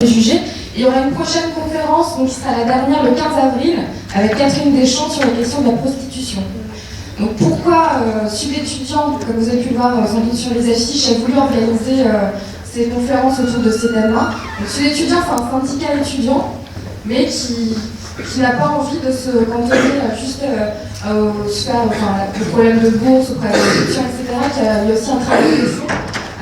jugés. Et il y aura une prochaine conférence, donc qui sera la dernière le 15 avril, avec Catherine Deschamps sur la question de la prostitution. Donc pourquoi Sud étudiant, comme vous avez pu le voir sans doute sur les affiches, a voulu organiser ces conférences autour de ces thèmes-là. Donc Sud étudiant, c'est un syndicat étudiant, mais qui n'a pas envie de se cantonner juste au problème de bourse, au problème de soutien, etc. Il y a aussi un travail de fond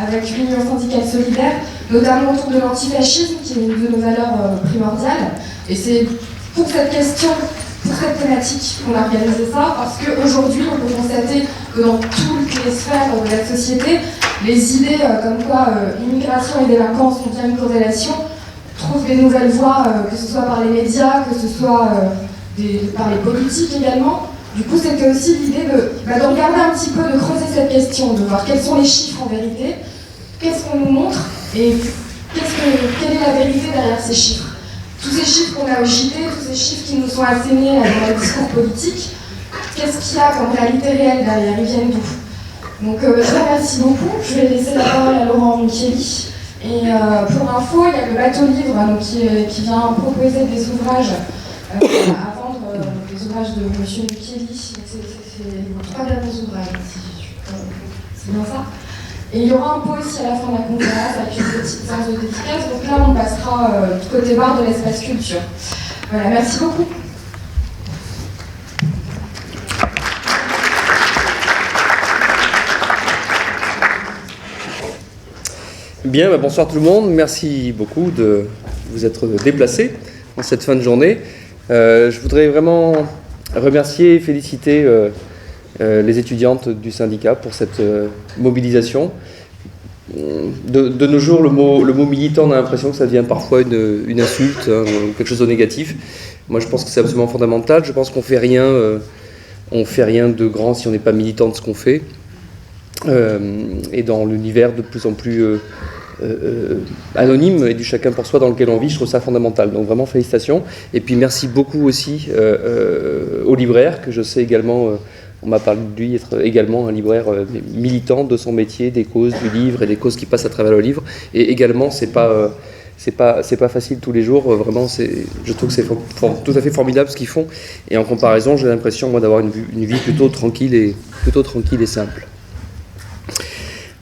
avec l'Union syndicale solidaire, notamment autour de l'antifascisme, qui est une de nos valeurs primordiales. Et c'est pour cette question, pour cette thématique qu'on a organisé ça, parce qu'aujourd'hui, on peut constater que dans toutes les sphères de la société, les idées comme quoi immigration et délinquance ont bien une corrélation, trouvent des nouvelles voies, que ce soit par les médias, que ce soit par les politiques également. Du coup, c'était aussi l'idée de regarder un petit peu, de creuser cette question, de voir quels sont les chiffres en vérité, qu'est-ce qu'on nous montre et quelle est la vérité derrière ces chiffres. Tous ces chiffres qu'on a au JT, tous ces chiffres qui nous sont assénés dans le discours politique, qu'est-ce qu'il y a comme réalité réelle derrière, ils viennent d'où? Donc je vous remercie beaucoup, je vais laisser la parole à Laurent Micheli. Et pour info, il y a le bateau livre qui vient proposer des ouvrages à vendre, des ouvrages de M. Micheli. C'est les 3 derniers ouvrages, c'est bien ça. Et il y aura un pot aussi à la fin de la conférence avec une petite séance de dédicace. Donc là, on passera du côté bar de l'espace culture. Voilà, merci beaucoup. Bien, bonsoir tout le monde. Merci beaucoup de vous être déplacés en cette fin de journée. Je voudrais vraiment remercier et féliciter les étudiantes du syndicat pour cette mobilisation. De nos jours, le mot militant, on a l'impression que ça devient parfois une insulte, quelque chose de négatif. Moi, je pense que c'est absolument fondamental. Je pense qu'on fait rien de grand si on n'est pas militant de ce qu'on fait. Et dans l'univers de plus en plus anonyme et du chacun pour soi dans lequel on vit, je trouve ça fondamental. Donc vraiment félicitations. Et puis merci beaucoup aussi au libraire, que je sais également, on m'a parlé de lui être également un libraire militant de son métier, des causes du livre et des causes qui passent à travers le livre. Et également, c'est pas facile tous les jours. Vraiment, je trouve que c'est tout à fait formidable ce qu'ils font. Et en comparaison, j'ai l'impression moi d'avoir une vie plutôt tranquille et simple.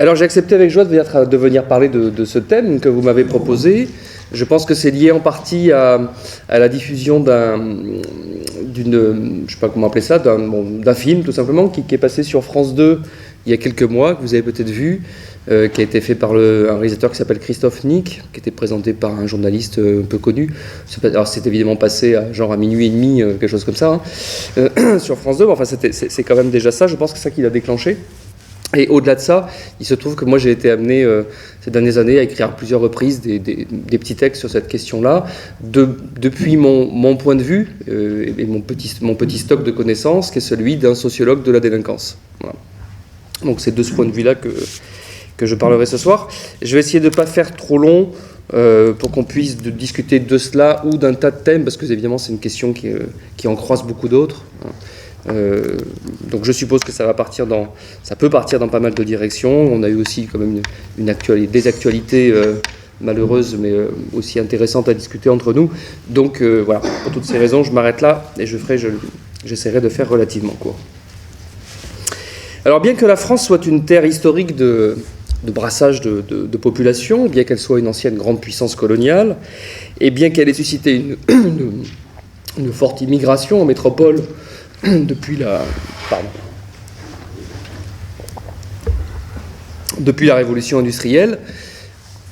Alors j'ai accepté avec joie de venir parler de ce thème que vous m'avez proposé. Je pense que c'est lié en partie à la diffusion je sais pas comment appeler ça, d'un film tout simplement qui est passé sur France 2 il y a quelques mois, que vous avez peut-être vu, qui a été fait par un réalisateur qui s'appelle Christophe Nick, qui était présenté par un journaliste un peu connu. Alors c'est évidemment passé à minuit et demi, quelque chose comme ça, sur France 2, mais enfin c'est quand même déjà ça, je pense que c'est ça qui l'a déclenché. Et au-delà de ça, il se trouve que moi j'ai été amené ces dernières années à écrire à plusieurs reprises des petits textes sur cette question-là, depuis mon point de vue et mon petit stock de connaissances, qui est celui d'un sociologue de la délinquance. Voilà. Donc c'est de ce point de vue-là que je parlerai ce soir. Je vais essayer de ne pas faire trop long pour qu'on puisse discuter de cela ou d'un tas de thèmes, parce que évidemment c'est une question qui en croise beaucoup d'autres. Donc je suppose que ça peut partir dans pas mal de directions. On a eu aussi quand même des actualités malheureuses, mais aussi intéressantes à discuter entre nous. Donc voilà, pour toutes ces raisons, je m'arrête là et j'essaierai de faire relativement court. Alors bien que la France soit une terre historique de brassage de population, bien qu'elle soit une ancienne grande puissance coloniale, et bien qu'elle ait suscité une forte immigration en métropole depuis la révolution industrielle,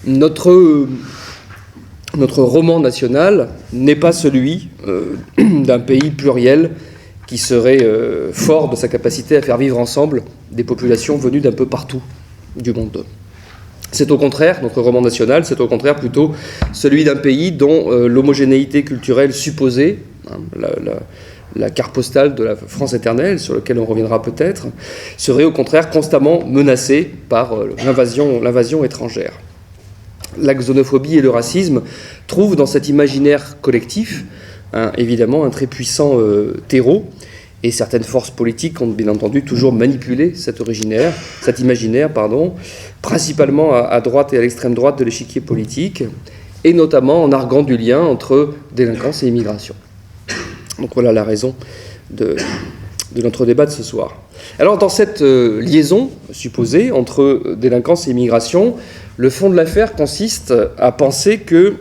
notre roman national n'est pas celui d'un pays pluriel qui serait fort de sa capacité à faire vivre ensemble des populations venues d'un peu partout du monde. C'est au contraire, notre roman national, c'est au contraire plutôt celui d'un pays dont l'homogénéité culturelle supposée, la carte postale de la France éternelle, sur laquelle on reviendra peut-être, serait au contraire constamment menacée par l'invasion étrangère. La xénophobie et le racisme trouvent dans cet imaginaire collectif, évidemment, un très puissant terreau, et certaines forces politiques ont bien entendu toujours manipulé cet imaginaire, principalement à droite et à l'extrême droite de l'échiquier politique. et notamment en arguant du lien entre délinquance et immigration. Donc voilà la raison de notre débat de ce soir. Alors dans cette liaison supposée entre délinquance et immigration, le fond de l'affaire consiste à penser que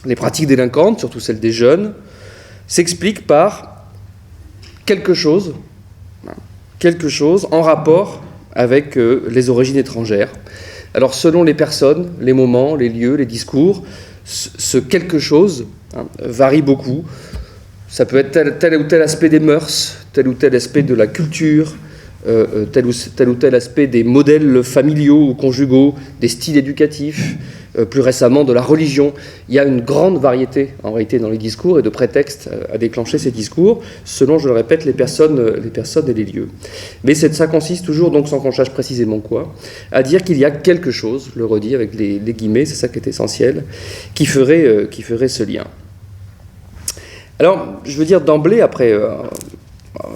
les pratiques délinquantes, surtout celles des jeunes, s'expliquent par quelque chose en rapport avec les origines étrangères. Alors selon les personnes, les moments, les lieux, les discours, ce quelque chose varie beaucoup. Ça peut être tel ou tel aspect des mœurs, tel ou tel aspect de la culture, tel ou tel aspect des modèles familiaux ou conjugaux, des styles éducatifs, plus récemment de la religion. Il y a une grande variété en réalité dans les discours et de prétextes à déclencher ces discours, selon, je le répète, les personnes et les lieux. Mais ça consiste toujours, donc sans qu'on sache précisément quoi, à dire qu'il y a quelque chose, je le redis avec les guillemets, c'est ça qui est essentiel, qui ferait ce lien. Alors, je veux dire d'emblée, après,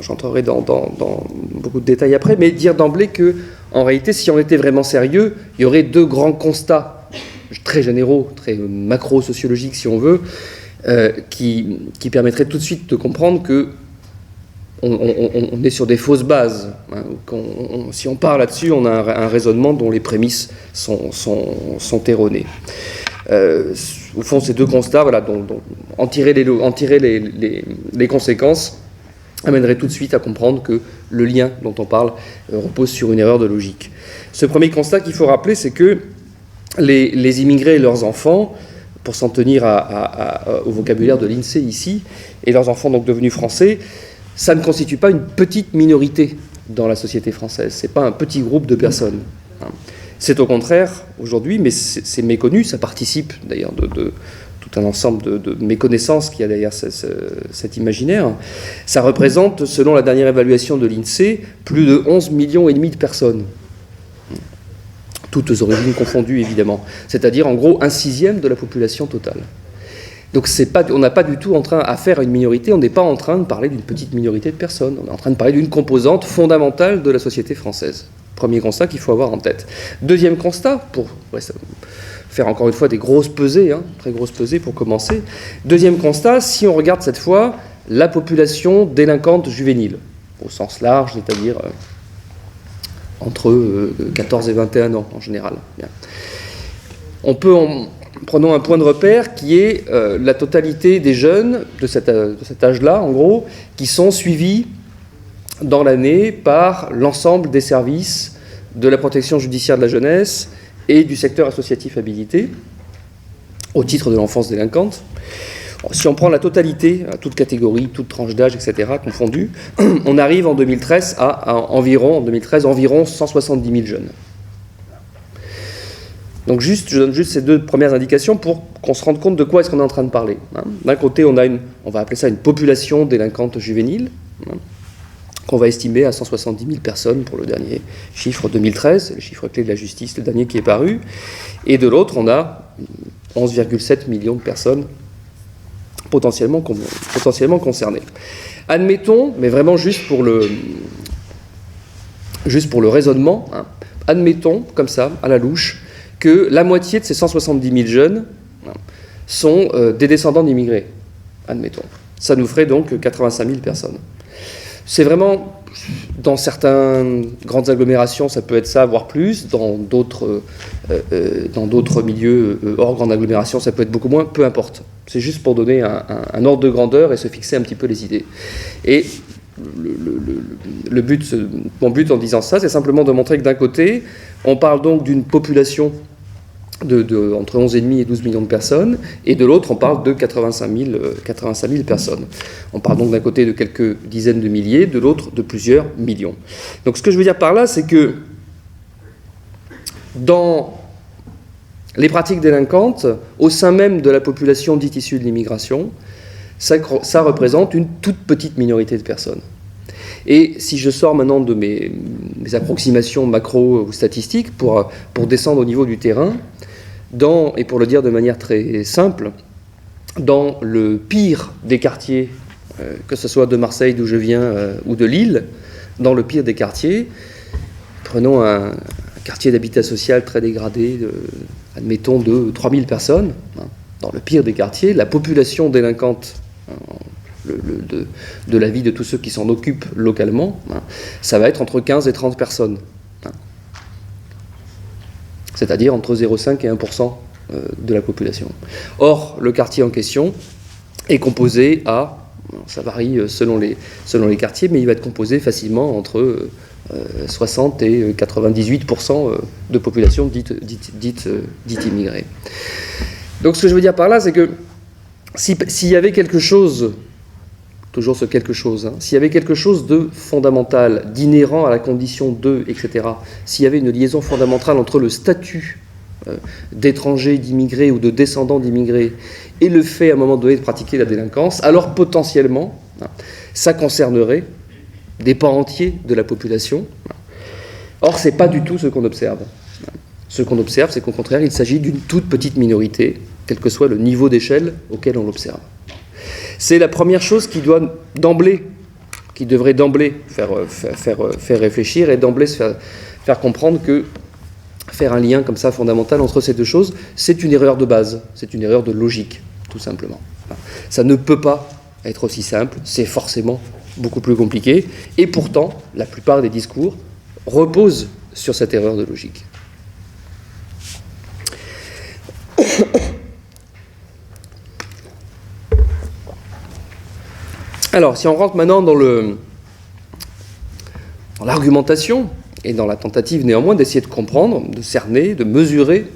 j'entrerai dans beaucoup de détails après, mais dire d'emblée que, en réalité, si on était vraiment sérieux, il y aurait deux grands constats très généraux, très macro-sociologiques si on veut, qui permettraient tout de suite de comprendre que on est sur des fausses bases. Hein, si on part là-dessus, on a un raisonnement dont les prémices sont erronées. Au fond, ces deux constats, voilà, dont en tirer les conséquences amènerait tout de suite à comprendre que le lien dont on parle repose sur une erreur de logique. Ce premier constat qu'il faut rappeler, c'est que les immigrés et leurs enfants, pour s'en tenir au vocabulaire de l'INSEE ici, et leurs enfants donc devenus français, ça ne constitue pas une petite minorité dans la société française, c'est pas un petit groupe de personnes. C'est au contraire, aujourd'hui, mais c'est méconnu, ça participe d'ailleurs de tout un ensemble de méconnaissances qu'il y a derrière cet imaginaire. Ça représente, selon la dernière évaluation de l'INSEE, plus de 11,5 millions de personnes. Toutes origines confondues, évidemment. C'est-à-dire, en gros, 1/6 de la population totale. Donc, on n'a pas du tout affaire à une minorité, on n'est pas en train de parler d'une petite minorité de personnes, on est en train de parler d'une composante fondamentale de la société française. Premier constat qu'il faut avoir en tête. Deuxième constat, pour faire encore une fois des grosses pesées, très grosses pesées pour commencer. Deuxième constat, si on regarde cette fois la population délinquante juvénile, au sens large, c'est-à-dire entre 14 et 21 ans en général. Bien. Prenons un point de repère qui est la totalité des jeunes de cet âge-là, en gros, qui sont suivis dans l'année par l'ensemble des services de la protection judiciaire de la jeunesse et du secteur associatif habilité, au titre de l'enfance délinquante. Si on prend la totalité, toute catégorie, toute tranche d'âge, etc., confondue, on arrive en 2013 à environ 170 000 jeunes. Donc je donne juste ces deux premières indications pour qu'on se rende compte de quoi est-ce qu'on est en train de parler. D'un côté, on va appeler ça une population délinquante juvénile, qu'on va estimer à 170 000 personnes pour le dernier chiffre 2013, c'est le chiffre clé de la justice, le dernier qui est paru. Et de l'autre, on a 11,7 millions de personnes potentiellement concernées. Admettons, mais vraiment juste pour le raisonnement, admettons, comme ça, à la louche, que la moitié de ces 170 000 jeunes sont des descendants d'immigrés. Admettons. Ça nous ferait donc 85 000 personnes. C'est vraiment, dans certaines grandes agglomérations, ça peut être ça, voire plus. Dans d'autres milieux hors grande agglomération, ça peut être beaucoup moins, peu importe. C'est juste pour donner un ordre de grandeur et se fixer un petit peu les idées. Et mon but en disant ça, c'est simplement de montrer que d'un côté, on parle donc d'une population entre 11,5 et 12 millions de personnes, et de l'autre, on parle de 85 000 personnes. On parle donc d'un côté de quelques dizaines de milliers, de l'autre de plusieurs millions. Donc ce que je veux dire par là, c'est que dans les pratiques délinquantes, au sein même de la population dite issue de l'immigration, ça représente une toute petite minorité de personnes. Et si je sors maintenant de mes approximations macro ou statistiques pour descendre au niveau du terrain, et pour le dire de manière très simple, dans le pire des quartiers, que ce soit de Marseille d'où je viens ou de Lille, dans le pire des quartiers, prenons un quartier d'habitat social très dégradé, admettons de 3000 personnes, dans le pire des quartiers, la population délinquante de la vie de tous ceux qui s'en occupent localement, ça va être entre 15 et 30 personnes. C'est-à-dire entre 0,5 et 1% de la population. Or, le quartier en question est composé à, ça varie selon les quartiers, mais il va être composé facilement entre 60 et 98% de population dite immigrée. Donc ce que je veux dire par là, c'est que s'il y avait quelque chose, toujours ce quelque chose, s'il y avait quelque chose de fondamental, d'inhérent à la condition de, etc., s'il y avait une liaison fondamentale entre le statut d'étranger, d'immigré ou de descendant d'immigré et le fait à un moment donné de pratiquer la délinquance, alors potentiellement, ça concernerait des pans entiers de la population. Or, ce n'est pas du tout ce qu'on observe. Ce qu'on observe, c'est qu'au contraire, il s'agit d'une toute petite minorité, quel que soit le niveau d'échelle auquel on l'observe. C'est la première chose qui devrait d'emblée faire réfléchir et d'emblée se faire comprendre que faire un lien comme ça fondamental entre ces deux choses, c'est une erreur de base, c'est une erreur de logique, tout simplement. Ça ne peut pas être aussi simple, c'est forcément beaucoup plus compliqué, et pourtant, la plupart des discours reposent sur cette erreur de logique. Alors, si on rentre maintenant dans l'argumentation, et dans la tentative néanmoins d'essayer de comprendre, de cerner, de mesurer,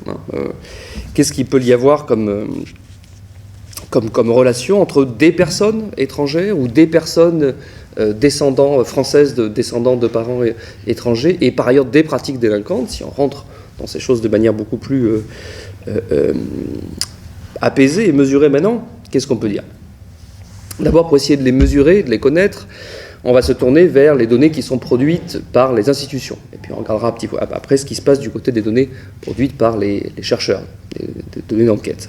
qu'est-ce qu'il peut y avoir comme relation entre des personnes étrangères ou des personnes françaises descendants de parents étrangers et par ailleurs des pratiques délinquantes, si on rentre dans ces choses de manière beaucoup plus apaisée et mesurée maintenant, qu'est-ce qu'on peut dire ? D'abord, pour essayer de les mesurer, de les connaître, on va se tourner vers les données qui sont produites par les institutions. Et puis on regardera un petit peu après ce qui se passe du côté des données produites par les chercheurs, des données d'enquête.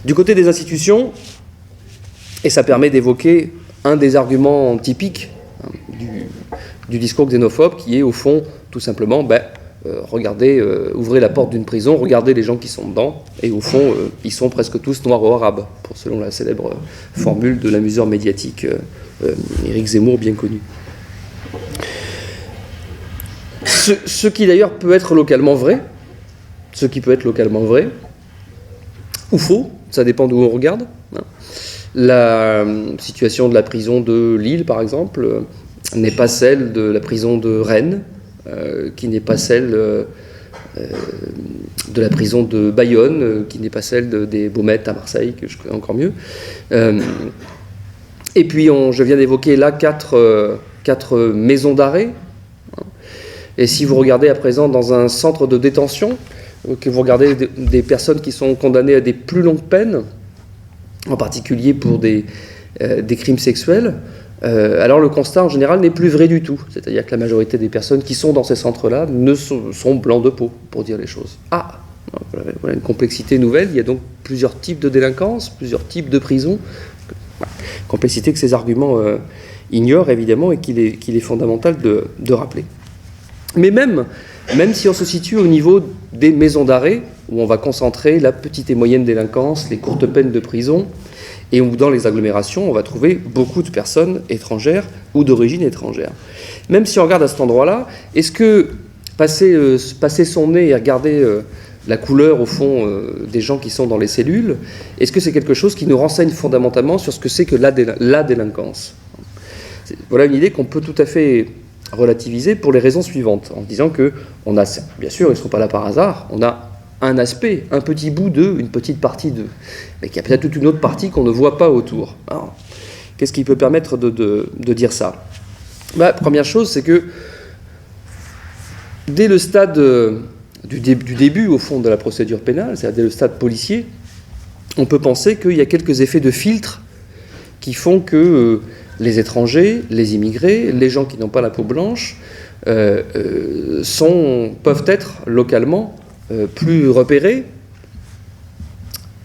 Du côté des institutions, et ça permet d'évoquer un des arguments typiques du discours xénophobe, qui est au fond tout simplement, regardez, ouvrez la porte d'une prison, regardez les gens qui sont dedans, et au fond, ils sont presque tous noirs ou arabes, selon la célèbre formule de l'amuseur médiatique Éric Zemmour, bien connu. Ce qui d'ailleurs peut être localement vrai, ou faux, ça dépend d'où on regarde. La situation de la prison de Lille, par exemple, n'est pas celle de la prison de Rennes, qui n'est pas celle de la prison de Bayonne, qui n'est pas celle des Baumettes à Marseille, que je connais encore mieux. Et puis, je viens d'évoquer là quatre maisons d'arrêt. Et si vous regardez à présent dans un centre de détention, que vous regardez des personnes qui sont condamnées à des plus longues peines, en particulier pour des crimes sexuels, alors le constat en général n'est plus vrai du tout. C'est-à-dire que la majorité des personnes qui sont dans ces centres-là sont blancs de peau, pour dire les choses. Ah, voilà une complexité nouvelle. Il y a donc plusieurs types de délinquance, plusieurs types de prisons. Complexité que ces arguments ignorent évidemment et qu'il est fondamental de rappeler. Mais même si on se situe au niveau des maisons d'arrêt, où on va concentrer la petite et moyenne délinquance, les courtes peines de prison, et où dans les agglomérations, on va trouver beaucoup de personnes étrangères ou d'origine étrangère. Même si on regarde à cet endroit-là, est-ce que passer son nez et regarder la couleur, au fond, des gens qui sont dans les cellules, est-ce que c'est quelque chose qui nous renseigne fondamentalement sur ce que c'est que la délinquance ? Voilà une idée qu'on peut tout à fait relativiser pour les raisons suivantes, en disant que on a, bien sûr, ils ne sont pas là par hasard, on a un aspect, un petit bout d'eux, une petite partie d'eux, mais qu'il y a peut-être toute une autre partie qu'on ne voit pas autour. Alors, qu'est-ce qui peut permettre de dire ça ? Première chose, c'est que dès le stade du début, au fond, de la procédure pénale, c'est-à-dire dès le stade policier, on peut penser qu'il y a quelques effets de filtre qui font que les étrangers, les immigrés, les gens qui n'ont pas la peau blanche, peuvent être localement plus repérés,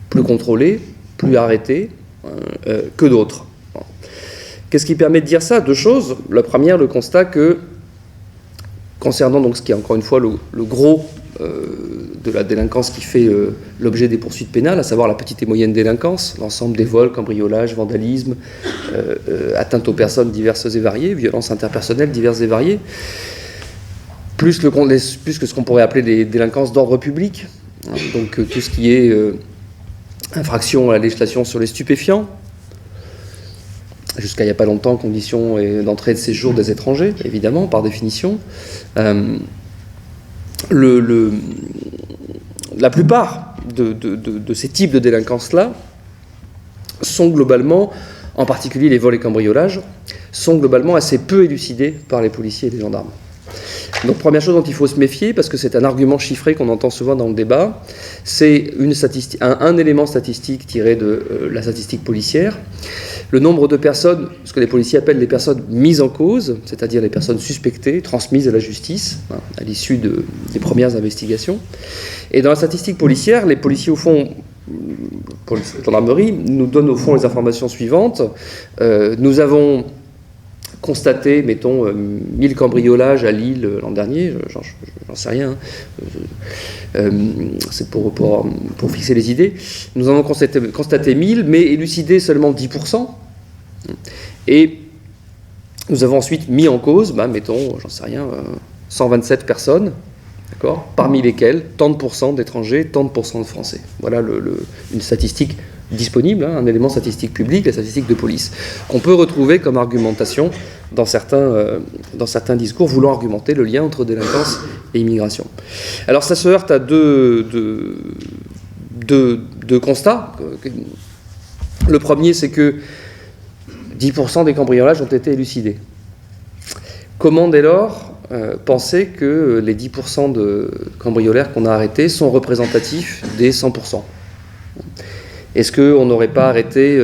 plus contrôlés, plus arrêtés que d'autres. Qu'est-ce qui permet de dire ça ? Deux choses. La première, le constat que, concernant donc ce qui est encore une fois le gros de la délinquance qui fait l'objet des poursuites pénales, à savoir la petite et moyenne délinquance, l'ensemble des vols, cambriolages, vandalisme, atteintes aux personnes diverses et variées, violences interpersonnelles diverses et variées, plus que ce qu'on pourrait appeler les délinquances d'ordre public, hein, donc tout ce qui est infraction à la législation sur les stupéfiants, jusqu'à il n'y a pas longtemps, conditions d'entrée et de séjour des étrangers, évidemment, par définition. La plupart de ces types de délinquances-là sont globalement, en particulier les vols et cambriolages, sont globalement assez peu élucidés par les policiers et les gendarmes. Donc première chose dont il faut se méfier, parce que c'est un argument chiffré qu'on entend souvent dans le débat, c'est un élément statistique tiré de la statistique policière. Le nombre de personnes, ce que les policiers appellent les personnes mises en cause, c'est-à-dire les personnes suspectées, transmises à la justice, hein, à l'issue des premières investigations. Et dans la statistique policière, les policiers, au fond, pour la gendarmerie, nous donnent au fond les informations suivantes. Nous avons constaté, mettons, 1000 cambriolages à Lille l'an dernier, j'en sais rien, c'est pour fixer les idées. Nous en avons constaté 1000, mais élucidé seulement 10%. Et nous avons ensuite mis en cause, mettons, j'en sais rien, 127 personnes, d'accord, parmi lesquelles tant de pourcents d'étrangers, tant de pourcents de Français. Voilà une statistique disponible, hein, un élément statistique public, la statistique de police, qu'on peut retrouver comme argumentation dans certains discours voulant argumenter le lien entre délinquance et immigration. Alors ça se heurte à deux constats. Le premier, c'est que 10% des cambriolages ont été élucidés. Comment dès lors penser que les 10% de cambriolaires qu'on a arrêtés sont représentatifs des 100%? Est-ce qu'on n'aurait pas arrêté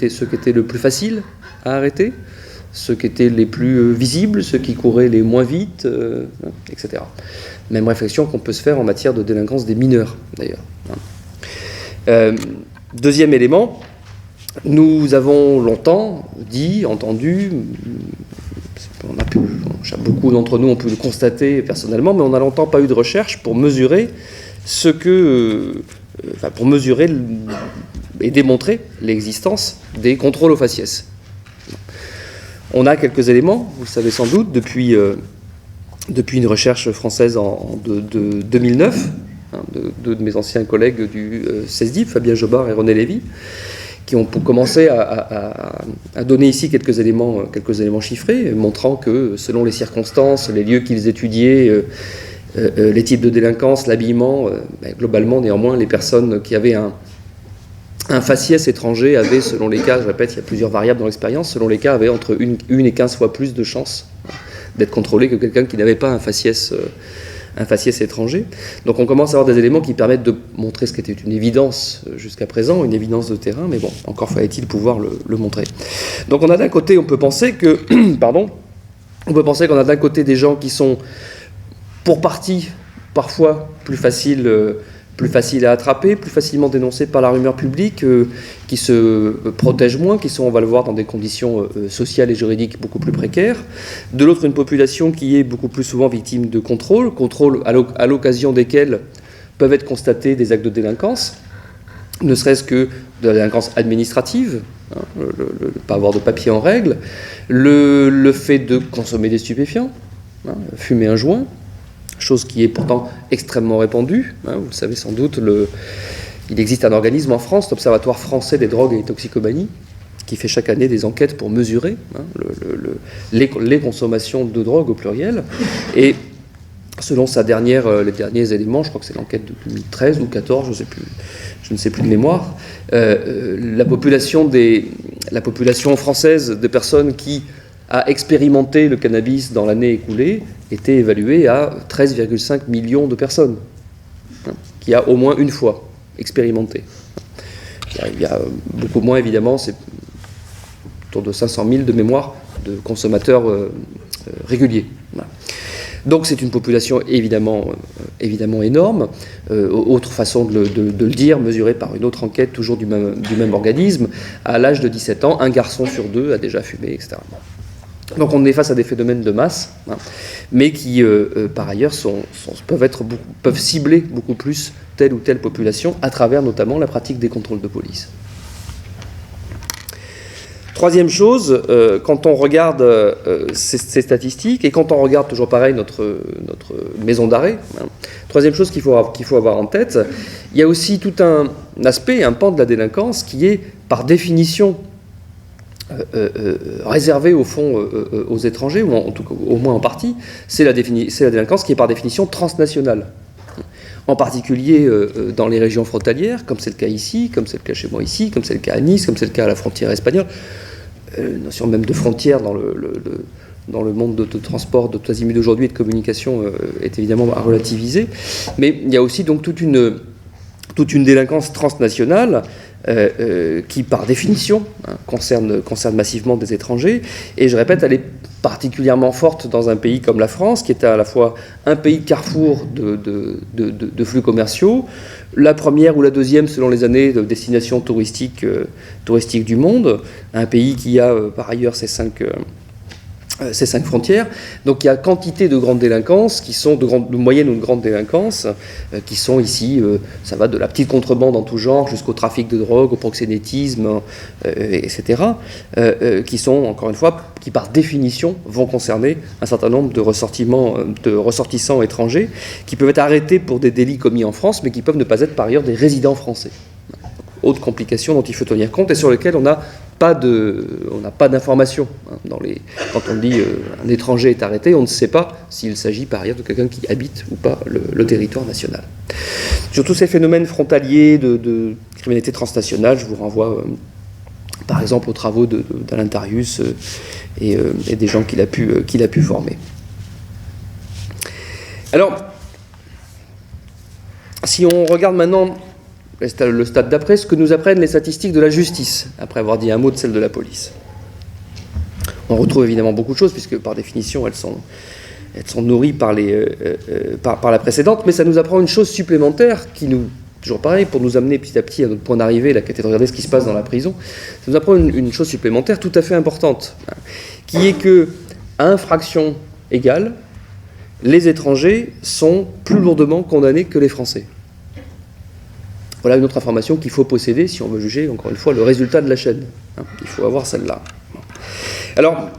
ceux qui étaient le plus faciles à arrêter, ceux qui étaient les plus visibles, ceux qui couraient les moins vite, etc. Même réflexion qu'on peut se faire en matière de délinquance des mineurs, d'ailleurs. Deuxième élément, nous avons longtemps entendu, beaucoup d'entre nous ont pu le constater personnellement, mais on n'a longtemps pas eu de recherche pour mesurer pour mesurer et démontrer l'existence des contrôles aux faciès. On a quelques éléments, vous le savez sans doute, depuis une recherche française de 2009, hein, de mes anciens collègues du CESDIP, Fabien Jobard et René Lévy, qui ont commencé à donner ici quelques éléments chiffrés, montrant que selon les circonstances, les lieux qu'ils étudiaient, les types de délinquance, l'habillement, globalement, néanmoins, les personnes qui avaient un faciès étranger avaient, selon les cas, je répète, il y a plusieurs variables dans l'expérience, selon les cas, avaient entre 1 et 15 fois plus de chances d'être contrôlé que quelqu'un qui n'avait pas un faciès étranger. Donc on commence à avoir des éléments qui permettent de montrer ce qui était une évidence jusqu'à présent, une évidence de terrain, mais bon, encore fallait-il pouvoir le montrer. Donc on a d'un côté, on peut penser qu'on a d'un côté des gens qui sont pour partie, parfois, plus facile à attraper, plus facilement dénoncés par la rumeur publique, qui se protègent moins, qui sont, on va le voir, dans des conditions sociales et juridiques beaucoup plus précaires. De l'autre, une population qui est beaucoup plus souvent victime de contrôles à l'occasion desquels peuvent être constatés des actes de délinquance, ne serait-ce que de la délinquance administrative, hein, le pas avoir de papier en règle, le fait de consommer des stupéfiants, hein, fumer un joint, chose qui est pourtant extrêmement répandue. Hein, vous le savez sans doute, il existe un organisme en France, l'Observatoire français des drogues et des toxicomanies, qui fait chaque année des enquêtes pour mesurer les consommations de drogue au pluriel. Et selon les derniers éléments, je crois que c'est l'enquête de 2013 ou 2014, je ne sais plus de mémoire, la population française de personnes qui a expérimenté le cannabis dans l'année écoulée était évaluée à 13,5 millions de personnes, hein, qui a au moins une fois expérimenté. Il y a beaucoup moins, évidemment, c'est autour de 500 000 de mémoire de consommateurs réguliers. Voilà. Donc c'est une population évidemment énorme. Autre façon de le dire, mesurée par une autre enquête, toujours du même organisme, à l'âge de 17 ans, un garçon sur deux a déjà fumé, etc. Donc on est face à des phénomènes de masse, hein, mais qui, par ailleurs, peuvent cibler beaucoup plus telle ou telle population à travers notamment la pratique des contrôles de police. Troisième chose, quand on regarde ces statistiques, et quand on regarde toujours pareil notre maison d'arrêt, hein, troisième chose qu'il faut avoir en tête, il y a aussi tout un aspect, un pan de la délinquance qui est par définition réservé au fond aux étrangers, ou en tout cas, au moins en partie, c'est la délinquance qui est par définition transnationale. En particulier dans les régions frontalières, comme c'est le cas ici, comme c'est le cas chez moi ici, comme c'est le cas à Nice, comme c'est le cas à la frontière espagnole. Notion même de frontière dans le monde de transport de tous azimuts d'aujourd'hui et de communication est évidemment à relativiser. Mais il y a aussi donc toute une délinquance transnationale qui, par définition, concerne massivement des étrangers. Et je répète, elle est particulièrement forte dans un pays comme la France, qui est à la fois un pays de carrefour de flux commerciaux, la première ou la deuxième, selon les années, de destination touristique du monde, un pays qui a par ailleurs ces cinq frontières. Donc il y a quantité de grandes délinquances qui sont de moyenne ou de grande délinquance qui sont ici, ça va de la petite contrebande en tout genre jusqu'au trafic de drogue, au proxénétisme, etc. Qui sont, encore une fois, qui par définition vont concerner un certain nombre de ressortissants étrangers qui peuvent être arrêtés pour des délits commis en France, mais qui peuvent ne pas être par ailleurs des résidents français. Autre complication dont il faut tenir compte et sur lesquelles on n'a pas d'informations. Quand on dit un étranger est arrêté, on ne sait pas s'il s'agit par ailleurs de quelqu'un qui habite ou pas le territoire national. Sur tous ces phénomènes frontaliers de criminalité transnationale, je vous renvoie par exemple aux travaux d'Alain Tarius et des gens qu'il a pu former. Alors, si on regarde maintenant le stade d'après, ce que nous apprennent les statistiques de la justice, après avoir dit un mot de celle de la police. On retrouve évidemment beaucoup de choses, puisque par définition, elles sont nourries par la précédente, mais ça nous apprend une chose supplémentaire qui nous, toujours pareil, pour nous amener petit à petit à notre point d'arrivée, là, qui était de regarder ce qui se passe dans la prison, ça nous apprend une chose supplémentaire tout à fait importante, qui est que, à infraction égale, les étrangers sont plus lourdement condamnés que les Français. Voilà une autre information qu'il faut posséder si on veut juger, encore une fois, le résultat de la chaîne. Il faut avoir celle-là. Alors,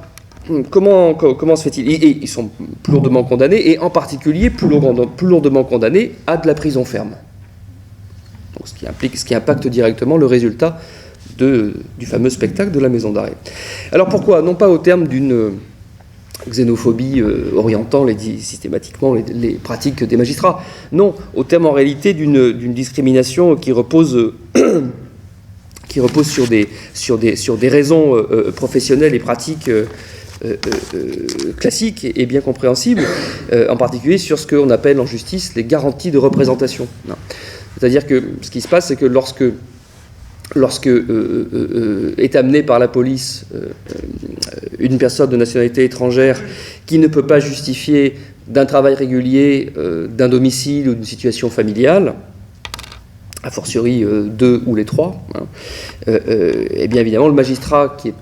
comment se fait-il ? Ils sont plus lourdement condamnés, et en particulier plus lourdement condamnés à de la prison ferme. Donc, ce qui impacte directement le résultat du fameux spectacle de la maison d'arrêt. Alors pourquoi ? Non pas au terme d'une xénophobie orientant systématiquement les pratiques des magistrats. Non, au terme en réalité d'une discrimination qui repose sur des raisons professionnelles et pratiques classiques et bien compréhensibles, en particulier sur ce qu'on appelle en justice les garanties de représentation. C'est-à-dire que ce qui se passe, c'est que lorsque est amenée par la police une personne de nationalité étrangère qui ne peut pas justifier d'un travail régulier, d'un domicile ou d'une situation familiale, a fortiori deux ou les trois, et bien évidemment le magistrat qui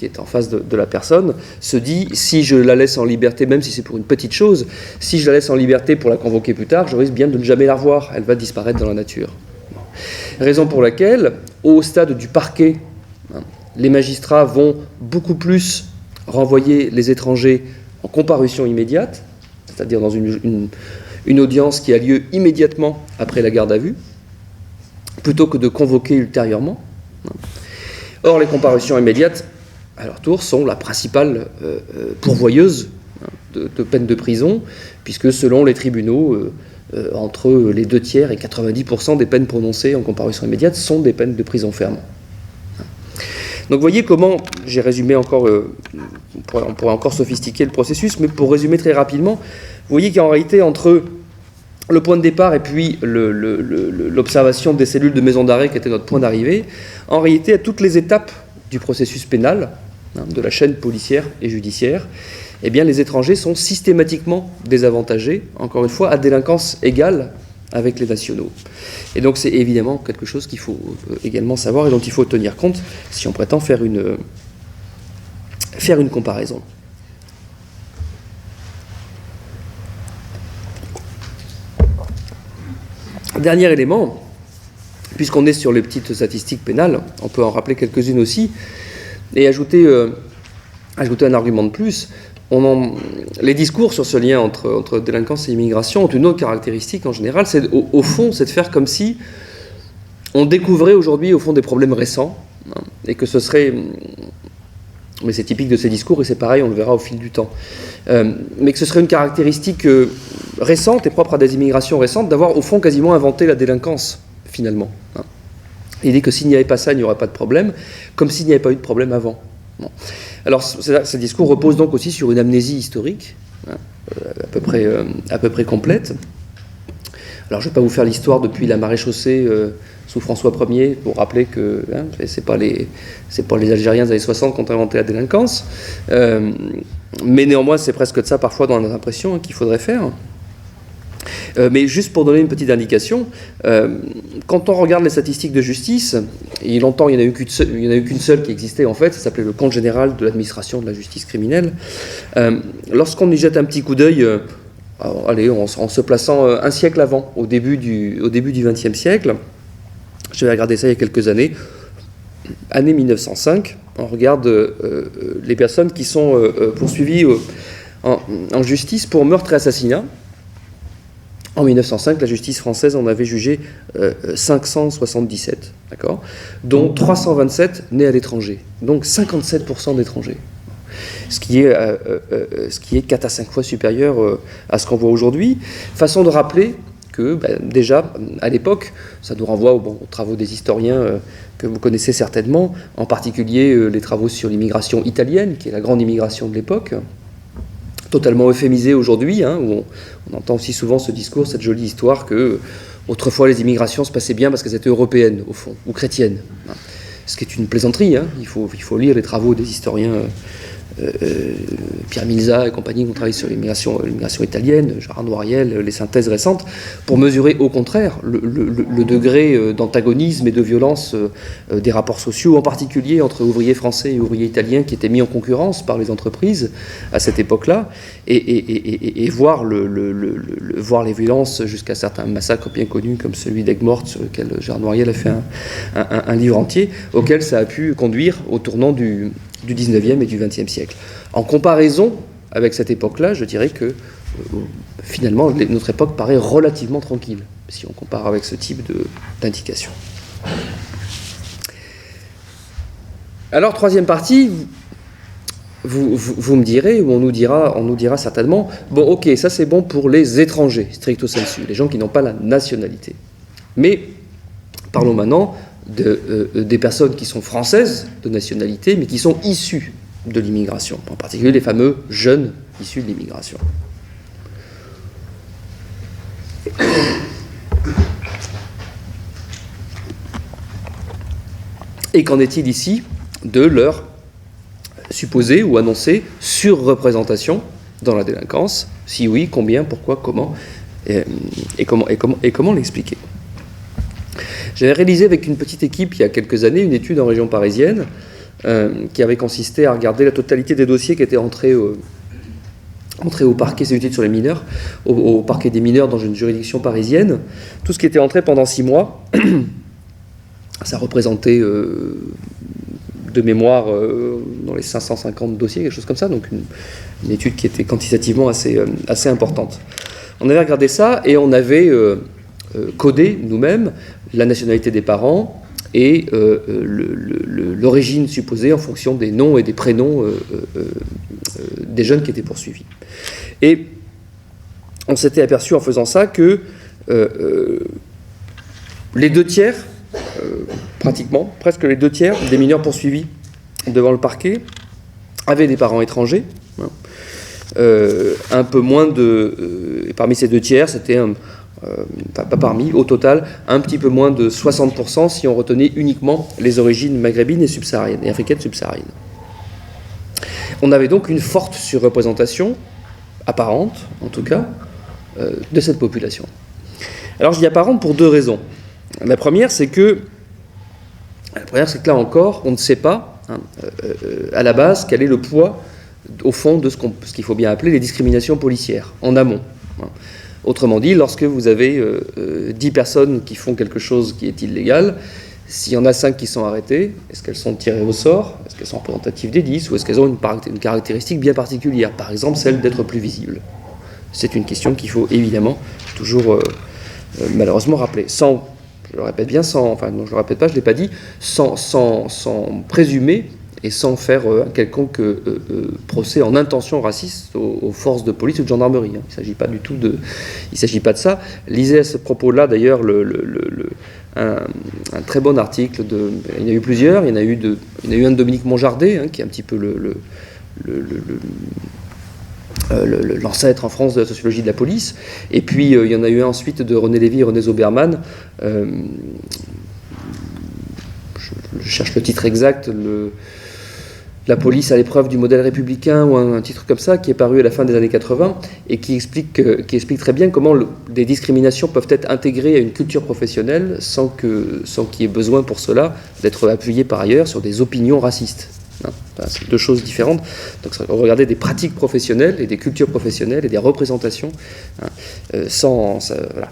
est en face de la personne se dit, si je la laisse en liberté, même si c'est pour une petite chose, si je la laisse en liberté pour la convoquer plus tard, je risque bien de ne jamais la revoir, elle va disparaître dans la nature. Raison pour laquelle, au stade du parquet, les magistrats vont beaucoup plus renvoyer les étrangers en comparution immédiate, c'est-à-dire dans une audience qui a lieu immédiatement après la garde à vue, plutôt que de convoquer ultérieurement. Or, les comparutions immédiates, à leur tour, sont la principale pourvoyeuse de peines de prison, puisque selon les tribunaux, entre les 2/3 et 90% des peines prononcées en comparution immédiate sont des peines de prison ferme. Donc vous voyez comment, j'ai résumé encore, on pourrait encore sophistiquer le processus, mais pour résumer très rapidement, vous voyez qu'en réalité, entre le point de départ et puis l'observation des cellules de maison d'arrêt qui était notre point d'arrivée, en réalité, à toutes les étapes du processus pénal, de la chaîne policière et judiciaire, eh bien, les étrangers sont systématiquement désavantagés, encore une fois, à délinquance égale avec les nationaux. Et donc, c'est évidemment quelque chose qu'il faut également savoir et dont il faut tenir compte si on prétend faire une comparaison. Dernier élément, puisqu'on est sur les petites statistiques pénales, on peut en rappeler quelques-unes aussi, et ajouter un argument de plus. Les discours sur ce lien entre délinquance et immigration ont une autre caractéristique en général, c'est au fond, c'est de faire comme si on découvrait aujourd'hui au fond des problèmes récents, hein, et que ce serait... Mais c'est typique de ces discours, et c'est pareil, on le verra au fil du temps. Mais que ce serait une caractéristique récente et propre à des immigrations récentes, d'avoir au fond quasiment inventé la délinquance, finalement. Hein. L'idée que s'il n'y avait pas ça, il n'y aurait pas de problème, comme s'il n'y avait pas eu de problème avant. Bon. Alors, ce discours repose donc aussi sur une amnésie historique, hein, à peu près complète. Alors, je ne vais pas vous faire l'histoire depuis la maréchaussée sous François Ier, pour rappeler que c'est pas les Algériens des années 60 qui ont inventé la délinquance, mais néanmoins c'est presque de ça parfois dans notre impression, hein, qu'il faudrait faire. Mais juste pour donner une petite indication, quand on regarde les statistiques de justice, et longtemps il n'y en a eu qu'une seule qui existait en fait, ça s'appelait le compte général de l'administration de la justice criminelle, lorsqu'on y jette un petit coup d'œil, en se plaçant un siècle avant, au début du XXe siècle, j'avais regardé ça il y a quelques années, année 1905, on regarde les personnes qui sont poursuivies en justice pour meurtre et assassinat. En 1905, la justice française en avait jugé 577, d'accord, dont 327 nés à l'étranger, donc 57% d'étrangers. Ce qui est 4 à 5 fois supérieur à ce qu'on voit aujourd'hui. Façon de rappeler que déjà, à l'époque, ça nous renvoie aux travaux des historiens que vous connaissez certainement, en particulier les travaux sur l'immigration italienne, qui est la grande immigration de l'époque, totalement euphémisée aujourd'hui, hein, où on entend aussi souvent ce discours, cette jolie histoire que autrefois les immigrations se passaient bien parce qu'elles étaient européennes, au fond, ou chrétiennes. Ce qui est une plaisanterie, hein. Il faut lire les travaux des historiens Pierre Milza et compagnie qui ont travaillé sur l'immigration italienne, Gérard Noiriel, les synthèses récentes, pour mesurer au contraire le degré d'antagonisme et de violence des rapports sociaux, en particulier entre ouvriers français et ouvriers italiens qui étaient mis en concurrence par les entreprises à cette époque-là, et voir les violences jusqu'à certains massacres bien connus comme celui d'Aigues-Mortes, sur lequel Gérard Noiriel a fait un livre entier, auquel ça a pu conduire au tournant du 19e et du 20e siècle. En comparaison avec cette époque-là, je dirais que finalement notre époque paraît relativement tranquille, si on compare avec ce type d'indication. Alors, troisième partie, vous me direz, ou on nous dira certainement, bon ok, ça c'est bon pour les étrangers, stricto sensu, les gens qui n'ont pas la nationalité. Mais parlons maintenant des personnes qui sont françaises de nationalité, mais qui sont issues de l'immigration, en particulier les fameux jeunes issus de l'immigration. Et qu'en est-il ici de leur supposée ou annoncée surreprésentation dans la délinquance? Si oui, combien, pourquoi, comment, et comment l'expliquer? J'avais réalisé avec une petite équipe il y a quelques années une étude en région parisienne qui avait consisté à regarder la totalité des dossiers qui étaient entrés au parquet, c'est une étude sur les mineurs, au parquet des mineurs dans une juridiction parisienne. Tout ce qui était entré pendant 6 mois, ça représentait de mémoire dans les 550 dossiers, quelque chose comme ça, donc une étude qui était quantitativement assez importante. On avait regardé ça et on avait codé nous-mêmes la nationalité des parents et l'origine supposée en fonction des noms et des prénoms des jeunes qui étaient poursuivis. Et on s'était aperçu en faisant ça que les 2 tiers, presque les 2 tiers des mineurs poursuivis devant le parquet avaient des parents étrangers. Hein. Un peu moins et parmi ces 2 tiers, c'était au total, un petit peu moins de 60% si on retenait uniquement les origines maghrébines et subsahariennes, et africaines subsahariennes. On avait donc une forte surreprésentation, apparente en tout cas, de cette population. Alors je dis apparente pour 2 raisons. La première, c'est que là encore, on ne sait pas, à la base, quel est le poids, au fond, de ce qu'il faut bien appeler les discriminations policières, en amont. Autrement dit, lorsque vous avez 10 personnes qui font quelque chose qui est illégal, s'il y en a 5 qui sont arrêtées, est-ce qu'elles sont tirées au sort? Est-ce qu'elles sont représentatives des 10? Ou est-ce qu'elles ont une caractéristique bien particulière? Par exemple, celle d'être plus visibles. C'est une question qu'il faut évidemment toujours malheureusement rappeler. Sans, je le répète bien, enfin non, je le répète pas, je ne l'ai pas dit, sans présumer et sans faire un quelconque procès en intention raciste aux forces de police ou de gendarmerie. Il ne s'agit pas du tout il ne s'agit pas de ça. Lisez à ce propos-là d'ailleurs un très bon article il y en a eu plusieurs. Il y en a eu un de Dominique Monjardet, qui est un petit peu l'ancêtre en France de la sociologie de la police. Et puis il y en a eu un ensuite de René Lévy et René Zoberman. Je cherche le titre exact. La police à l'épreuve du modèle républicain, ou un titre comme ça, qui est paru à la fin des années 80, et qui explique très bien comment des discriminations peuvent être intégrées à une culture professionnelle sans qu'il y ait besoin pour cela d'être appuyé par ailleurs sur des opinions racistes. C'est deux choses différentes. Donc regardez des pratiques professionnelles et des cultures professionnelles et des représentations voilà.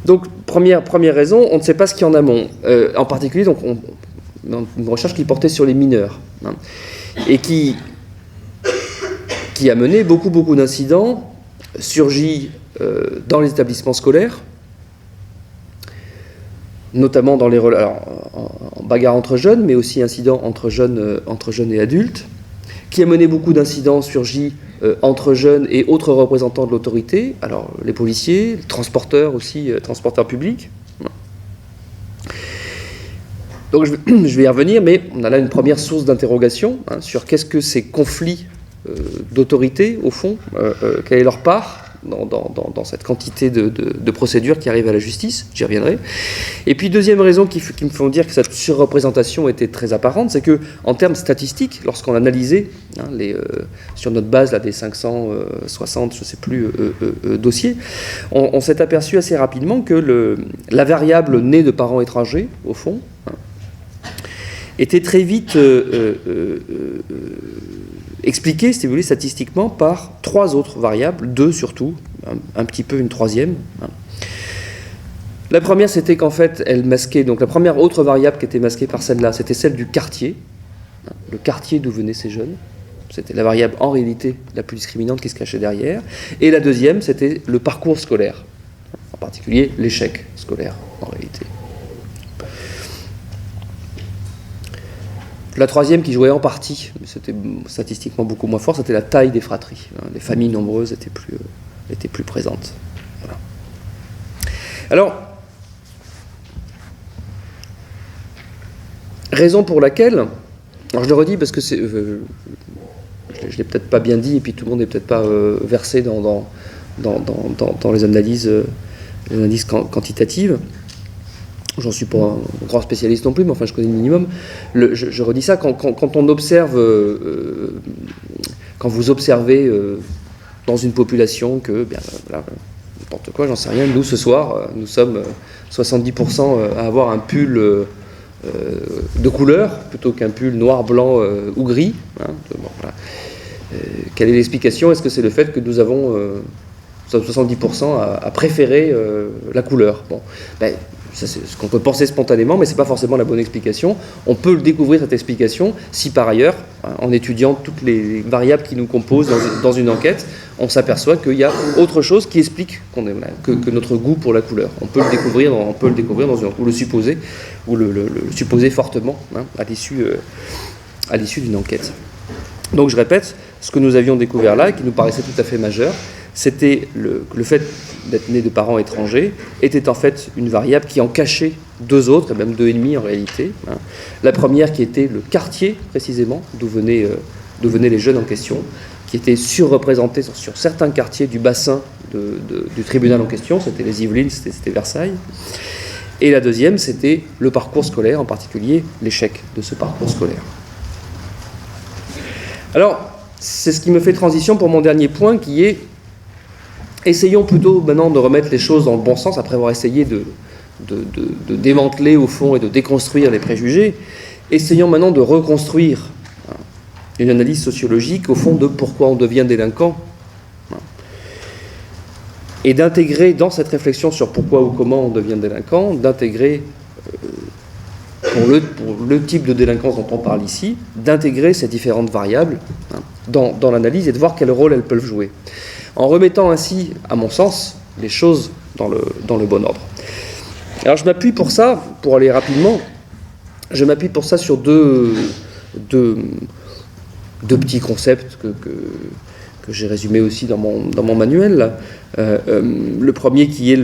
Donc première raison, on ne sait pas ce qu'il y a en amont. En particulier, donc une recherche qui portait sur les mineurs, et qui a mené beaucoup d'incidents surgis dans les établissements scolaires, notamment dans les en bagarre entre jeunes, mais aussi incidents entre jeunes et adultes, qui a mené beaucoup d'incidents surgis entre jeunes et autres représentants de l'autorité, alors les policiers, les transporteurs aussi, transporteurs publics. Donc je vais y revenir, mais on a là une première source d'interrogation sur qu'est-ce que ces conflits d'autorité, au fond, quelle est leur part dans cette quantité de procédures qui arrivent à la justice, j'y reviendrai. Et puis deuxième raison qui me font dire que cette surreprésentation était très apparente, c'est que en termes statistiques, lorsqu'on analysait sur notre base là, des 560, je ne sais plus, dossiers, on s'est aperçu assez rapidement que la variable née de parents étrangers, au fond, était très vite expliquée, si vous voulez, statistiquement par 3 autres variables, 2 surtout, un petit peu une troisième. La première, c'était qu'en fait, elle masquait, donc la première autre variable qui était masquée par celle-là, c'était celle du quartier, le quartier d'où venaient ces jeunes. C'était la variable en réalité la plus discriminante qui se cachait derrière. Et la deuxième, c'était le parcours scolaire, en particulier l'échec scolaire en réalité. La troisième qui jouait en partie, mais c'était statistiquement beaucoup moins fort, c'était la taille des fratries. Les familles nombreuses étaient plus présentes. Voilà. Alors, raison pour laquelle, alors je le redis parce que je ne l'ai peut-être pas bien dit, et puis tout le monde n'est peut-être pas versé dans les analyses quantitatives. J'en suis pas un grand spécialiste non plus, mais enfin je connais le minimum. Je redis ça, quand on observe, quand vous observez dans une population que, bien voilà, n'importe quoi, j'en sais rien, nous ce soir, nous sommes 70% à avoir un pull de couleur, plutôt qu'un pull noir, blanc ou gris. Voilà. Quelle est l'explication? Est-ce que c'est le fait que nous avons 70% à préférer la couleur? Bon, ben, ça, c'est ce qu'on peut penser spontanément, mais ce n'est pas forcément la bonne explication. On peut découvrir cette explication si par ailleurs, en étudiant toutes les variables qui nous composent dans une enquête, on s'aperçoit qu'il y a autre chose qui explique que notre goût pour la couleur. On peut le découvrir ou le supposer fortement à l'issue d'une enquête. Donc je répète, ce que nous avions découvert là, et qui nous paraissait tout à fait majeur, c'était le fait d'être né de parents étrangers était en fait une variable qui en cachait 2 autres, et même 2,5 en réalité. La première qui était le quartier, précisément, d'où venaient les jeunes en question, qui était surreprésenté sur certains quartiers du bassin du tribunal en question, c'était les Yvelines, c'était Versailles. Et la deuxième, c'était le parcours scolaire, en particulier l'échec de ce parcours scolaire. Alors, c'est ce qui me fait transition pour mon dernier point, qui est essayons plutôt maintenant de remettre les choses dans le bon sens, après avoir essayé de démanteler au fond et de déconstruire les préjugés. Essayons maintenant de reconstruire une analyse sociologique au fond de pourquoi on devient délinquant. et d'intégrer dans cette réflexion sur pourquoi ou comment on devient délinquant, d'intégrer, pour le type de délinquance dont on parle ici, d'intégrer ces différentes variables dans l'analyse et de voir quel rôle elles peuvent jouer. En remettant ainsi, à mon sens, les choses dans le bon ordre. Alors je m'appuie pour ça, pour aller rapidement, je m'appuie pour ça sur deux petits concepts que j'ai résumés aussi dans mon manuel. Le premier qui est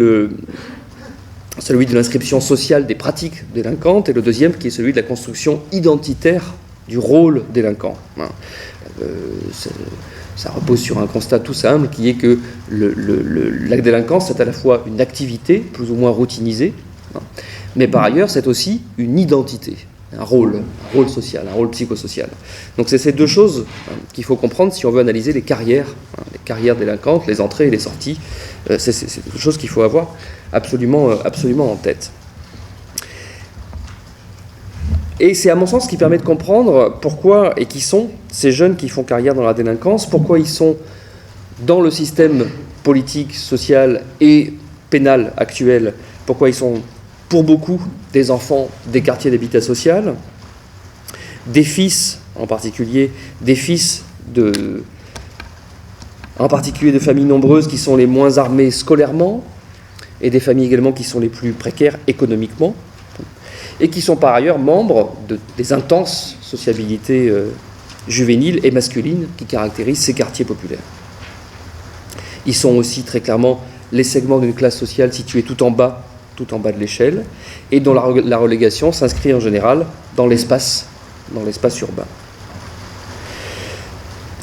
celui de l'inscription sociale des pratiques délinquantes, et le deuxième qui est celui de la construction identitaire du rôle délinquant. Ça repose sur un constat tout simple qui est que la délinquance, c'est à la fois une activité plus ou moins routinisée, mais par ailleurs, c'est aussi une identité, un rôle social, un rôle psychosocial. Donc c'est ces deux choses qu'il faut comprendre si on veut analyser les carrières délinquantes, les entrées et les sorties. C'est des choses qu'il faut avoir absolument en tête. Et c'est à mon sens ce qui permet de comprendre pourquoi et qui sont ces jeunes qui font carrière dans la délinquance, pourquoi ils sont dans le système politique, social et pénal actuel, pourquoi ils sont pour beaucoup des enfants des quartiers d'habitat social, des fils en particulier, en particulier de familles nombreuses qui sont les moins armées scolairement, et des familles également qui sont les plus précaires économiquement, et qui sont par ailleurs membres des intenses sociabilités juvéniles et masculines qui caractérisent ces quartiers populaires. Ils sont aussi très clairement les segments d'une classe sociale située tout en bas de l'échelle, et dont la relégation s'inscrit en général dans l'espace urbain.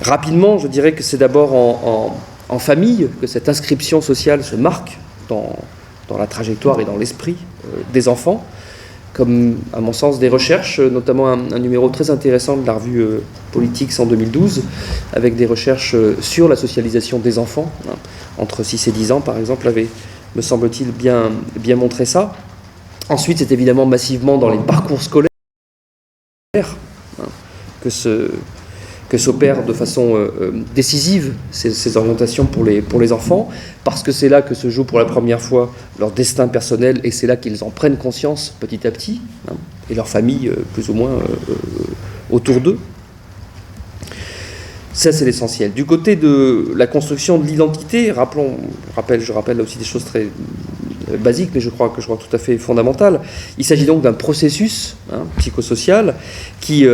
Rapidement, je dirais que c'est d'abord en famille que cette inscription sociale se marque dans la trajectoire et dans l'esprit des enfants, comme, à mon sens, des recherches, notamment un numéro très intéressant de la revue Politics en 2012, avec des recherches sur la socialisation des enfants, entre 6 et 10 ans, par exemple, avait, me semble-t-il, bien montré ça. Ensuite, c'est évidemment massivement dans les parcours scolaires que s'opèrent de façon décisive ces orientations pour les enfants, parce que c'est là que se joue pour la première fois leur destin personnel, et c'est là qu'ils en prennent conscience petit à petit, et leur famille plus ou moins autour d'eux. Ça, c'est l'essentiel. Du côté de la construction de l'identité, je rappelle là aussi des choses très basiques, mais je crois tout à fait fondamentales. Il s'agit donc d'un processus psychosocial qui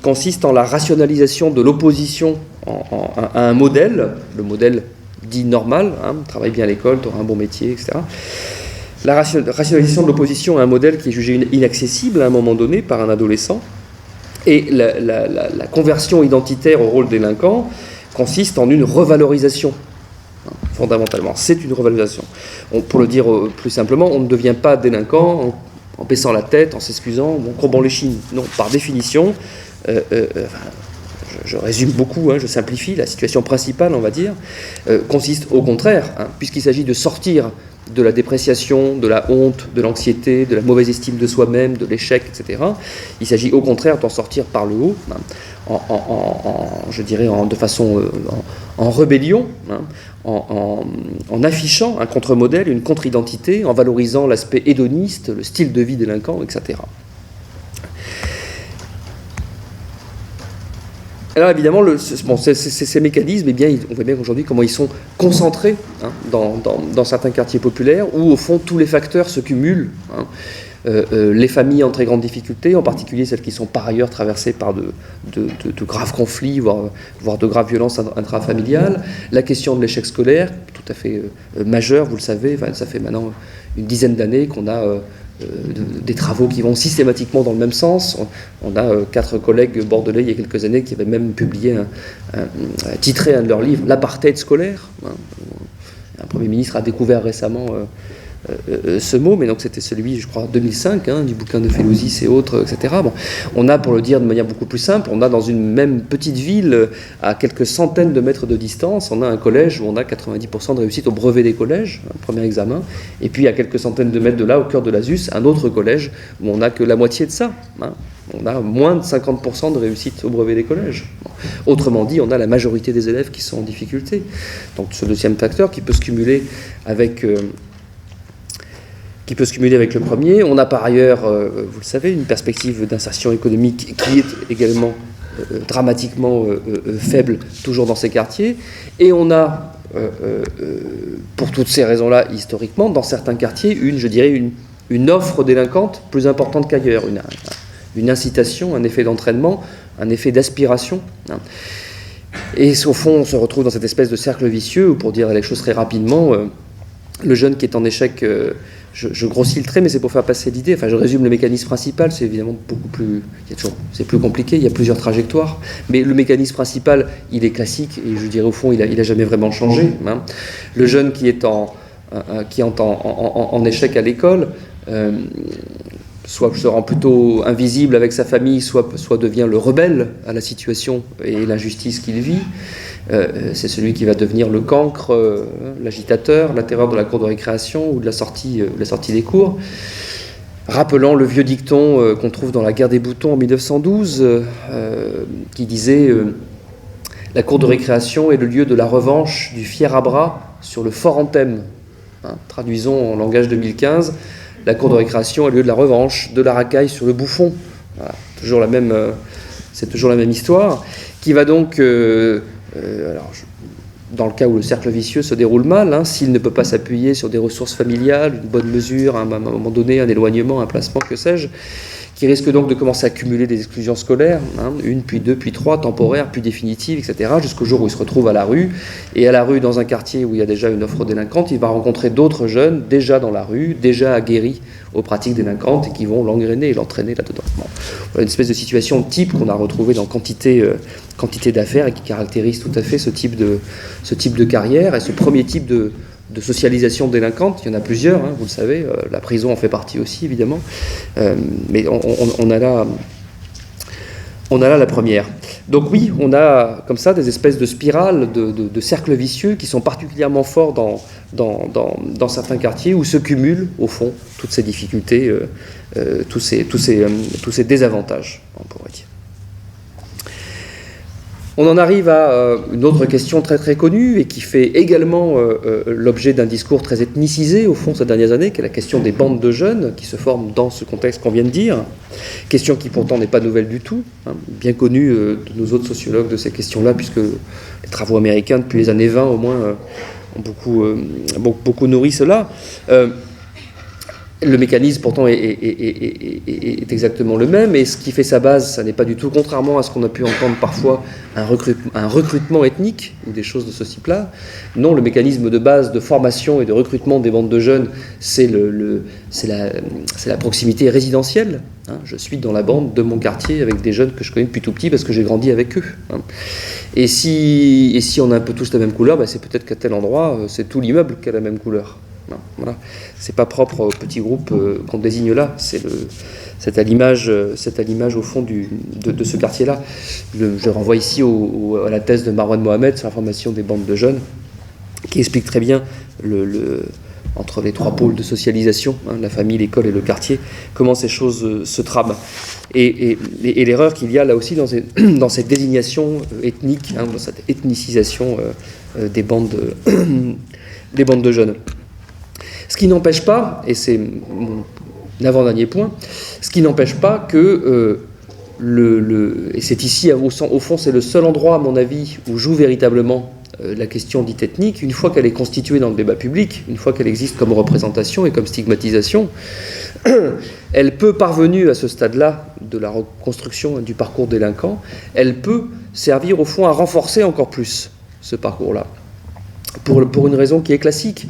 consiste en la rationalisation de l'opposition à un modèle, le modèle dit normal, travaille bien à l'école, tu auras un bon métier, etc. La rationalisation de l'opposition à un modèle qui est jugé inaccessible à un moment donné par un adolescent. Et la conversion identitaire au rôle délinquant consiste en une revalorisation, fondamentalement. C'est une revalorisation. Pour le dire plus simplement, on ne devient pas délinquant en baissant la tête, en s'excusant, ou en courbant les chines. Non, par définition, je résume beaucoup, je simplifie, la situation principale, on va dire, consiste au contraire, puisqu'il s'agit de sortir de la dépréciation, de la honte, de l'anxiété, de la mauvaise estime de soi-même, de l'échec, etc. Il s'agit au contraire d'en sortir par le haut, je dirais de façon en rébellion, en affichant un contre-modèle, une contre-identité, en valorisant l'aspect hédoniste, le style de vie délinquant, etc. Alors évidemment, ces mécanismes, on voit bien qu'aujourd'hui comment ils sont concentrés dans certains quartiers populaires, où au fond tous les facteurs se cumulent. Les familles en très grande difficulté, en particulier celles qui sont par ailleurs traversées par de graves conflits, voire de graves violences intrafamiliales. La question de l'échec scolaire, tout à fait majeure, vous le savez, ça fait maintenant une dizaine d'années qu'on a des travaux qui vont systématiquement dans le même sens. On a 4 collègues bordelais il y a quelques années qui avaient même publié, titré un de leurs livres « L'apartheid scolaire ». Un Premier ministre a découvert récemment ce mot, mais donc c'était celui, je crois, 2005, du bouquin de Félouzis et autres, etc. Bon, on a, pour le dire de manière beaucoup plus simple, on a dans une même petite ville, à quelques centaines de mètres de distance, on a un collège où on a 90% de réussite au brevet des collèges, un premier examen, et puis à quelques centaines de mètres de là, au cœur de l'Asus, un autre collège où on n'a que la moitié de ça. On a moins de 50% de réussite au brevet des collèges. Autrement dit, on a la majorité des élèves qui sont en difficulté. Donc ce deuxième facteur qui peut se cumuler avec le premier. On a par ailleurs, vous le savez, une perspective d'insertion économique qui est également dramatiquement faible, toujours dans ces quartiers. Et on a, pour toutes ces raisons-là, historiquement, dans certains quartiers, une offre délinquante plus importante qu'ailleurs, une incitation, un effet d'entraînement, un effet d'aspiration. Et au fond, on se retrouve dans cette espèce de cercle vicieux où, pour dire les choses très rapidement, le jeune qui est en échec, je grossis le trait, mais c'est pour faire passer l'idée. Enfin, je résume le mécanisme principal, c'est évidemment beaucoup plus... C'est plus compliqué, il y a plusieurs trajectoires, mais le mécanisme principal, il est classique, et je dirais au fond, il a jamais vraiment changé. Le jeune qui est en échec à l'école, soit se rend plutôt invisible avec sa famille, soit devient le rebelle à la situation et l'injustice qu'il vit. C'est celui qui va devenir le cancre, l'agitateur, la terreur de la cour de récréation ou de la sortie des cours. Rappelant le vieux dicton qu'on trouve dans La guerre des boutons en 1912, qui disait la cour de récréation est le lieu de la revanche du fier à bras sur le fort anthème. Traduisons en langage 2015, la cour de récréation est le lieu de la revanche, de la racaille sur le bouffon. Voilà, c'est toujours la même histoire, qui va donc... dans le cas où le cercle vicieux se déroule mal, s'il ne peut pas s'appuyer sur des ressources familiales, une bonne mesure, à un moment donné, un éloignement, un placement, que sais-je, qui risque donc de commencer à cumuler des exclusions scolaires, une, puis deux, puis trois, temporaires, puis définitives, etc., jusqu'au jour où il se retrouve à la rue. Et à la rue, dans un quartier où il y a déjà une offre délinquante, il va rencontrer d'autres jeunes, déjà dans la rue, déjà aguerris aux pratiques délinquantes, et qui vont l'engrainer et l'entraîner là-dedans. Voilà une espèce de situation type qu'on a retrouvée dans quantité d'affaires et qui caractérise tout à fait ce type de carrière et ce premier type de socialisation délinquante. Il y en a plusieurs, vous le savez, la prison en fait partie aussi évidemment, mais on a là la première. Donc oui, on a comme ça des espèces de spirales, de cercles vicieux qui sont particulièrement forts dans certains quartiers où se cumulent au fond toutes ces difficultés, tous ces désavantages, on pourrait dire. On en arrive à une autre question très très connue et qui fait également l'objet d'un discours très ethnicisé au fond ces dernières années, qui est la question des bandes de jeunes qui se forment dans ce contexte qu'on vient de dire. Question qui pourtant n'est pas nouvelle du tout, bien connue de nos autres sociologues de ces questions-là, puisque les travaux américains depuis les années 20 au moins ont beaucoup nourri cela. Le mécanisme pourtant est exactement le même, et ce qui fait sa base, ça n'est pas du tout, contrairement à ce qu'on a pu entendre parfois, un recrutement ethnique ou des choses de ce type-là. Non, le mécanisme de base de formation et de recrutement des bandes de jeunes, c'est la proximité résidentielle. Je suis dans la bande de mon quartier avec des jeunes que je connais depuis tout petit parce que j'ai grandi avec eux. Et si on a un peu tous la même couleur, c'est peut-être qu'à tel endroit, c'est tout l'immeuble qui a la même couleur. Voilà. C'est pas propre au petit groupe qu'on désigne là, c'est à l'image au fond de ce quartier-là. Je renvoie ici à la thèse de Marwan Mohamed sur la formation des bandes de jeunes, qui explique très bien entre les trois pôles de socialisation, la famille, l'école et le quartier, comment ces choses se trament. Et l'erreur qu'il y a là aussi dans cette désignation ethnique, dans cette ethnicisation des bandes de jeunes. Ce qui n'empêche pas, et c'est mon avant-dernier point, ce qui n'empêche pas que, et c'est ici, au fond, c'est le seul endroit, à mon avis, où joue véritablement la question dite ethnique, une fois qu'elle est constituée dans le débat public, une fois qu'elle existe comme représentation et comme stigmatisation, elle peut, parvenue à ce stade-là de la reconstruction du parcours délinquant, elle peut servir au fond à renforcer encore plus ce parcours-là. Pour une raison qui est classique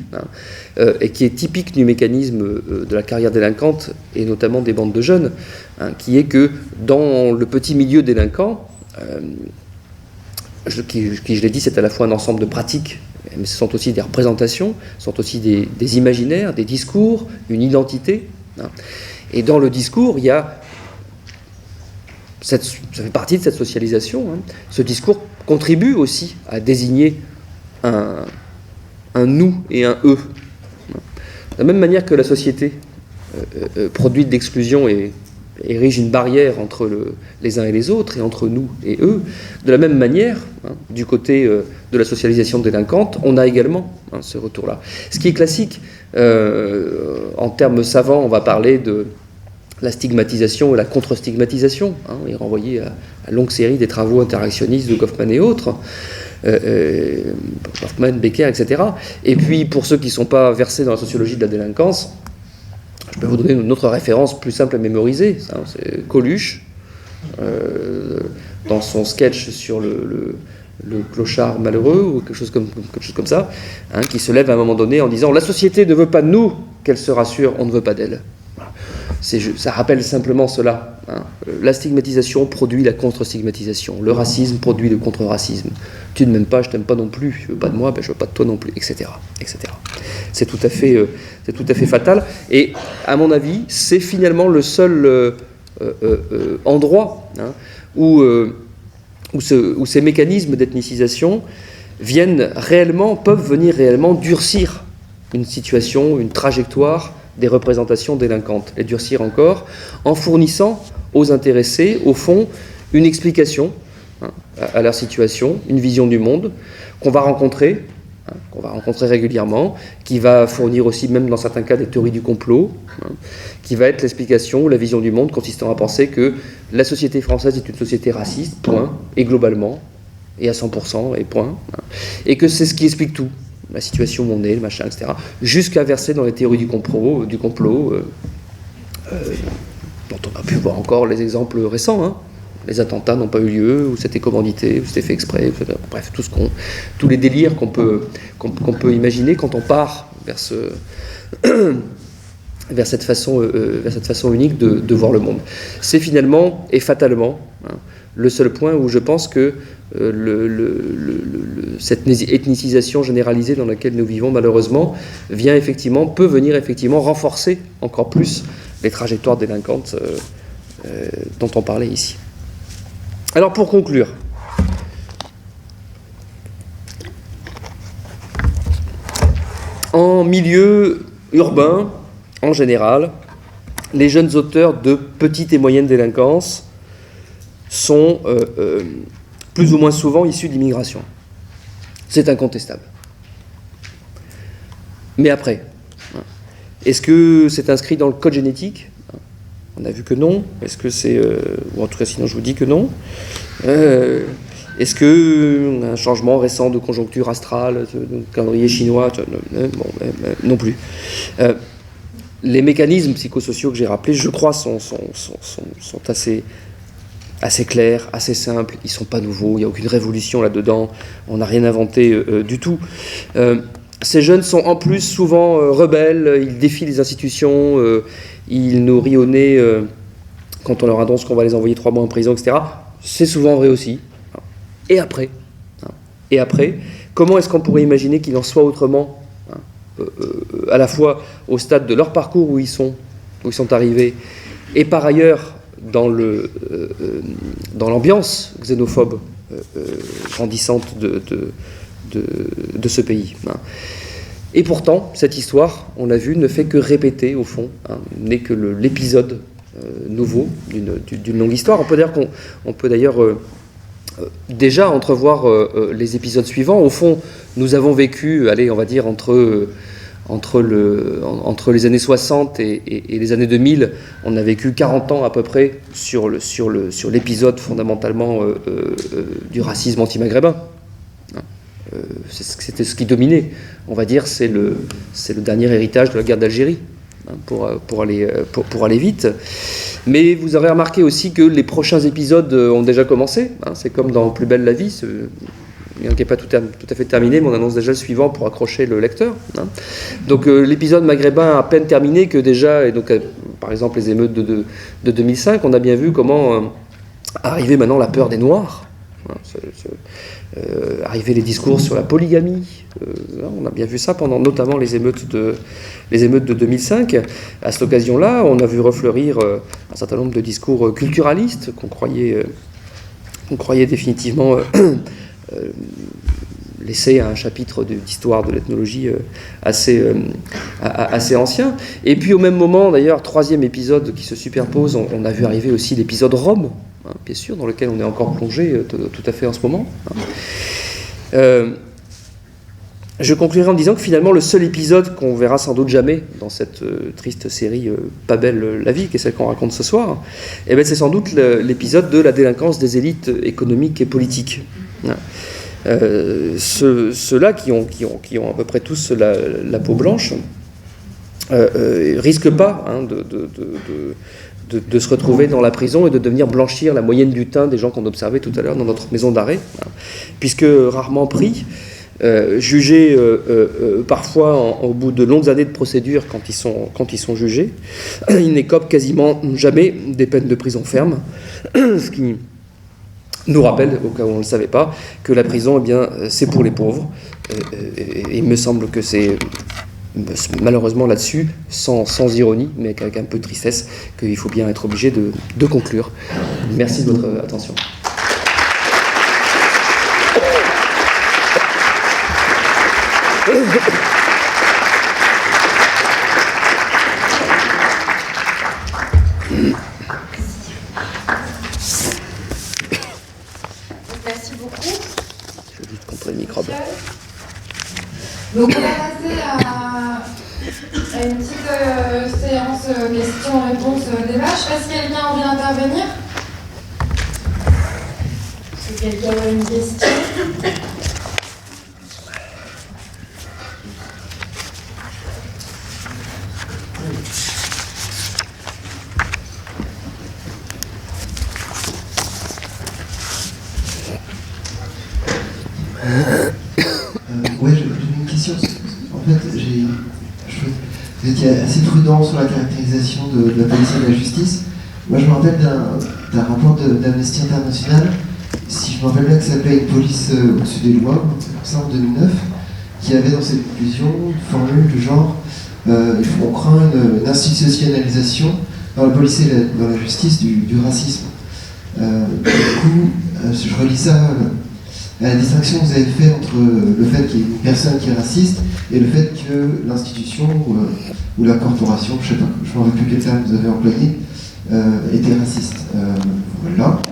et qui est typique du mécanisme de la carrière délinquante et notamment des bandes de jeunes, qui est que dans le petit milieu délinquant, qui je l'ai dit, c'est à la fois un ensemble de pratiques, mais ce sont aussi des représentations, ce sont aussi des imaginaires, des discours, une identité. Et dans le discours, il y a ça fait partie de cette socialisation. Ce discours contribue aussi à désigner un nous et un eux. De la même manière que la société produite d'exclusion est érige une barrière entre les uns et les autres, et entre nous et eux. De la même manière, du côté de la socialisation délinquante, on a également ce retour-là. Ce qui est classique, en termes savants, on va parler de la stigmatisation et la contre-stigmatisation, et renvoyer à la longue série des travaux interactionnistes de Goffman et autres, Goffman, Becker, etc. Et puis, pour ceux qui ne sont pas versés dans la sociologie de la délinquance, je peux vous donner une autre référence plus simple à mémoriser, c'est Coluche, dans son sketch sur le clochard malheureux, ou quelque chose comme ça, qui se lève à un moment donné en disant « La société ne veut pas de nous qu'elle se rassure, on ne veut pas d'elle ». Ça rappelle simplement cela. La stigmatisation produit la contre-stigmatisation. Le racisme produit le contre-racisme. Tu ne m'aimes pas, je t'aime pas non plus. Tu veux pas de moi, je veux pas de toi non plus, etc. etc. C'est tout à fait fatal. Et à mon avis, c'est finalement le seul endroit où ces mécanismes d'ethnicisation peuvent venir réellement durcir une situation, une trajectoire des représentations délinquantes, les durcir encore, en fournissant aux intéressés, au fond, une explication à leur situation, une vision du monde, qu'on va rencontrer régulièrement, qui va fournir aussi, même dans certains cas, des théories du complot, qui va être l'explication, la vision du monde consistant à penser que la société française est une société raciste, point, et globalement, et à 100%, et point, et que c'est ce qui explique tout. La situation où on est, le machin, etc., jusqu'à verser dans les théories du complot, dont on a pu voir encore les exemples récents. Les attentats n'ont pas eu lieu, ou c'était commandité, ou c'était fait exprès, bref, tous les délires qu'on peut imaginer quand on part vers cette façon unique de voir le monde. C'est finalement et fatalement le seul point où je pense que cette ethnicisation généralisée dans laquelle nous vivons, malheureusement, peut venir effectivement renforcer encore plus les trajectoires délinquantes dont on parlait ici. Alors, pour conclure, en milieu urbain, en général, les jeunes auteurs de petite et moyenne délinquance sont plus ou moins souvent issus d'immigration. C'est incontestable. Mais après, est-ce que c'est inscrit dans le code génétique ? On a vu que non. Est-ce que c'est... ou en tout cas, sinon je vous dis que non. Est-ce qu'un changement récent de conjoncture astrale, de calendrier chinois, non plus. Les mécanismes psychosociaux que j'ai rappelés, je crois, sont assez clairs, assez simples. Ils ne sont pas nouveaux, il n'y a aucune révolution là-dedans. On n'a rien inventé du tout. Ces jeunes sont en plus souvent rebelles, ils défient les institutions, ils nous rient au nez quand on leur annonce qu'on va les envoyer 3 mois en prison, etc. C'est souvent vrai aussi. Et après, comment est-ce qu'on pourrait imaginer qu'il en soit autrement, à la fois au stade de leur parcours où ils sont arrivés, et par ailleurs dans l'ambiance xénophobe grandissante de ce pays. Et pourtant, cette histoire, on l'a vu, ne fait que répéter, au fond, n'est que l'épisode nouveau d'une longue histoire. On peut d'ailleurs déjà entrevoir les épisodes suivants. Au fond, nous avons vécu, on va dire, entre les années 60 et les années 2000, on a vécu 40 ans à peu près sur l'épisode fondamentalement du racisme anti-maghrébin. C'était ce qui dominait, on va dire, c'est le dernier héritage de la guerre d'Algérie, pour aller vite. Mais vous aurez remarqué aussi que les prochains épisodes ont déjà commencé, c'est comme dans Plus belle la vie, qui n'est pas tout à fait terminé, mais on annonce déjà le suivant pour accrocher le lecteur. Donc l'épisode maghrébin a à peine terminé que déjà, et donc par exemple les émeutes de 2005, on a bien vu comment arrivait maintenant la peur des Noirs, arriver les discours sur la polygamie, on a bien vu ça pendant notamment les émeutes de 2005. À cette occasion-là, on a vu refleurir un certain nombre de discours culturalistes qu'on croyait définitivement l'essai a un chapitre d'histoire de l'ethnologie assez ancien. Et puis au même moment, d'ailleurs, troisième épisode qui se superpose, on a vu arriver aussi l'épisode Rome, hein, bien sûr, dans lequel on est encore plongé tout à fait en ce moment. Je conclurai en disant que finalement le seul épisode qu'on verra sans doute jamais dans cette triste série Pas belle la vie, qui est celle qu'on raconte ce soir, eh bien, c'est sans doute l'épisode de la délinquance des élites économiques et politiques. Ceux-là qui ont à peu près tous la peau blanche risquent pas de se retrouver dans la prison et de devenir blanchir la moyenne du teint des gens qu'on observait tout à l'heure dans notre maison d'arrêt, puisque rarement pris, jugés parfois au bout de longues années de procédure quand ils sont jugés, ils n'écopent quasiment jamais des peines de prison ferme, ce qui nous rappelle, au cas où on ne le savait pas, que la prison, eh bien, c'est pour les pauvres. Et il me semble que c'est malheureusement là-dessus, sans ironie, mais avec un peu de tristesse, qu'il faut bien être obligé de conclure. Merci de votre attention. Merci beaucoup. Je lutte contre les microbes. Donc on va passer à une petite séance questions-réponses débat. Je sais pas si quelqu'un a envie d'intervenir. Si quelqu'un a une question. Ouais, j'ai une question. En fait, vous étiez assez prudent sur la caractérisation de la police et de la justice. Moi, je me rappelle d'un rapport d'Amnesty International, si je me rappelle bien, que ça s'appelait Une police au-dessus des lois, ça en 2009, qui avait dans ses conclusions une formule du genre on craint une institutionnalisation dans la police et dans la justice du racisme. Du coup, je relis ça. La distinction que vous avez faite entre le fait qu'il y ait une personne qui est raciste et le fait que l'institution ou la corporation, je ne sais pas, je ne me rappelle plus quel terme vous avez employé, était raciste. Voilà.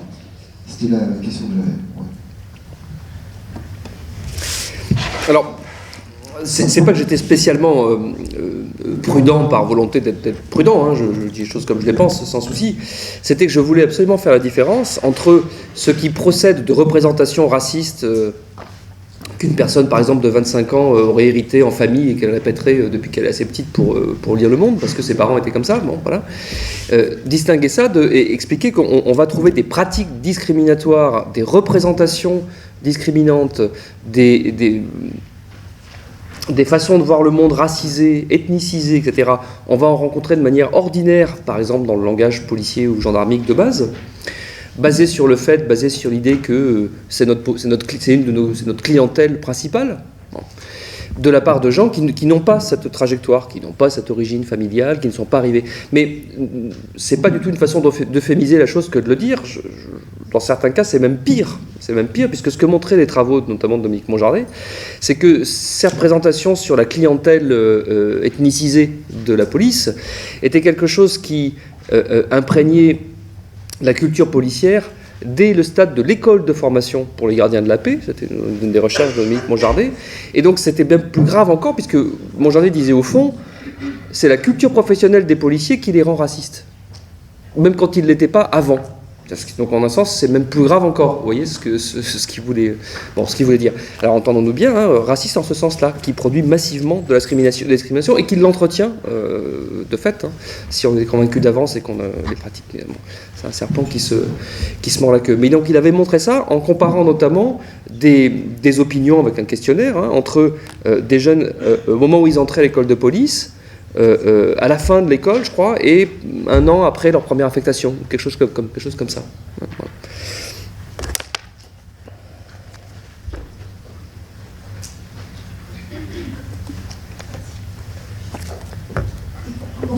C'était la question que j'avais. Ouais. Alors, c'est pas que j'étais spécialement prudent par volonté d'être prudent, hein, je dis les choses comme je les pense, sans souci. C'était que je voulais absolument faire la différence entre ce qui procède de représentations racistes qu'une personne, par exemple, de 25 ans aurait hérité en famille et qu'elle répéterait depuis qu'elle est assez petite pour lire Le Monde, parce que ses parents étaient comme ça, bon, voilà. Distinguer ça et expliquer qu'on va trouver des pratiques discriminatoires, des représentations discriminantes, des façons de voir le monde racisées, ethnicisées, etc. On va en rencontrer de manière ordinaire, par exemple dans le langage policier ou gendarmique de base, basé sur l'idée que c'est notre clientèle principale, de la part de gens qui n'ont pas cette trajectoire, qui n'ont pas cette origine familiale, qui ne sont pas arrivés. Mais c'est pas du tout une façon d'euphémiser la chose que de le dire. Dans certains cas, c'est même pire. C'est même pire, puisque ce que montraient les travaux, notamment de Dominique Monjardet, c'est que ces représentations sur la clientèle ethnicisée de la police étaient quelque chose qui imprégnait la culture policière dès le stade de l'école de formation pour les gardiens de la paix. C'était une des recherches de Dominique Monjardet. Et donc c'était bien plus grave encore, puisque Monjardet disait au fond, c'est la culture professionnelle des policiers qui les rend racistes, même quand ils ne l'étaient pas avant. Donc en un sens, c'est même plus grave encore. Vous voyez ce qu'il voulait dire. Alors entendons-nous bien, hein, raciste en ce sens-là, qui produit massivement de la discrimination et qui l'entretient de fait. Hein, si on est convaincu d'avance et qu'on les pratique. Bon, c'est un serpent qui se mord la queue. Mais donc il avait montré ça en comparant notamment des opinions avec un questionnaire entre des jeunes au moment où ils entraient à l'école de police. À la fin de l'école, je crois, et un an après leur première affectation, quelque chose comme ça. Voilà.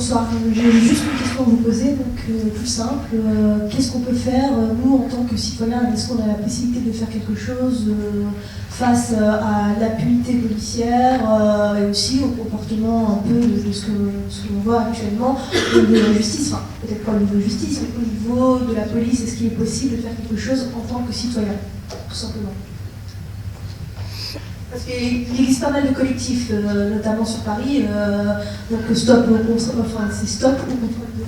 Bonsoir, j'ai juste une question à vous poser, donc tout simple. Qu'est-ce qu'on peut faire, nous, en tant que citoyens, est-ce qu'on a la possibilité de faire quelque chose face à l'impunité policière et aussi au comportement un peu de ce qu'on voit actuellement au niveau de la justice, enfin peut-être pas au niveau de la justice, mais au niveau de la police, est-ce qu'il est possible de faire quelque chose en tant que citoyen, tout simplement? Parce qu'il existe pas mal de collectifs, notamment sur Paris, donc Stop c'est Stop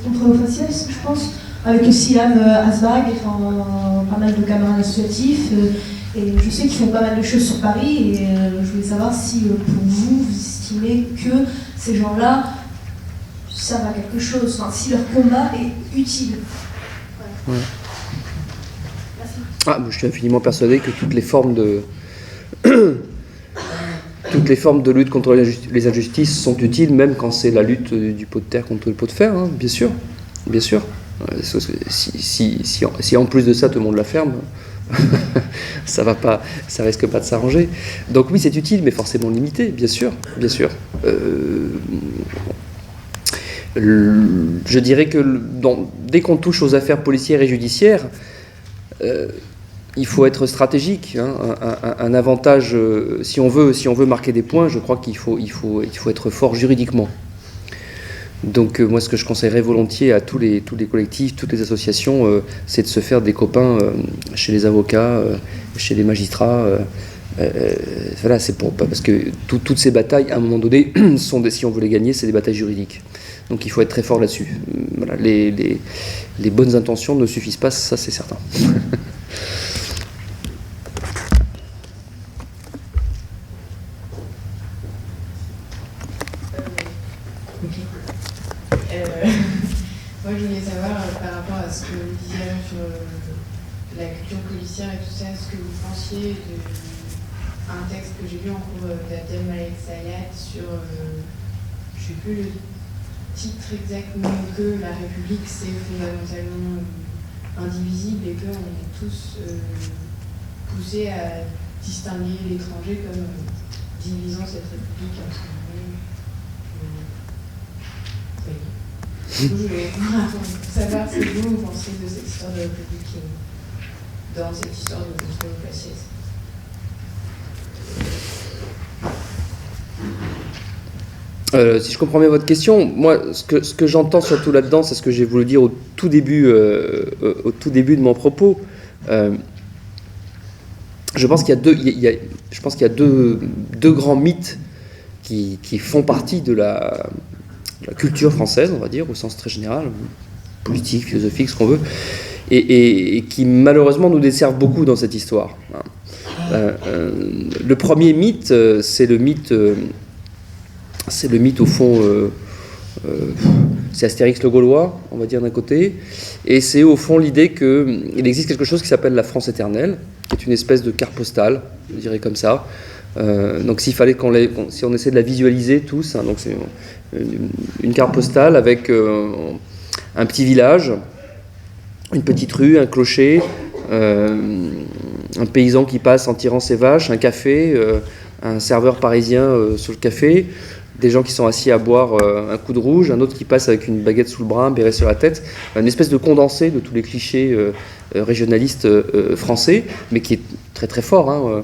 contre le faciès, je pense, avec le Siam Asbag, enfin, pas mal de camarades associatifs, et je sais qu'ils font pas mal de choses sur Paris, et je voulais savoir si pour vous, vous estimez que ces gens-là servent à quelque chose, enfin, si leur combat est utile. Ouais. Merci. Je suis infiniment persuadé que toutes les formes de lutte contre les injustices sont utiles, même quand c'est la lutte du pot de terre contre le pot de fer, hein, bien sûr. Bien sûr. Si en plus de ça tout le monde la ferme, ça risque pas de s'arranger. Donc oui, c'est utile, mais forcément limité, bien sûr, bien sûr. Je dirais que dès qu'on touche aux affaires policières et judiciaires, il faut être stratégique. Hein. Un avantage, si on veut marquer des points, je crois qu'il faut être fort juridiquement. Donc moi, ce que je conseillerais volontiers à tous les collectifs, toutes les associations, c'est de se faire des copains chez les avocats, chez les magistrats. Voilà, c'est parce que toutes ces batailles, à un moment donné, si on veut les gagner, c'est des batailles juridiques. Donc il faut être très fort là-dessus. Voilà, les bonnes intentions ne suffisent pas, ça c'est certain. Moi, je voulais savoir, par rapport à ce que vous disiez sur la culture policière et tout ça, ce que vous pensiez d'un texte que j'ai lu en cours d'Abdel Malek Sayat sur, je ne sais plus le titre exact, mais que la République, c'est fondamentalement indivisible et qu'on est tous poussés à distinguer l'étranger comme divisant cette République. Je voulais savoir ce que vous pensez de cette histoire de République dans cette histoire de contre le faciès. Si je comprends bien votre question, moi, ce que j'entends surtout là-dedans, c'est ce que j'ai voulu dire au tout début de mon propos. Je pense qu'il y a deux grands mythes qui font partie de la culture française, on va dire, au sens très général, politique, philosophique, ce qu'on veut, et qui malheureusement nous desservent beaucoup dans cette histoire. Le premier mythe, c'est le mythe au fond, c'est Astérix le Gaulois, on va dire d'un côté, et c'est au fond l'idée qu'il existe quelque chose qui s'appelle la France éternelle, qui est une espèce de carte postale, je dirais comme ça. Donc si on essaie de la visualiser tous, hein, donc c'est une carte postale avec un petit village, une petite rue, un clocher, un paysan qui passe en tirant ses vaches, un café, un serveur parisien sur le café, des gens qui sont assis à boire un coup de rouge, un autre qui passe avec une baguette sous le bras, un béret sur la tête, une espèce de condensé de tous les clichés régionalistes français, mais qui est très très fort, hein.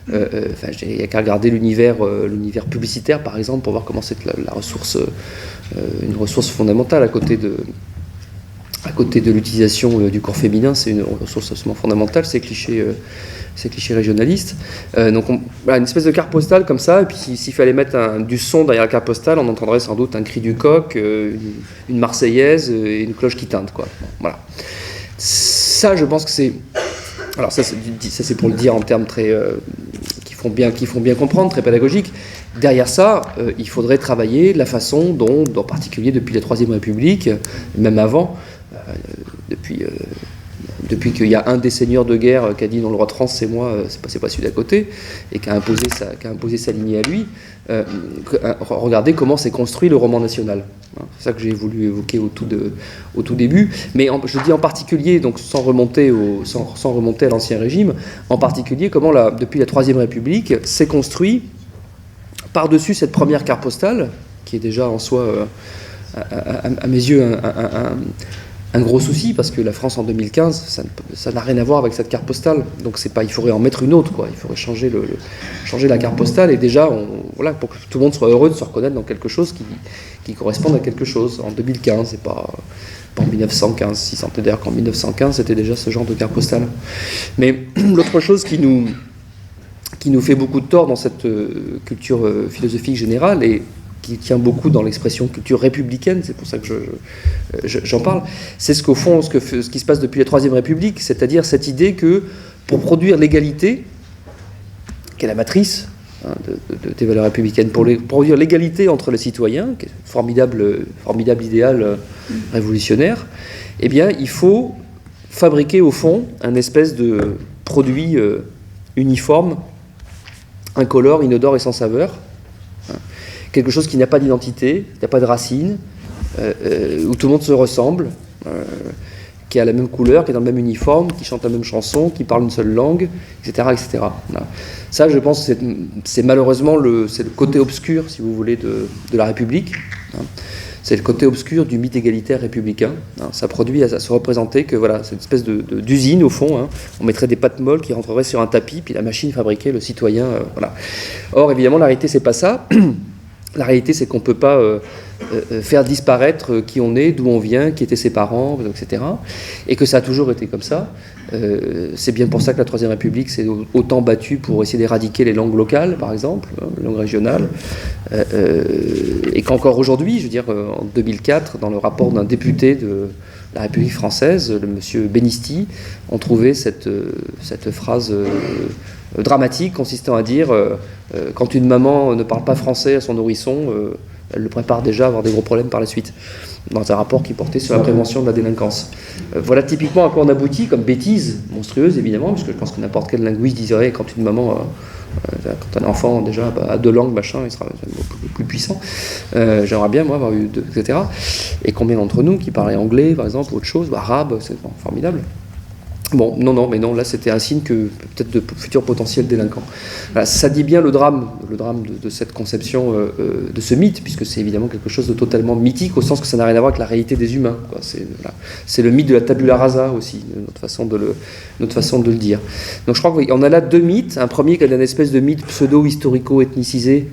Il n'y a qu'à regarder l'univers publicitaire, par exemple, pour voir comment c'est la ressource, une ressource fondamentale à côté de l'utilisation du corps féminin. C'est une ressource absolument fondamentale, ces clichés régionalistes. Donc une espèce de carte postale comme ça, et puis s'il fallait mettre du son derrière la carte postale, on entendrait sans doute un cri du coq, une marseillaise et une cloche qui tinte, quoi. Bon, voilà. Ça, je pense que c'est... Alors ça c'est pour le dire en termes très qui font bien comprendre, très pédagogiques. Derrière ça, il faudrait travailler la façon dont, en particulier depuis la Troisième République, même avant, depuis qu'il y a un des seigneurs de guerre qui a dit non, le roi de France c'est moi, c'est pas celui d'à côté, et qui a imposé sa lignée à lui. Regardez comment s'est construit le roman national. C'est ça que j'ai voulu évoquer au tout début. Mais je dis en particulier, donc sans remonter à l'Ancien Régime, en particulier comment depuis la Troisième République s'est construit par-dessus cette première carte postale, qui est déjà en soi à mes yeux un gros souci, parce que la France en 2015, ça n'a rien à voir avec cette carte postale. Donc il faudrait en mettre une autre, quoi. Il faudrait changer la carte postale, et déjà, voilà, pour que tout le monde soit heureux de se reconnaître dans quelque chose qui corresponde à quelque chose. En 2015, et pas en 1915, si tant est d'ailleurs qu'en 1915, c'était déjà ce genre de carte postale. Mais l'autre chose qui nous fait beaucoup de tort dans cette culture philosophique générale, et qui tient beaucoup dans l'expression culture républicaine, c'est pour ça que j'en parle, c'est qu'au fond, ce qui se passe depuis la Troisième République, c'est-à-dire cette idée que pour produire l'égalité, qui est la matrice des valeurs républicaines, pour produire l'égalité entre les citoyens, qui est formidable idéal révolutionnaire, eh bien, il faut fabriquer au fond un espèce de produit uniforme, incolore, inodore et sans saveur, quelque chose qui n'a pas d'identité, qui n'a pas de racines, où tout le monde se ressemble, qui a la même couleur, qui est dans le même uniforme, qui chante la même chanson, qui parle une seule langue, etc. etc. Voilà. Ça, je pense, c'est malheureusement c'est le côté obscur, si vous voulez, de la République. C'est le côté obscur du mythe égalitaire républicain. Ça produit à se représenter que voilà, c'est une espèce d'usine, au fond. On mettrait des pâtes molles qui rentreraient sur un tapis, puis la machine fabriquerait le citoyen. Voilà. Or, évidemment, la réalité, c'est pas ça. La réalité, c'est qu'on ne peut pas faire disparaître qui on est, d'où on vient, qui étaient ses parents, etc. Et que ça a toujours été comme ça. C'est bien pour ça que la Troisième République s'est autant battue pour essayer d'éradiquer les langues locales, par exemple, les langues régionales. Et qu'encore aujourd'hui, je veux dire, en 2004, dans le rapport d'un député de la République française, le monsieur Benisti, on trouvait cette phrase dramatique consistant à dire quand une maman ne parle pas français à son nourrisson, elle le prépare déjà à avoir des gros problèmes par la suite, dans un rapport qui portait sur la prévention de la délinquance. Voilà typiquement à quoi on aboutit, comme bêtise monstrueuse évidemment, parce que je pense que n'importe quel linguiste dirait quand une maman, quand un enfant déjà a 2 langues, machin, il sera beaucoup plus puissant. J'aimerais bien moi avoir eu 2, etc. Et combien d'entre nous qui parlaient anglais par exemple, ou autre chose, arabe, c'est formidable. Bon, mais non, là c'était un signe que peut-être de futurs potentiels délinquants. Voilà, ça dit bien le drame de cette conception, de ce mythe, puisque c'est évidemment quelque chose de totalement mythique, au sens que ça n'a rien à voir avec la réalité des humains, quoi. C'est le mythe de la tabula rasa aussi, notre façon de le dire. Donc je crois qu'on a là 2 mythes. Un premier qui est une espèce de mythe pseudo-historico-ethnicisé,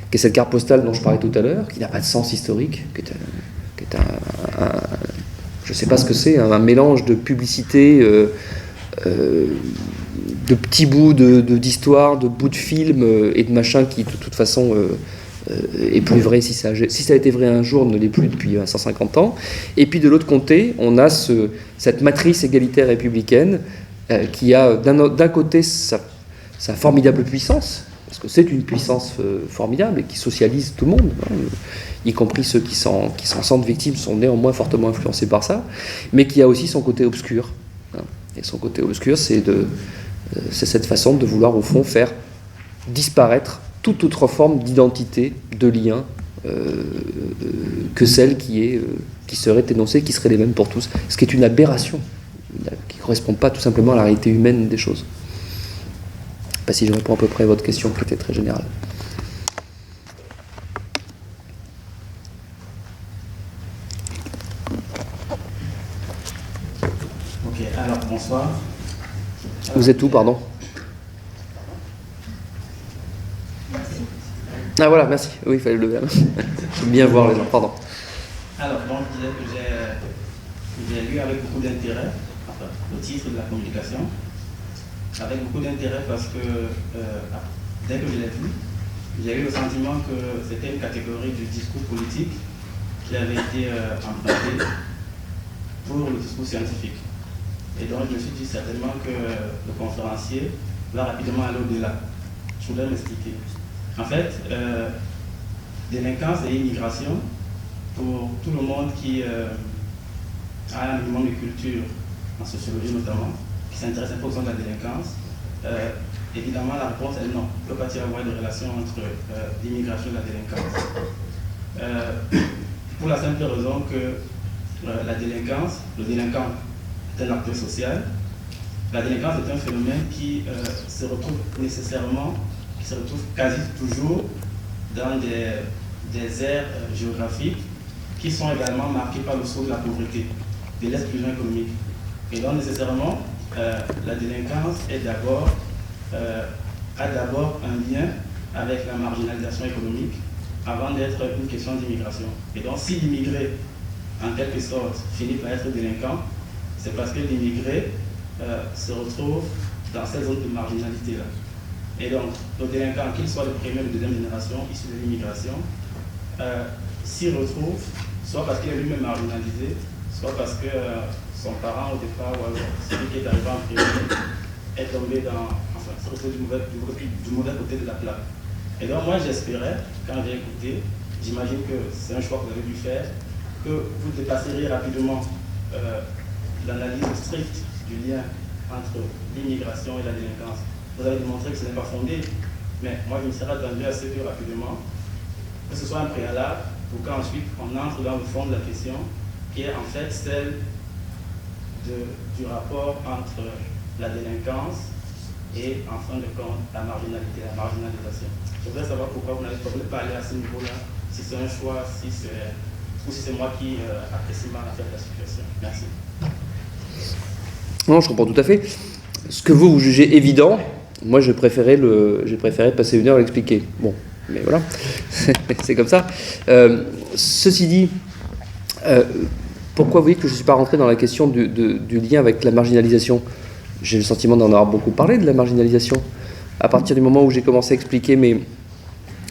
qui est cette carte postale dont je parlais tout à l'heure, qui n'a pas de sens historique, qui est je ne sais pas ce que c'est, un mélange de publicité, de petits bouts d'histoire, de bouts de films et de machins qui, de toute façon, est plus vrai si ça a été vrai un jour, ne l'est plus depuis 150 ans. Et puis de l'autre côté, on a cette matrice égalitaire républicaine qui a d'un côté sa formidable puissance, parce que c'est une puissance formidable et qui socialise tout le monde, y compris ceux qui s'en sentent victimes sont néanmoins fortement influencés par ça, mais qui a aussi son côté obscur. Et son côté obscur, c'est cette façon de vouloir au fond faire disparaître toute autre forme d'identité, de lien, que celle qui serait énoncée, qui serait les mêmes pour tous, ce qui est une aberration, qui ne correspond pas tout simplement à la réalité humaine des choses. Je ne sais pas si je réponds à peu près à votre question qui était très générale. Ok, alors bonsoir. Vous êtes où, pardon? Ah voilà, merci. Oui, il fallait lever la main. J'aime bien voir les gens, pardon. Alors, donc, je disais que j'ai lu avec beaucoup d'intérêt, enfin, le titre de la communication, avec beaucoup d'intérêt parce que dès que je l'ai vu, j'ai eu le sentiment que c'était une catégorie du discours politique qui avait été empruntée pour le discours scientifique. Et donc, je me suis dit certainement que le conférencier va rapidement aller au-delà. Je voudrais m'expliquer. En fait, délinquance et immigration, pour tout le monde qui a un minimum de culture, en sociologie notamment, qui s'intéresse un peu aux questions de la délinquance, évidemment la réponse est non. Il ne peut pas y avoir de relation entre l'immigration et la délinquance. Pour la simple raison que la délinquance, le délinquant est un acteur social. La délinquance est un phénomène qui se retrouve nécessairement, qui se retrouve quasi toujours dans des aires géographiques qui qui sont également marqués par le sceau de la pauvreté, de l'exclusion économique. Et donc nécessairement, la délinquance a d'abord un lien avec la marginalisation économique avant d'être une question d'immigration. Et donc si l'immigré, en quelque sorte, finit par être délinquant, c'est parce que l'immigré se retrouve dans cette zone de marginalité-là. Et donc, le délinquant, qu'il soit de première ou de deuxième génération, issu de l'immigration, s'y retrouve soit parce qu'il est lui-même marginalisé, soit parce que son parent au départ, ou alors celui qui est arrivé en priorité, est tombé se retrouve du mauvais côté de la plaque. Et donc moi j'espérais, quand j'ai écouté, j'imagine que c'est un choix que vous avez dû faire, que vous dépasseriez rapidement l'analyse stricte du lien entre l'immigration et la délinquance. Vous avez démontré que ce n'est pas fondé, mais moi je me serais attendu à ce que rapidement, que ce soit un préalable pour qu'ensuite on entre dans le fond de la question, qui est en fait celle du rapport entre la délinquance et en fin de compte la marginalisation. Je voudrais savoir pourquoi vous n'avez pas allé à ce niveau-là, si c'est un choix, ou si c'est moi qui apprécie mal en fait la situation. Merci. Non, je comprends tout à fait. Ce que vous jugez évident, moi j'ai préféré passer une heure à l'expliquer. Bon, mais voilà, c'est comme ça. Ceci dit, pourquoi vous dites que je ne suis pas rentré dans la question du lien avec la marginalisation ? J'ai le sentiment d'en avoir beaucoup parlé de la marginalisation. À partir du moment où j'ai commencé à expliquer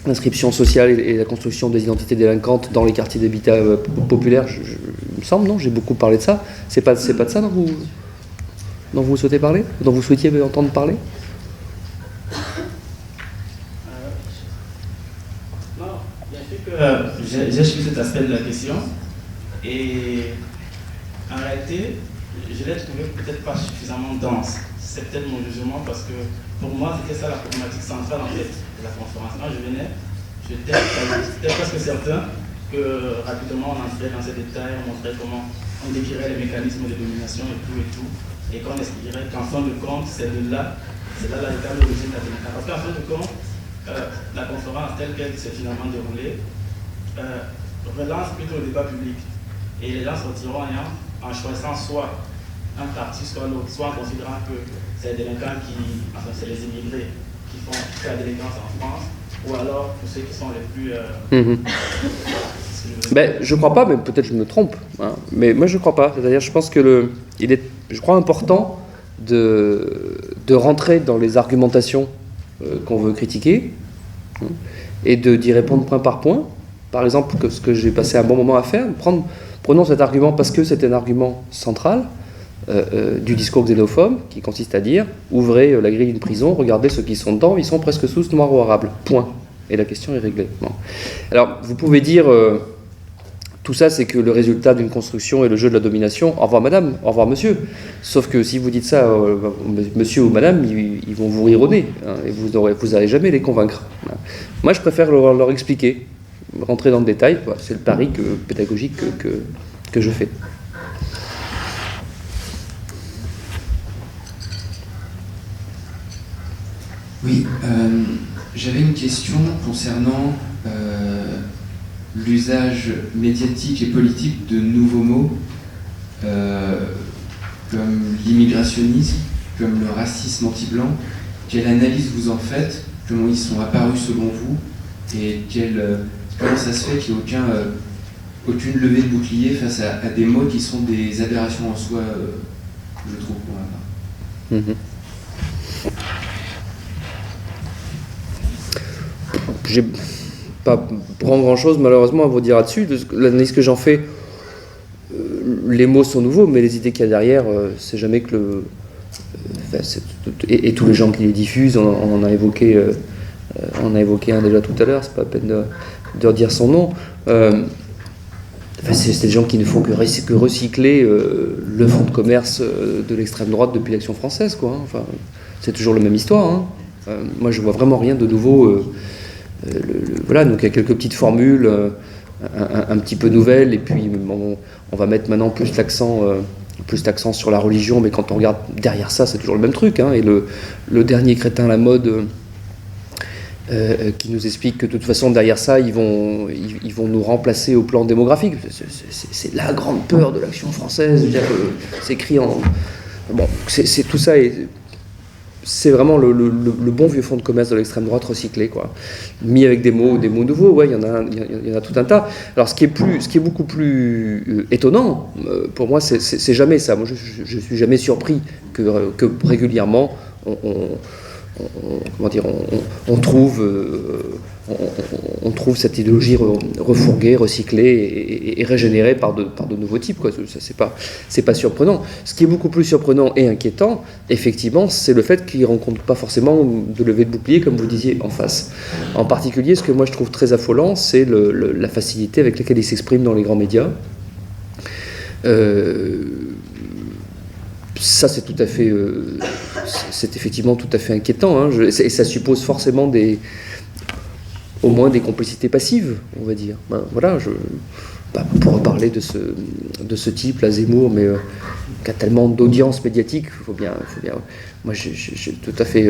l'inscription sociale et la construction des identités délinquantes dans les quartiers d'habitat populaires, il me semble, non ? J'ai beaucoup parlé de ça. C'est pas de ça dont vous souhaitez parler ? Dont vous souhaitiez entendre parler ? Non, bien sûr que j'ai suivi cet aspect de la question. Et en réalité, je l'ai trouvé peut-être pas suffisamment dense. C'est peut-être mon jugement parce que pour moi, c'était ça la problématique centrale en fait de la conférence. Quand je venais, j'étais presque certain que rapidement on entrait dans ces détails, on montrait comment on décrirait les mécanismes de domination et tout, et qu'on expliquerait qu'en fin de compte, c'est là la véritable origine de la délinquance. Parce qu'en fin de compte, la conférence telle qu'elle s'est finalement déroulée relance plutôt le débat public. Et les gens sortiront en choisissant soit un parti, soit l'autre, soit en considérant que c'est les délinquants c'est les immigrés qui font la délinquance en France, ou alors pour ceux qui sont les plus... Je crois pas, mais peut-être je me trompe. Hein. Mais moi je crois pas. C'est-à-dire, je pense que il est, je crois, important de rentrer dans les argumentations qu'on veut critiquer et d'y répondre point par point. Par exemple, ce que j'ai passé un bon moment à faire, prenons cet argument parce que c'est un argument central du discours xénophobe qui consiste à dire ouvrez la grille d'une prison, regardez ceux qui sont dedans, ils sont presque tous noirs ou arabes. Point. Et la question est réglée. Bon. Alors, vous pouvez dire tout ça, c'est que le résultat d'une construction est le jeu de la domination. Au revoir madame, au revoir monsieur. Sauf que si vous dites ça, monsieur ou madame, ils vont vous rire au nez, hein, et vous n'allez jamais les convaincre. Hein. Moi, je préfère leur expliquer, rentrer dans le détail. Voilà, c'est le pari pédagogique que je fais. Oui, j'avais une question concernant l'usage médiatique et politique de nouveaux mots comme l'immigrationnisme, comme le racisme anti-blanc. Quelle analyse vous en faites? Comment ils sont apparus selon vous? Et comment ça se fait qu'il n'y ait aucune levée de bouclier face à des mots qui sont des aberrations en soi, je trouve, pour ma part. J'ai pas grand-chose malheureusement à vous dire là-dessus. De l'analyse que j'en fais, les mots sont nouveaux, mais les idées qu'il y a derrière, c'est jamais que et tous les gens qui les diffusent, on en a évoqué un déjà tout à l'heure, c'est pas la peine de redire son nom. C'est des gens qui ne font que recycler le fonds de commerce de l'extrême droite depuis l'Action française, quoi. Enfin, c'est toujours la même histoire. Hein. Moi, je vois vraiment rien de nouveau. Voilà, donc il y a quelques petites formules un petit peu nouvelles, et puis on va mettre maintenant plus l'accent sur la religion, mais quand on regarde derrière ça, c'est toujours le même truc. Hein, et le dernier crétin à la mode qui nous expliquent que de toute façon derrière ça ils vont nous remplacer au plan démographique. C'est la grande peur de l'action française. Je veux dire que c'est écrit en bon, c'est tout ça et c'est vraiment le bon vieux fonds de commerce de l'extrême droite recyclé, quoi, mis avec des mots nouveaux. Ouais, il y en a tout un tas. Alors ce qui est beaucoup plus étonnant pour moi, c'est jamais ça. Moi je suis jamais surpris que régulièrement on trouve cette idéologie refourguée, recyclée et régénérée par de nouveaux types, quoi. Ça, c'est pas surprenant. Ce qui est beaucoup plus surprenant et inquiétant, effectivement, c'est le fait qu'ils ne rencontrent pas forcément de levée de bouclier, comme vous disiez, en face. En particulier, ce que moi je trouve très affolant, c'est la facilité avec laquelle ils s'expriment dans les grands médias. Ça, c'est tout à fait, c'est effectivement tout à fait inquiétant, hein. Et ça suppose forcément au moins des complicités passives, on va dire. Ben, voilà, pour parler de ce type, là, Zemmour, mais qui a tellement d'audience médiatique, il faut bien. Moi, j'ai tout à fait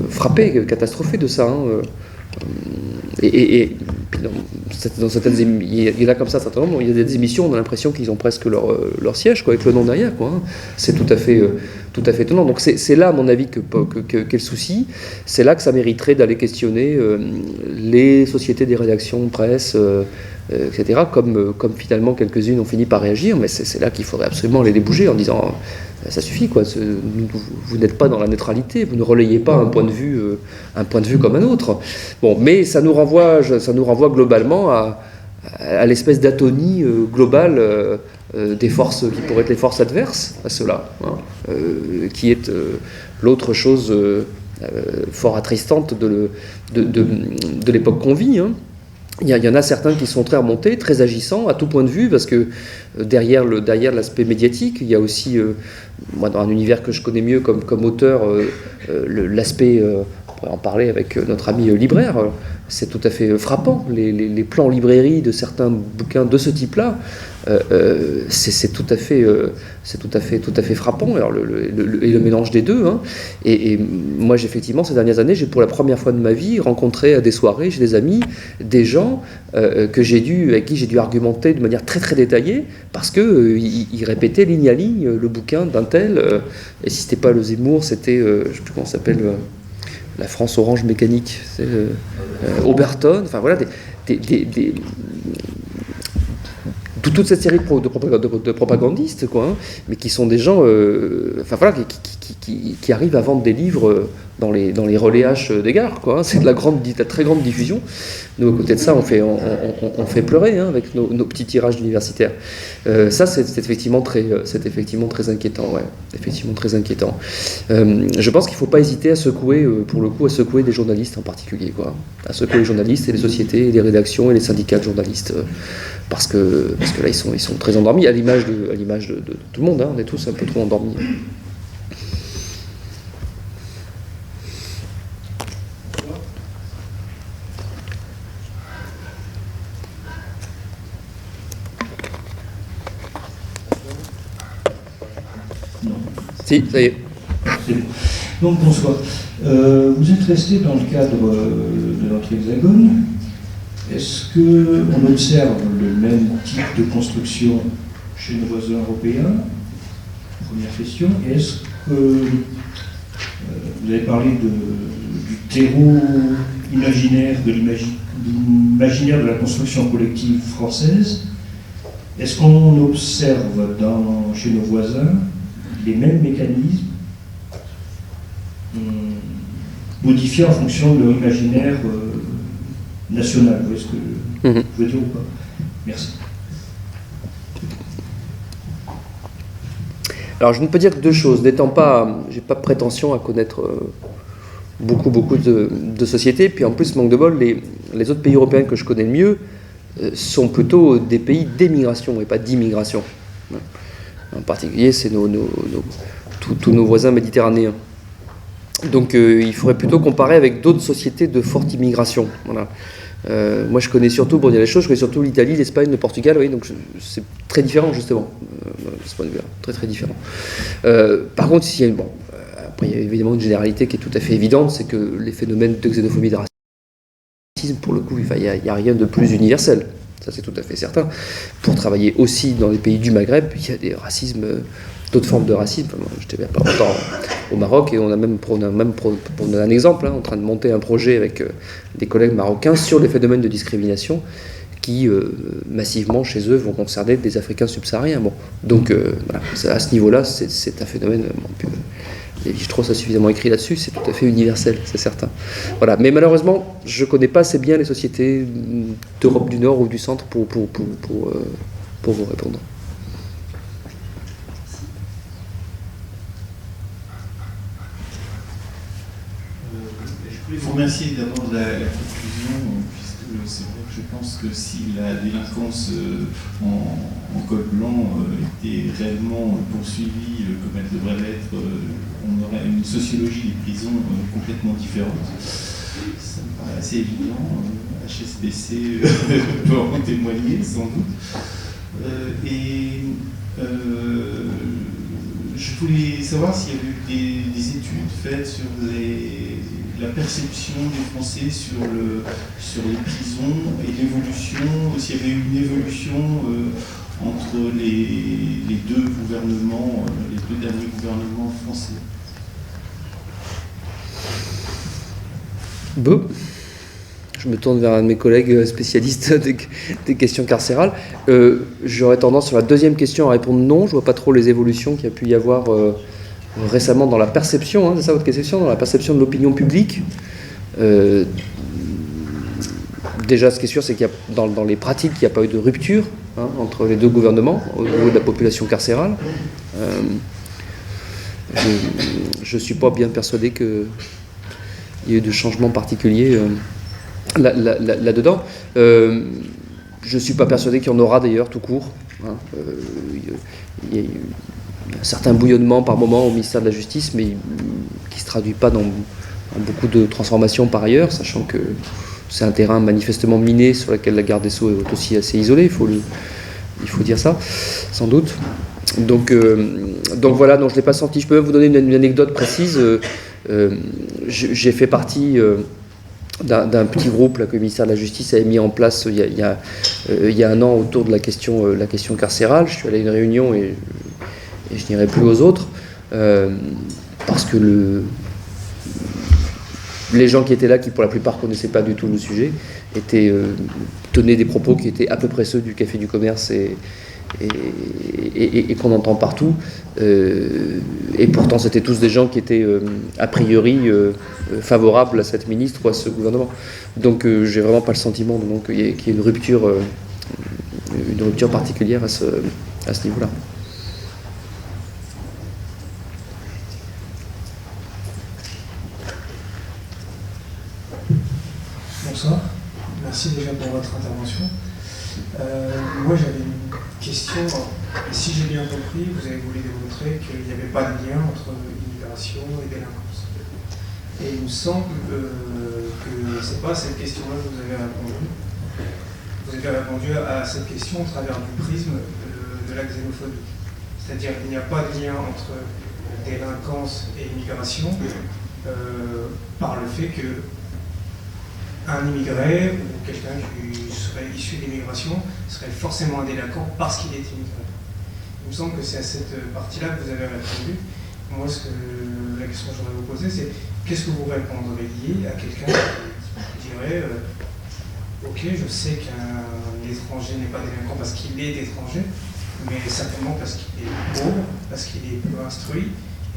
frappé, catastrophé de ça. Hein. Et puis dans certaines il y en a comme ça certainement, il y a des émissions, on a l'impression qu'ils ont presque leur siège, quoi, avec le nom derrière, quoi, hein. C'est tout à fait étonnant. Donc c'est là, à mon avis, qu'est le souci. C'est là que ça mériterait d'aller questionner les sociétés des rédactions presse, etc., comme finalement quelques-unes ont fini par réagir, mais c'est là qu'il faudrait absolument les bouger en disant ça suffit, quoi. Vous n'êtes pas dans la neutralité, vous ne relayez pas un point de vue comme un autre. Bon, mais ça nous renvoie globalement à l'espèce d'atonie globale des forces qui pourraient être les forces adverses à cela, hein, qui est l'autre chose fort attristante de l'époque qu'on vit, hein. Il y en a certains qui sont très remontés, très agissants à tout point de vue, parce que derrière l'aspect médiatique, il y a aussi, moi dans un univers que je connais mieux comme auteur, l'aspect, on pourrait en parler avec notre ami libraire, c'est tout à fait frappant, les plans librairie de certains bouquins de ce type-là, c'est tout à fait frappant. Alors le mélange des deux, hein. Et moi, effectivement, ces dernières années, j'ai pour la première fois de ma vie rencontré à des soirées chez des amis des gens avec qui j'ai dû argumenter de manière très très détaillée parce que ils répétaient ligne à ligne le bouquin d'un tel. Et si c'était pas le Zemmour, c'était je sais plus comment ça s'appelle. La France Orange Mécanique, c'est Oberton, enfin voilà, toute cette série de propagandistes, quoi, hein, mais qui sont des gens, enfin voilà, qui arrivent à vendre des livres dans les relais H des gares, quoi, hein. C'est de la très grande diffusion. Nous, à côté de ça, on fait pleurer, hein, avec nos petits tirages universitaires. Ça, c'est effectivement très inquiétant, ouais, effectivement très inquiétant. Je pense qu'il ne faut pas hésiter à secouer, pour le coup, à secouer des journalistes en particulier, quoi, à secouer les journalistes et les sociétés, et les rédactions et les syndicats de journalistes, parce que là, ils sont très endormis, à l'image de tout le monde, hein, on est tous un peu trop endormis. Si, ça y est. C'est bon. Donc bonsoir. Vous êtes resté dans le cadre de notre hexagone. Est-ce qu'on observe le même type de construction chez nos voisins européens? Première question. Et est-ce que vous avez parlé du terreau imaginaire, de l'imaginaire de la construction collective française? Est-ce qu'on observe chez nos voisins les mêmes mécanismes modifiés en fonction de leur imaginaire national? Vous voyez ce que je veux dire ou pas? Merci. Alors je ne peux dire que deux choses. N'étant pas, j'ai pas prétention à connaître beaucoup de sociétés. Puis en plus, manque de bol, les autres pays européens que je connais le mieux sont plutôt des pays d'émigration et pas d'immigration. En particulier, c'est tous nos voisins méditerranéens. Donc il faudrait plutôt comparer avec d'autres sociétés de forte immigration. Voilà. Moi je connais surtout, pour dire les choses, je connais surtout l'Italie, l'Espagne, le Portugal, oui, donc c'est très différent justement, de ce point de vue-là, très très différent. Par contre, Après, il y a évidemment une généralité qui est tout à fait évidente, c'est que les phénomènes de xénophobie et de racisme, pour le coup, il n'y a rien de plus universel. Ça, c'est tout à fait certain. Pour travailler aussi dans les pays du Maghreb, il y a des racismes, d'autres formes de racisme. J'étais il n'y a pas longtemps au Maroc et on a même pour donner un exemple, en train de monter un projet avec des collègues marocains sur les phénomènes de discrimination qui, massivement, chez eux, vont concerner des Africains subsahariens. Bon. Donc, voilà, à ce niveau-là, c'est un phénomène... Lévi-Strauss a suffisamment écrit là-dessus, c'est tout à fait universel, c'est certain. Voilà. Mais malheureusement, je ne connais pas assez bien les sociétés d'Europe du Nord ou du Centre pour vous répondre. Je voulais vous remercier d'abord de la conclusion, puisque c'est vrai que je pense que si la délinquance en col blanc était réellement poursuivie comme elle devrait l'être, on aurait une sociologie des prisons complètement différente. Ça me paraît assez évident. HSBC peut en témoigner, sans doute. Je voulais savoir s'il y avait eu des études faites sur la perception des Français sur les prisons et l'évolution, s'il y avait eu une évolution entre les deux gouvernements, les deux derniers gouvernements français. Bon. Je me tourne vers un de mes collègues spécialistes des questions carcérales. J'aurais tendance sur la deuxième question à répondre non. Je ne vois pas trop les évolutions qu'il y a pu y avoir récemment dans la perception, c'est ça votre question, dans la perception de l'opinion publique. Déjà, ce qui est sûr, c'est qu'il y a dans les pratiques, il n'y a pas eu de rupture entre les deux gouvernements au niveau de la population carcérale. Je ne suis pas bien persuadé qu'il y ait eu de changements particuliers là-dedans. Je ne suis pas persuadé qu'il y en aura d'ailleurs tout court. Il y a un certain bouillonnement par moment au ministère de la Justice, mais qui ne se traduit pas dans beaucoup de transformations par ailleurs, sachant que c'est un terrain manifestement miné sur lequel la garde des Sceaux est aussi assez isolée, il faut dire ça, sans doute. Donc voilà, non, je ne l'ai pas senti. Je peux même vous donner une anecdote précise. J'ai fait partie d'un petit groupe là, que le ministère de la Justice avait mis en place il y a un an autour de la question carcérale. Je suis allé à une réunion et je n'irai plus aux autres parce que les gens qui étaient là, qui pour la plupart ne connaissaient pas du tout le sujet, tenaient des propos qui étaient à peu près ceux du Café du Commerce et qu'on entend partout. Et pourtant, c'était tous des gens qui étaient a priori favorables à cette ministre ou à ce gouvernement. Donc, j'ai vraiment pas le sentiment qu'il y ait une rupture particulière à ce niveau-là. Bonsoir, merci déjà pour votre intervention. Moi j'avais une question. Si j'ai bien compris, vous avez voulu démontrer qu'il n'y avait pas de lien entre immigration et délinquance. Et il me semble que ce n'est pas à cette question-là que vous avez répondu. Vous avez répondu à cette question au travers du prisme de la xénophobie. C'est-à-dire qu'il n'y a pas de lien entre délinquance et immigration par le fait que un immigré ou quelqu'un qui serait issu de l'immigration serait forcément un délinquant parce qu'il est immigré. Il me semble que c'est à cette partie-là que vous avez répondu. Moi, la question que j'aurais vous poser, c'est qu'est-ce que vous répondriez à quelqu'un qui dirait ok, je sais qu'un étranger n'est pas délinquant parce qu'il est étranger, mais certainement parce qu'il est pauvre, parce qu'il est peu instruit,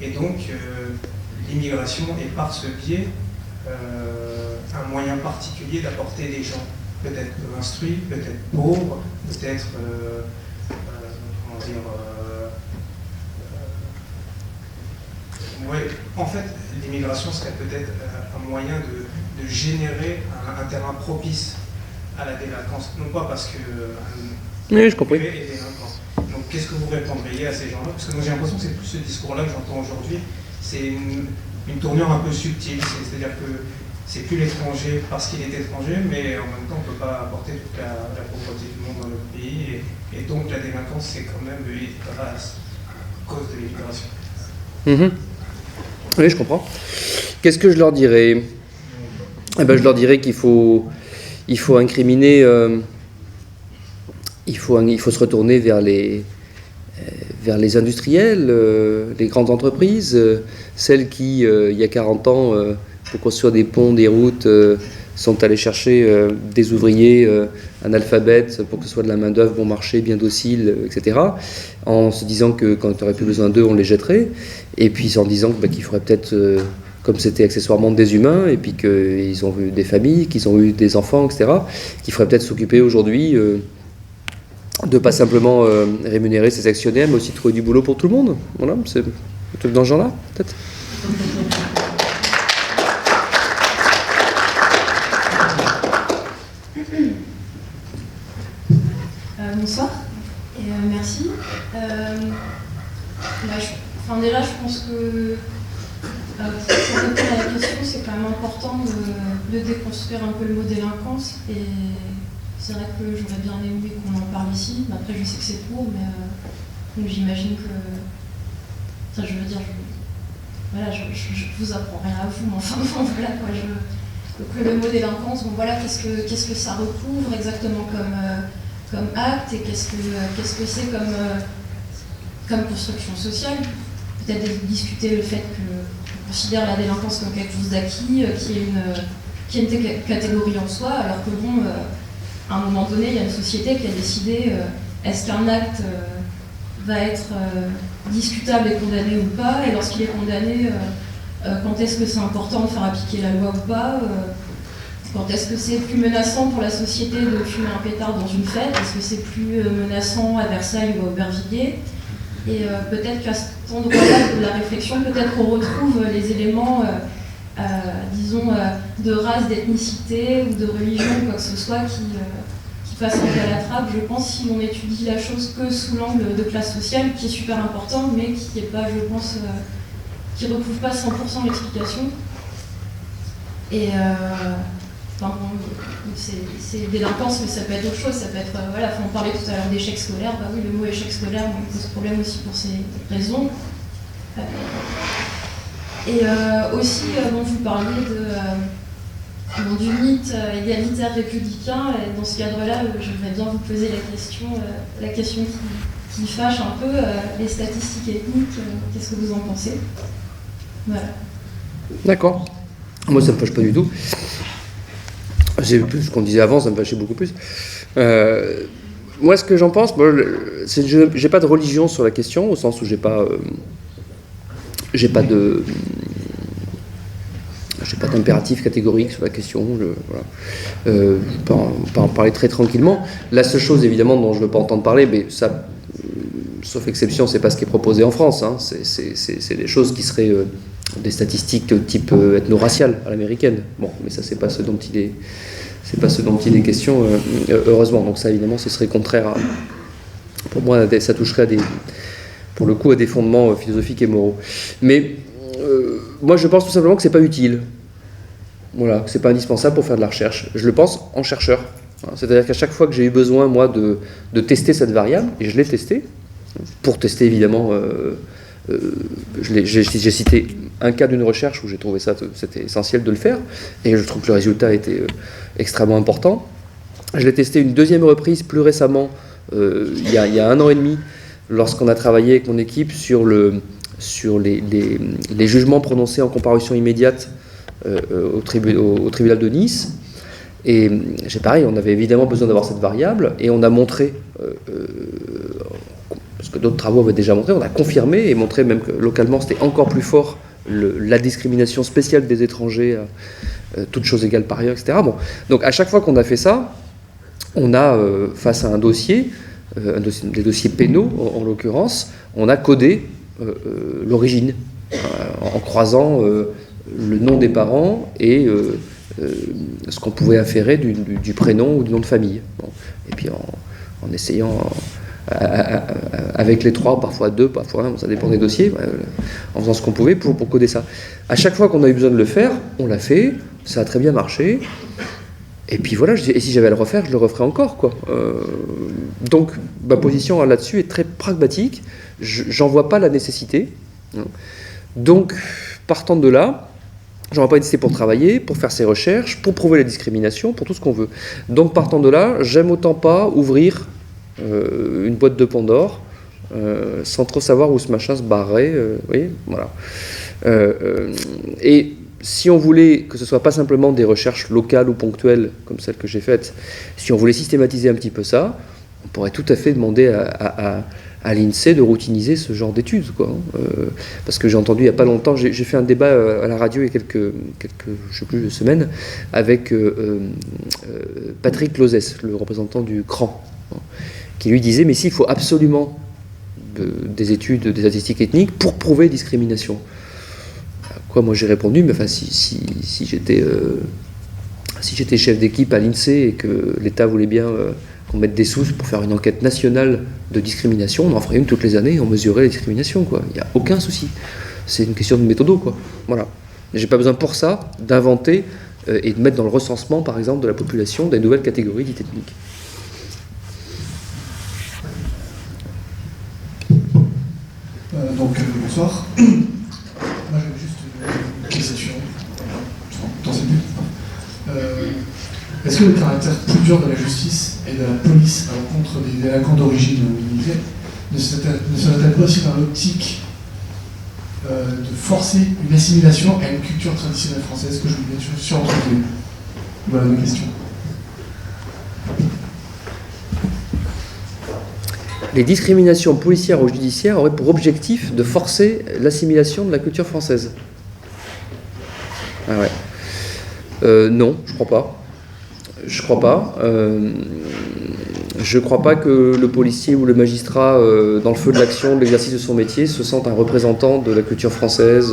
et donc l'immigration est par ce biais un moyen particulier d'apporter des gens, peut-être peu instruits, peut-être pauvres, peut-être, ouais, en fait, l'immigration serait peut-être un moyen de générer un terrain propice à la délinquance, non pas parce que oui, je comprends. est délinquant. Donc qu'est-ce que vous répondriez à ces gens-là? Parce que moi j'ai l'impression que c'est plus ce discours-là que j'entends aujourd'hui, c'est une tournure un peu subtile, c'est-à-dire que c'est plus l'étranger parce qu'il est étranger, mais en même temps on ne peut pas apporter toute la pauvreté du monde dans notre pays, et donc la délinquance c'est quand même à cause de l'immigration. Oui, je comprends. Qu'est-ce que je leur dirais? Eh ben, je leur dirais qu'il faut incriminer, il faut se retourner vers les industriels, les grandes entreprises, celles qui, il y a 40 ans, pour construire des ponts, des routes, sont allées chercher des ouvriers analphabètes pour que ce soit de la main-d'œuvre bon marché, bien docile, etc. En se disant que quand on n'aurait plus besoin d'eux, on les jetterait. Et puis en disant qu'il faudrait peut-être, comme c'était accessoirement des humains, et puis qu'ils ont eu des familles, qu'ils ont eu des enfants, etc., qu'il faudrait peut-être s'occuper aujourd'hui de pas simplement rémunérer ses actionnaires, mais aussi de trouver du boulot pour tout le monde. Voilà, c'est un truc dans ce genre-là, peut-être. Bonsoir et merci. Déjà, je pense que pour répondre à la question, c'est quand même important de déconstruire un peu le mot délinquance. Et c'est vrai que j'aurais bien aimé qu'on en parle ici. Après, je sais que c'est court, mais donc j'imagine que. Enfin, je veux dire, je vous apprends rien à vous, mais enfin, voilà quoi. Donc, le mot délinquance, bon voilà, qu'est-ce que ça recouvre exactement comme acte et qu'est-ce que c'est comme construction sociale. Peut-être discuter le fait qu'on considère la délinquance comme quelque chose d'acquis, qui est une catégorie en soi, alors que bon, à un moment donné, il y a une société qui a décidé est-ce qu'un acte va être discutable et condamné ou pas, et lorsqu'il est condamné, quand est-ce que c'est important de faire appliquer la loi ou pas, quand est-ce que c'est plus menaçant pour la société de fumer un pétard dans une fête, est-ce que c'est plus menaçant à Versailles ou à Aubervilliers. Et peut-être qu'à cet endroit-là de la réflexion, peut-être qu'on retrouve les éléments, disons, de race, d'ethnicité ou de religion, quoi que ce soit, qui passent un peu à la trappe. Je pense, si on étudie la chose que sous l'angle de classe sociale, qui est super important, mais qui n'est pas, je pense, qui ne recouvre pas 100% l'explication. Et enfin, bon, c'est délinquance, mais ça peut être autre chose. Ça peut être, voilà, on parlait tout à l'heure d'échec scolaire. Bah oui, le mot échec scolaire pose problème aussi pour ces raisons. Et aussi, vous parliez du mythe égalitaire républicain. Et dans ce cadre-là, j'aimerais bien vous poser la question qui fâche un peu, les statistiques ethniques. Qu'est-ce que vous en pensez? Voilà. D'accord. Moi, ça ne me fâche pas du tout. Ce qu'on disait avant, ça me fâchait beaucoup plus. Moi, ce que j'en pense, c'est que j'ai pas de religion sur la question, au sens où j'ai pas d'impératif catégorique sur la question. On peut en parler très tranquillement. La seule chose, évidemment, dont je ne veux pas entendre parler, mais ça, sauf exception, c'est pas ce qui est proposé en France. Hein. C'est des choses qui seraient des statistiques type ethno-raciale à l'américaine. Bon, mais ça, c'est pas ce dont il est question, heureusement. Donc ça, évidemment, ce serait contraire pour moi, ça toucherait pour le coup à des fondements philosophiques et moraux. Mais moi, je pense tout simplement que c'est pas utile. Voilà, que c'est pas indispensable pour faire de la recherche. Je le pense en chercheur. C'est-à-dire qu'à chaque fois que j'ai eu besoin, moi, de tester cette variable, et je l'ai testée, pour tester évidemment, j'ai cité un cas d'une recherche où j'ai trouvé ça, c'était essentiel de le faire, et je trouve que le résultat était extrêmement important. Je l'ai testé une deuxième reprise plus récemment, il y a 1 an et demi, lorsqu'on a travaillé avec mon équipe sur les jugements prononcés en comparution immédiate au tribunal de Nice. Et c'est pareil, on avait évidemment besoin d'avoir cette variable, et on a montré, parce que d'autres travaux avaient déjà montré, on a confirmé et montré même que localement c'était encore plus fort la discrimination spéciale des étrangers, toutes choses égales par ailleurs, etc. Bon. Donc à chaque fois qu'on a fait ça, on a, face à un dossier, des dossiers pénaux en l'occurrence, on a codé l'origine, en croisant le nom des parents et ce qu'on pouvait inférer du prénom ou du nom de famille. Bon. Et puis en essayant, avec les 3, parfois 2, parfois 1, ça dépend des dossiers, en faisant ce qu'on pouvait pour coder ça. À chaque fois qu'on a eu besoin de le faire, on l'a fait, ça a très bien marché. Et puis voilà, et si j'avais à le refaire, je le referais encore, quoi. Donc ma position là-dessus est très pragmatique, j'en vois pas la nécessité. Donc partant de là, j'aurais pas hésité pour travailler, pour faire ses recherches, pour prouver la discrimination, pour tout ce qu'on veut. Donc partant de là, j'aime autant pas ouvrir une boîte de Pandore sans trop savoir où ce machin se barrerait. Vous voyez, voilà. Et si on voulait que ce soit pas simplement des recherches locales ou ponctuelles comme celles que j'ai faites, si on voulait systématiser un petit peu ça, on pourrait tout à fait demander à l'INSEE de routiniser ce genre d'études, quoi. Parce que j'ai entendu il n'y a pas longtemps, j'ai fait un débat à la radio il y a quelques je sais plus, semaines avec Patrick Lozès, le représentant du CRAN, qui lui disait mais s'il faut absolument des études, des statistiques ethniques pour prouver discrimination. Quoi, moi j'ai répondu, mais enfin si j'étais chef d'équipe à l'INSEE et que l'État voulait bien qu'on mette des sous pour faire une enquête nationale de discrimination, on en ferait une toutes les années et on mesurait les discriminations, quoi. Il n'y a aucun souci. C'est une question de méthodo, quoi. Voilà. J'ai pas besoin pour ça d'inventer et de mettre dans le recensement, par exemple, de la population des nouvelles catégories dites ethniques. Bonsoir. Moi j'avais juste une question dans cette but. Est-ce que le caractère plus dur de la justice et de la police à l'encontre des délinquants d'origine immigrée ne serait-elle pas aussi dans l'optique de forcer une assimilation à une culture traditionnelle française que je vous mets sur entre guillemets? Voilà ma question. Les discriminations policières ou judiciaires auraient pour objectif de forcer l'assimilation de la culture française. Ah ouais. Non, je crois pas. Je crois pas. Je crois pas que le policier ou le magistrat, dans le feu de l'action, de l'exercice de son métier, se sente un représentant de la culture française,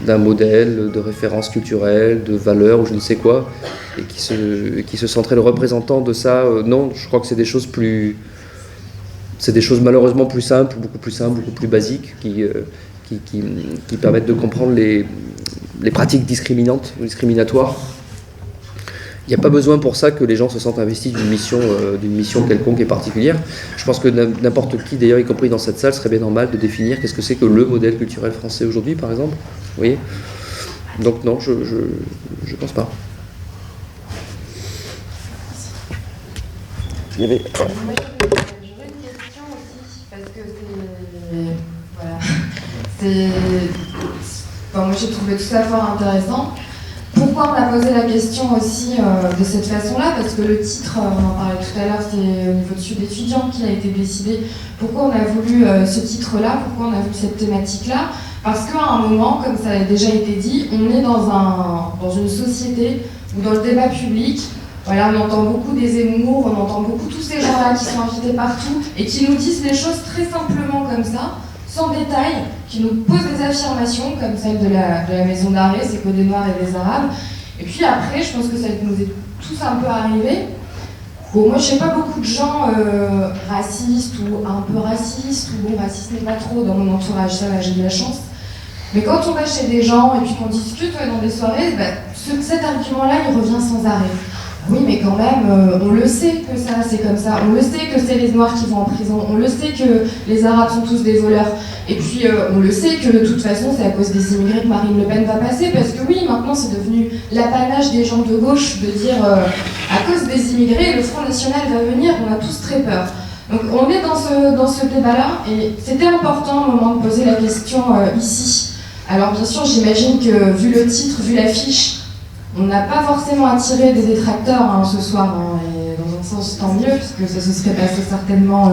d'un modèle, de référence culturelle, de valeurs ou je ne sais quoi, et qui se sentirait le représentant de ça. Non, je crois que c'est des choses plus... C'est des choses malheureusement plus simples, beaucoup plus basiques, qui permettent de comprendre les pratiques discriminantes ou discriminatoires. Il n'y a pas besoin pour ça que les gens se sentent investis d'une mission quelconque et particulière. Je pense que n'importe qui, d'ailleurs, y compris dans cette salle, serait bien normal de définir qu'est-ce que c'est que le modèle culturel français aujourd'hui, par exemple. Vous voyez ? Donc non, je pense pas. Il y avait... Moi j'ai trouvé tout ça fort intéressant. Pourquoi on a posé la question aussi de cette façon-là? Parce que le titre, on en parlait tout à l'heure, c'est au niveau de Sud étudiant qu'il a été décidé. Pourquoi on a voulu ce titre-là? Pourquoi on a voulu cette thématique-là? Parce qu'à un moment, comme ça a déjà été dit, on est dans une société où dans le débat public, voilà, on entend beaucoup des Zemmour, on entend beaucoup tous ces gens-là qui sont invités partout et qui nous disent les choses très simplement comme ça, sans détail, qui nous posent des affirmations comme celle de la maison d'arrêt, c'est que des Noirs et des Arabes. Et puis après, je pense que ça nous est tous un peu arrivé. Bon, moi je sais pas beaucoup de gens racistes ou un peu racistes, ou bon, raciste n'est pas trop dans mon entourage, ça va, j'ai de la chance. Mais quand on va chez des gens et puis qu'on discute dans des soirées, cet argument-là il revient sans arrêt. Oui, mais quand même, on le sait que ça, c'est comme ça. On le sait que c'est les Noirs qui vont en prison. On le sait que les Arabes sont tous des voleurs. Et puis, on le sait que de toute façon, c'est à cause des immigrés que Marine Le Pen va passer. Parce que oui, maintenant, c'est devenu l'apanage des gens de gauche de dire à cause des immigrés, le Front National va venir. On a tous très peur. Donc, on est dans ce débat-là. Et c'était important au moment de poser la question ici. Alors, bien sûr, j'imagine que, vu le titre, vu l'affiche, on n'a pas forcément attiré des détracteurs ce soir, et dans un sens tant mieux, puisque ça se serait passé certainement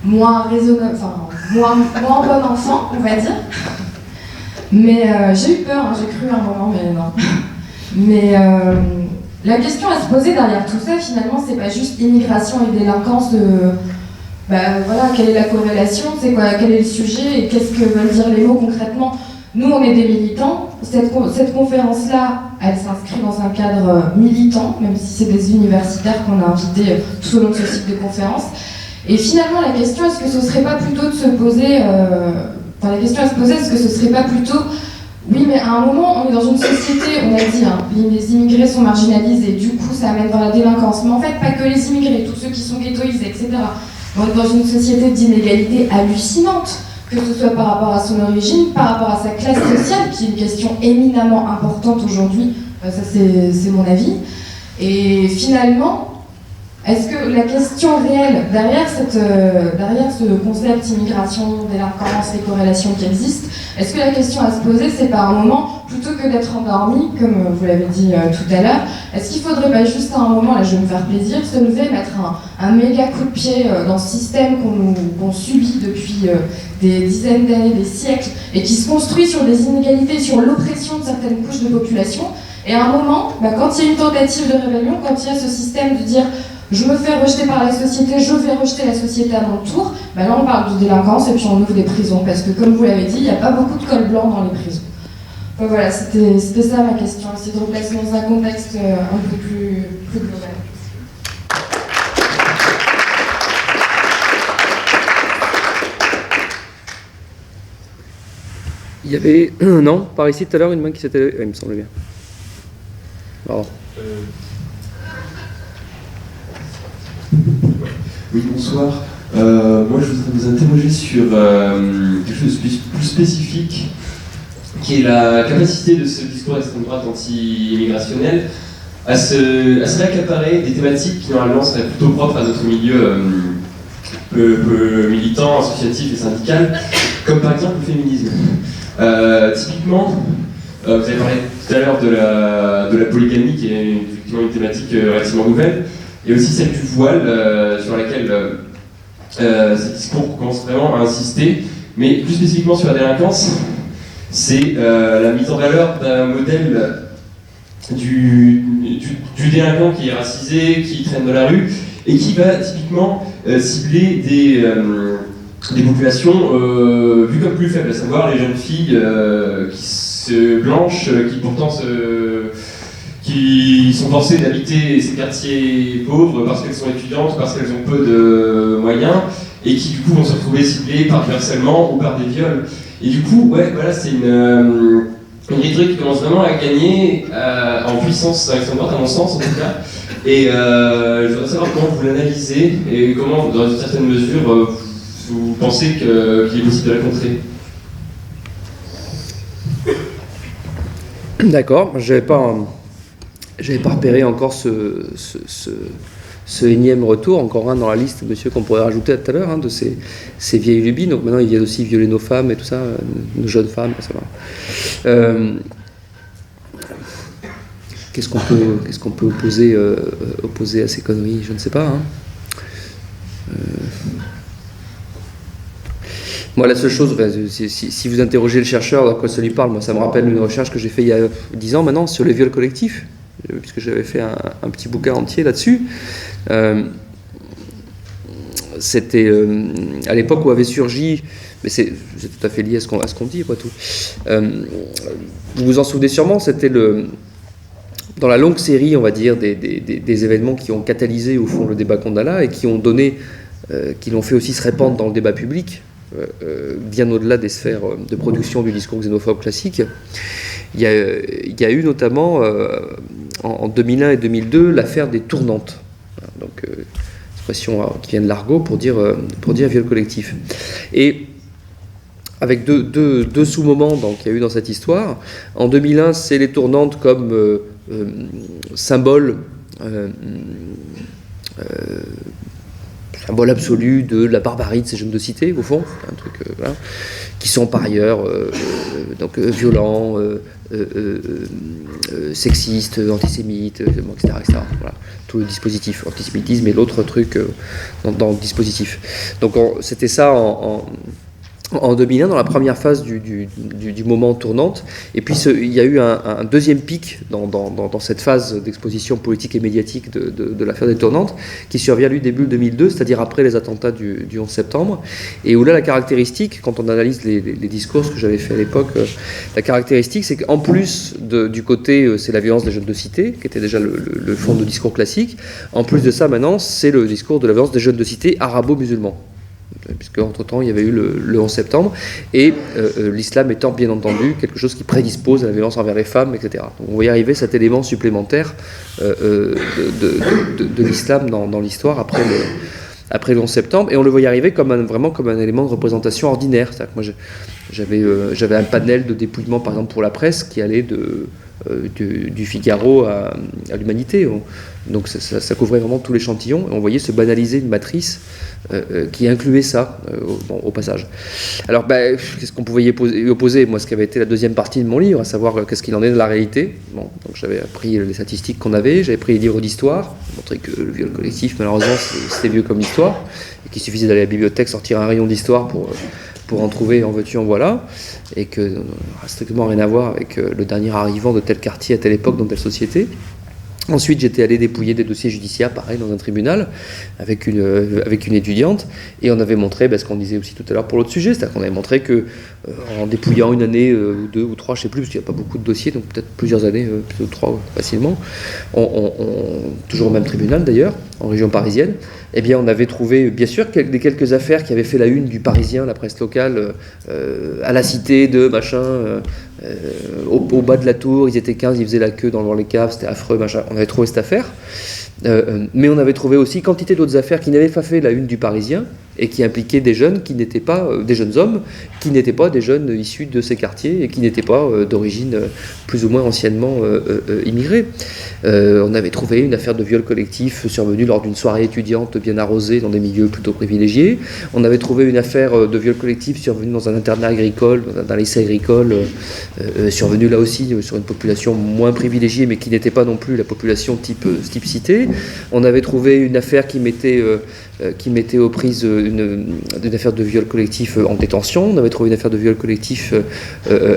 moins raisonnable, enfin moins bon enfant, on va dire. Mais j'ai eu peur, j'ai cru à un moment, mais non. Mais la question à se poser derrière tout ça, finalement, c'est pas juste immigration et délinquance. Voilà, quelle est la corrélation, c'est quoi, quel est le sujet et qu'est-ce que veulent dire les mots concrètement. Nous, on est des militants. Cette conférence-là, elle s'inscrit dans un cadre militant, même si c'est des universitaires qu'on a invités tout au long de ce cycle de conférences. Et finalement, la question, est-ce que ce serait pas plutôt de se poser... la question à se poser, est-ce que ce serait pas plutôt... Oui, mais à un moment, on est dans une société, on a dit, les immigrés sont marginalisés, du coup, ça amène vers la délinquance. Mais en fait, pas que les immigrés, tous ceux qui sont ghettoisés, etc. On est dans une société d'inégalité hallucinante. que ce soit par rapport à son origine, par rapport à sa classe sociale, qui est une question éminemment importante aujourd'hui, ça c'est mon avis. Et finalement, est-ce que la question réelle derrière ce concept immigration, délinquance, les corrélations qui existent, est-ce que la question à se poser, c'est par un moment, plutôt que d'être endormi, comme vous l'avez dit tout à l'heure, est-ce qu'il faudrait pas juste à un moment, là je vais me faire plaisir, se lever, mettre un méga coup de pied dans ce système qu'on subit depuis des dizaines d'années, des siècles, et qui se construit sur des inégalités, sur l'oppression de certaines couches de population, et à un moment, quand il y a une tentative de rébellion, quand il y a ce système de dire je me fais rejeter par la société, je vais rejeter la société à mon tour, là on parle de délinquance et puis on ouvre des prisons, parce que comme vous l'avez dit, il n'y a pas beaucoup de col blanc dans les prisons. Donc voilà, c'était ça ma question, essayer de replacer dans un contexte un peu plus global. Il y avait, non, par ici tout à l'heure, une main qui s'était levée, il me semble bien. Pardon. Oui, bonsoir. Moi, je voudrais vous interroger sur quelque chose de plus spécifique, qui est la capacité de ce discours d'extrême droite anti-immigrationnel à se réaccaparer des thématiques qui, normalement, seraient plutôt propres à notre milieu peu militant, associatif et syndical, comme par exemple le féminisme. Typiquement, vous avez parlé tout à l'heure de la polygamie, qui est effectivement une thématique relativement nouvelle, et aussi celle du voile, sur laquelle ce discours commence vraiment à insister, mais plus spécifiquement sur la délinquance, c'est la mise en valeur d'un modèle du délinquant qui est racisé, qui traîne dans la rue, et qui va typiquement cibler des populations vues comme plus faibles, à savoir les jeunes filles blanches, qui pourtant qui sont forcées d'habiter ces quartiers pauvres parce qu'elles sont étudiantes, parce qu'elles ont peu de moyens, et qui du coup vont se retrouver ciblées par du harcèlement ou par des viols. Et du coup, voilà, c'est une rhétorique qui commence vraiment à gagner en puissance à l'extrême droite, à mon sens en tout cas. Et je voudrais savoir comment vous l'analysez et comment, dans une certaine mesure, vous pensez qu'il est possible de la contrer. D'accord, j'avais pas repéré encore ce énième retour, encore un dans la liste, monsieur, qu'on pourrait rajouter tout à l'heure, de ces vieilles lubies. Donc maintenant, ils viennent aussi violer nos femmes et tout ça, nos jeunes femmes, ça va. Qu'est-ce qu'on peut opposer à ces conneries? Je ne sais pas. Moi, la seule chose, si vous interrogez le chercheur de quoi ça lui parle, moi, ça me rappelle une recherche que j'ai faite il y a 10 ans maintenant sur les viols collectifs, puisque j'avais fait un petit bouquin entier là-dessus. C'était à l'époque où avait surgi, mais c'est tout à fait lié à ce qu'on dit, après tout. Vous vous en souvenez sûrement, c'était dans la longue série, on va dire, des événements qui ont catalysé au fond le débat Kondala et qui l'ont fait aussi se répandre dans le débat public, bien au-delà des sphères de production du discours xénophobe classique. Il y a eu notamment en 2001 et 2002 l'affaire des tournantes, donc expression qui vient de l'argot pour dire viol collectif. Et avec deux sous-moments qu'il y a eu dans cette histoire. En 2001, c'est les tournantes comme symbole absolu de la barbarie de ces jeunes de cité, au fond, un truc voilà, qui sont par ailleurs violents, sexistes, antisémites, etc. Voilà, tout le dispositif, antisémitisme et l'autre truc dans le dispositif. Donc c'était ça en 2001, dans la première phase du moment tournante, et puis il y a eu un deuxième pic dans cette phase d'exposition politique et médiatique de l'affaire des tournantes, qui survient lui début 2002, c'est-à-dire après les attentats du 11 septembre, et où là la caractéristique, quand on analyse les discours, ce que j'avais fait à l'époque, la caractéristique c'est qu'en plus du côté, c'est la violence des jeunes de cité, qui était déjà le fond de discours classique, en plus de ça maintenant, c'est le discours de la violence des jeunes de cité arabo-musulmans. Puisque entre-temps il y avait eu le 11 septembre, et l'islam étant bien entendu quelque chose qui prédispose à la violence envers les femmes, etc. Donc on va y arriver, cet élément supplémentaire de l'islam dans l'histoire après après le 11 septembre, et on le voyait arriver vraiment comme un élément de représentation ordinaire. C'est-à-dire que moi, j'avais un panel de dépouillement, par exemple, pour la presse, qui allait du Figaro à l'Humanité. Donc ça couvrait vraiment tout l'échantillon, et on voyait se banaliser une matrice qui incluait ça au passage. Alors qu'est-ce qu'on pouvait y opposer? Moi, ce qui avait été la deuxième partie de mon livre, à savoir qu'est-ce qu'il en est de la réalité. Bon, donc j'avais appris les statistiques qu'on avait, j'avais pris les livres d'histoire, montré que le viol collectif, malheureusement, c'était vieux comme l'histoire, et qu'il suffisait d'aller à la bibliothèque, sortir un rayon d'histoire pour en trouver, en veux-tu, en voilà, et que ça n'a strictement rien à voir avec le dernier arrivant de tel quartier à telle époque dans telle société. Ensuite, j'étais allé dépouiller des dossiers judiciaires, pareil, dans un tribunal, avec une étudiante, et on avait montré ce qu'on disait aussi tout à l'heure pour l'autre sujet, c'est-à-dire qu'on avait montré que en dépouillant une année, ou deux, ou trois, je ne sais plus, parce qu'il n'y a pas beaucoup de dossiers, donc peut-être plusieurs années, plutôt trois facilement, toujours au même tribunal d'ailleurs, en région parisienne, eh bien on avait trouvé, bien sûr, quelques affaires qui avaient fait la une du Parisien, la presse locale, à la cité de machin, au bas de la tour, ils étaient 15, ils faisaient la queue dans les caves, c'était affreux, machin. On avait trouvé cette affaire, mais on avait trouvé aussi quantité d'autres affaires qui n'avaient pas fait la une du Parisien et qui impliquaient des jeunes qui n'étaient pas des jeunes hommes, qui n'étaient pas des jeunes issus de ces quartiers et qui n'étaient pas d'origine plus ou moins anciennement immigrée. On avait trouvé une affaire de viol collectif survenue lors d'une soirée étudiante bien arrosée dans des milieux plutôt privilégiés. On avait trouvé une affaire de viol collectif survenue dans un internat agricole, dans un lycée agricole, survenue là aussi sur une population moins privilégiée mais qui n'était pas non plus la population type cité. On avait trouvé une affaire qui mettait aux prises une affaire de viol collectif en détention. On avait trouvé une affaire de viol collectif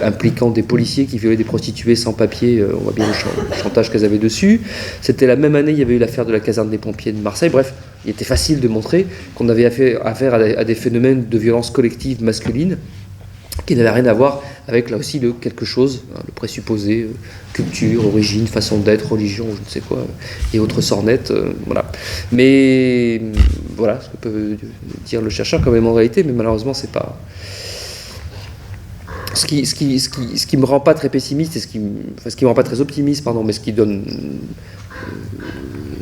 impliquant des policiers qui violaient des prostituées sans papier. On voit bien le chantage qu'elles avaient dessus. C'était la même année, il y avait eu l'affaire de la caserne des pompiers de Marseille. Bref, il était facile de montrer qu'on avait affaire à des phénomènes de violence collective masculine qui n'avait rien à voir avec, là aussi, le quelque chose, le présupposé, culture, origine, façon d'être, religion, je ne sais quoi, et autres sornettes, voilà. Mais voilà ce que peut dire le chercheur quand même en réalité, mais malheureusement, c'est pas... Ce qui me rend pas très pessimiste, et ce qui me rend pas très optimiste, pardon, mais ce qui donne...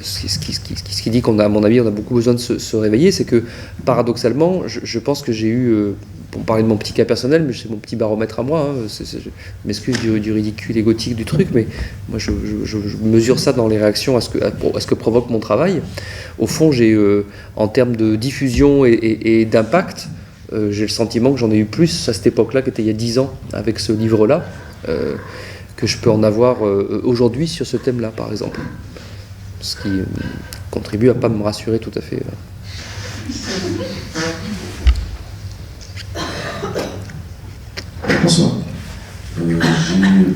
Ce qui dit qu'on a, à mon avis, on a beaucoup besoin de se réveiller, c'est que, paradoxalement, je pense que j'ai eu... pour parler de mon petit cas personnel, mais c'est mon petit baromètre à moi, hein, je m'excuse du ridicule égotique du truc, mais moi je mesure ça dans les réactions à ce que provoque mon travail. Au fond, j'ai, en termes de diffusion et d'impact, j'ai le sentiment que j'en ai eu plus à cette époque-là, qui était il y a 10 ans, avec ce livre-là, que je peux en avoir aujourd'hui sur ce thème-là, par exemple. Ce qui contribue à ne pas me rassurer tout à fait. Bonsoir. J'ai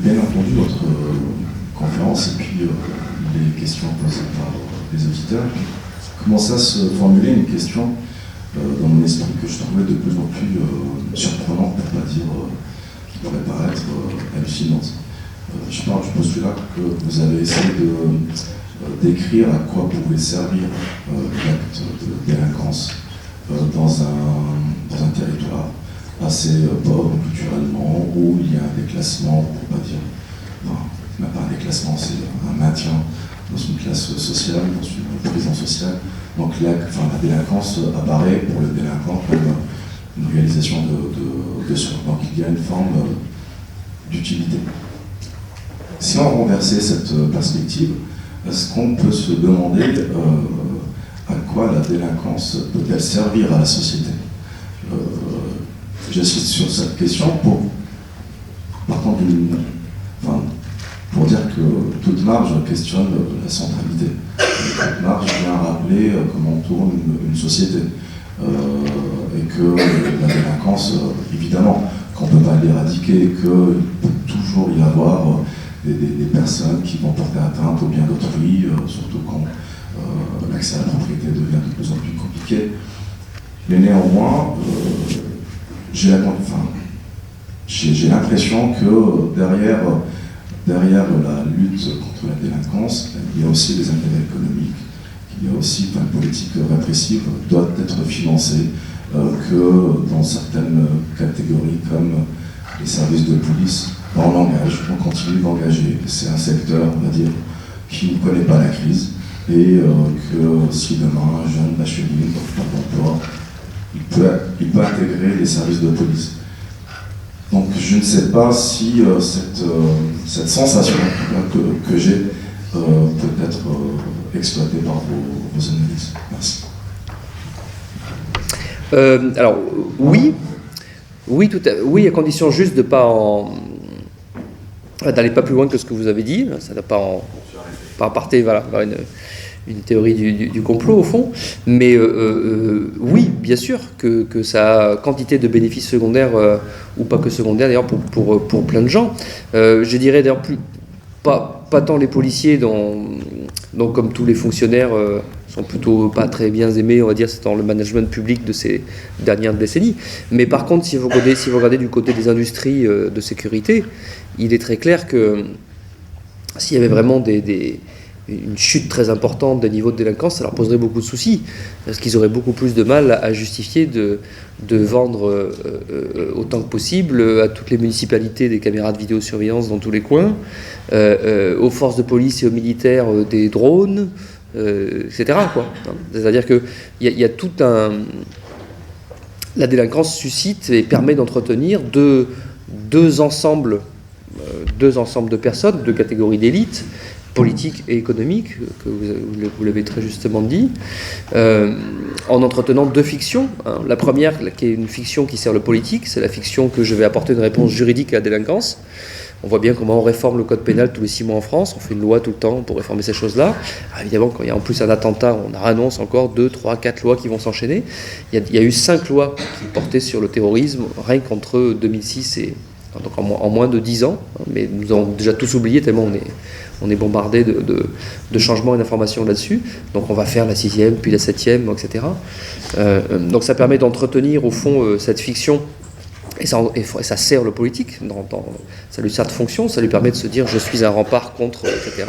bien entendu votre conférence et puis les questions posées par les auditeurs. Commence à se formuler une question dans mon esprit que je trouvais de plus en plus surprenante, pour ne pas dire qui pourrait paraître hallucinante. Je pars du postulat que vous avez essayé d'écrire à quoi pouvait servir l'acte de délinquance dans un territoire assez pauvre culturellement, où il y a un déclassement, pour pas dire, non, même pas un déclassement, c'est un maintien dans une classe sociale, dans une prison sociale. Donc la délinquance apparaît pour le délinquant comme une réalisation de soi. Donc il y a une forme d'utilité. Si on renversait cette perspective, est-ce qu'on peut se demander à quoi la délinquance peut-elle servir à la société? J'insiste sur cette question pour dire que toute marge questionne la centralité. Toute marge vient rappeler comment tourne une société. Et que la délinquance, évidemment, qu'on ne peut pas l'éradiquer, qu'il peut toujours y avoir des personnes qui vont porter atteinte au bien d'autrui, surtout quand l'accès à la propriété devient de plus en plus compliqué. Mais néanmoins, j'ai l'impression que derrière la lutte contre la délinquance, il y a aussi des intérêts économiques, il y a aussi une politique répressive doit être financée, que dans certaines catégories comme les services de police, on continue d'engager. C'est un secteur, on va dire, qui ne connaît pas la crise, et que si demain un jeune bachelier ne trouve pas d'emploi, il peut intégrer les services de police. Donc je ne sais pas si cette sensation que j'ai peut être exploitée par vos analyses. Merci. Alors oui, à condition juste de d'aller pas plus loin que ce que vous avez dit. Ça n'a pas en partir vers une théorie du complot au fond, mais oui, bien sûr que ça a quantité de bénéfices secondaires ou pas que secondaires d'ailleurs pour plein de gens. Je dirais d'ailleurs pas tant les policiers dont comme tous les fonctionnaires sont plutôt pas très bien aimés, on va dire, c'est dans le management public de ces dernières décennies. Mais par contre, si vous regardez du côté des industries de sécurité, il est très clair que s'il y avait vraiment une chute très importante des niveaux de délinquance, ça leur poserait beaucoup de soucis, parce qu'ils auraient beaucoup plus de mal à justifier de vendre autant que possible à toutes les municipalités des caméras de vidéosurveillance dans tous les coins, aux forces de police et aux militaires des drones, etc. C'est-à-dire qu'il y a tout un... La délinquance suscite et permet d'entretenir deux ensembles de personnes, deux catégories d'élite, politique et économique, que vous l'avez très justement dit, en entretenant deux fictions. La première, qui est une fiction qui sert le politique, c'est la fiction que je vais apporter une réponse juridique à la délinquance. On voit bien comment on réforme le code pénal tous les 6 mois en France, on fait une loi tout le temps pour réformer ces choses-là. Évidemment, quand il y a en plus un attentat, on annonce encore 2, 3, 4 lois qui vont s'enchaîner. Il y a eu 5 lois qui portaient sur le terrorisme, rien qu'entre 2006 et... donc en moins de 10 ans, mais nous avons déjà tous oublié tellement on est bombardé de changements et d'informations là-dessus. Donc on va faire la 6e, puis la 7e, etc. Donc ça permet d'entretenir au fond cette fiction, et ça sert le politique, ça lui sert de fonction, ça lui permet de se dire je suis un rempart contre, etc.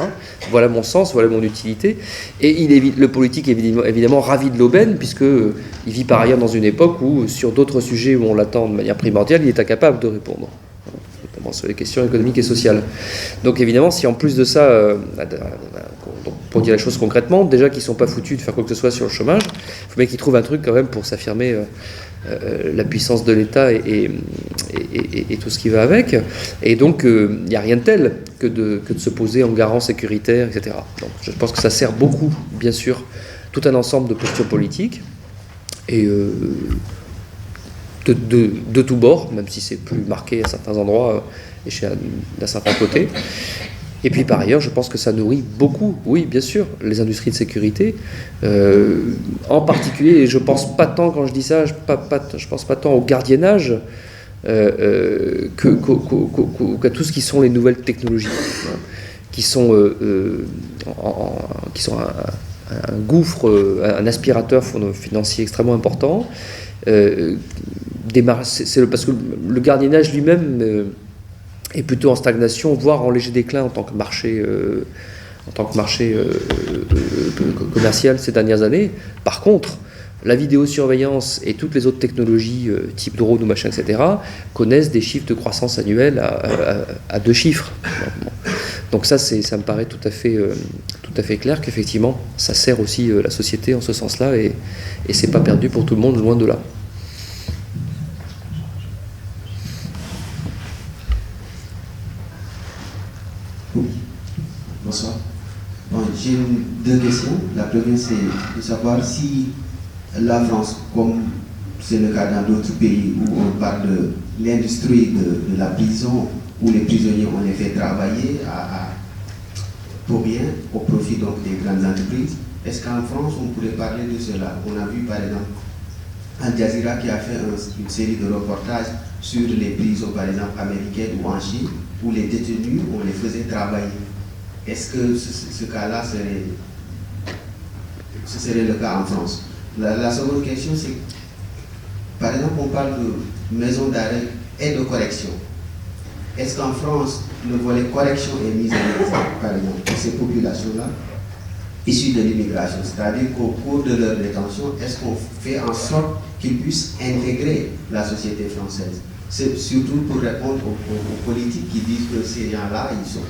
Voilà mon sens, voilà mon utilité. Et le politique est évidemment ravi de l'aubaine, puisqu'il vit par ailleurs dans une époque où sur d'autres sujets où on l'attend de manière primordiale, il est incapable de répondre, notamment sur les questions économiques et sociales. Donc évidemment, si en plus de ça, pour dire les choses concrètement, déjà qu'ils ne sont pas foutus de faire quoi que ce soit sur le chômage, il faut bien qu'ils trouvent un truc quand même pour s'affirmer la puissance de l'État et tout ce qui va avec. Et donc il n'y a rien de tel que de se poser en garant sécuritaire, etc. Donc je pense que ça sert beaucoup, bien sûr, tout un ensemble de postures politiques, et de tous bords, même si c'est plus marqué à certains endroits et d'un certain côté. Et puis par ailleurs, je pense que ça nourrit beaucoup, oui, bien sûr, les industries de sécurité, en particulier, et je pense pas tant, quand je dis ça, je pense pas tant au gardiennage qu'à tout ce qui sont les nouvelles technologies, qui sont un gouffre, un aspirateur financier extrêmement important. Parce que le gardiennage lui-même est plutôt en stagnation, voire en léger déclin en tant que marché, commercial ces dernières années. Par contre, la vidéosurveillance et toutes les autres technologies type drone ou machin, etc., connaissent des chiffres de croissance annuelle à 2 chiffres. Donc ça me paraît tout à fait clair qu'effectivement, ça sert aussi la société en ce sens-là, et c'est pas perdu pour tout le monde, loin de là. Bonsoir. Bon, j'ai 2 questions. La première, c'est de savoir si la France, comme c'est le cas dans d'autres pays où on parle de l'industrie de la prison, où les prisonniers, on les fait travailler pour rien, au profit donc des grandes entreprises, est-ce qu'en France, on pourrait parler de cela? On a vu par exemple Al Jazeera qui a fait une série de reportages sur les prisons, par exemple américaines ou en Chine, où les détenus, on les faisait travailler. Est-ce que ce cas-là serait le cas en France? La seconde question, c'est, par exemple, on parle de maison d'arrêt et de correction. Est-ce qu'en France, le volet correction est mis en exemple, par exemple, pour ces populations-là, issues de l'immigration? C'est-à-dire qu'au cours de leur détention, est-ce qu'on fait en sorte qu'ils puissent intégrer la société française? C'est surtout pour répondre aux politiques qui disent que ces gens-là, ils sont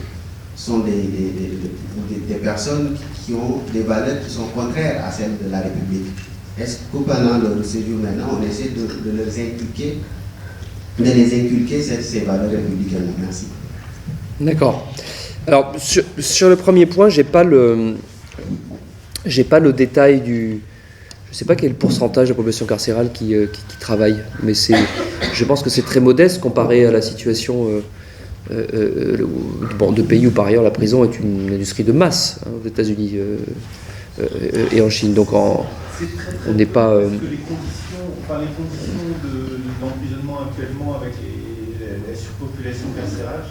sont des personnes qui ont des valeurs qui sont contraires à celles de la République. Est-ce que pendant leur séjour maintenant, on essaie de les inculquer ces valeurs républicaines? Merci. D'accord. Alors, sur le premier point, j'ai pas le détail du... Je ne sais pas quel est le pourcentage de la population carcérale qui travaille, mais je pense que c'est très modeste comparé à la situation de pays où par ailleurs la prison est une industrie de masse, hein, aux États-Unis et en Chine. Donc on n'est pas... Parce que les conditions d'emprisonnement actuellement avec la surpopulation carcérale,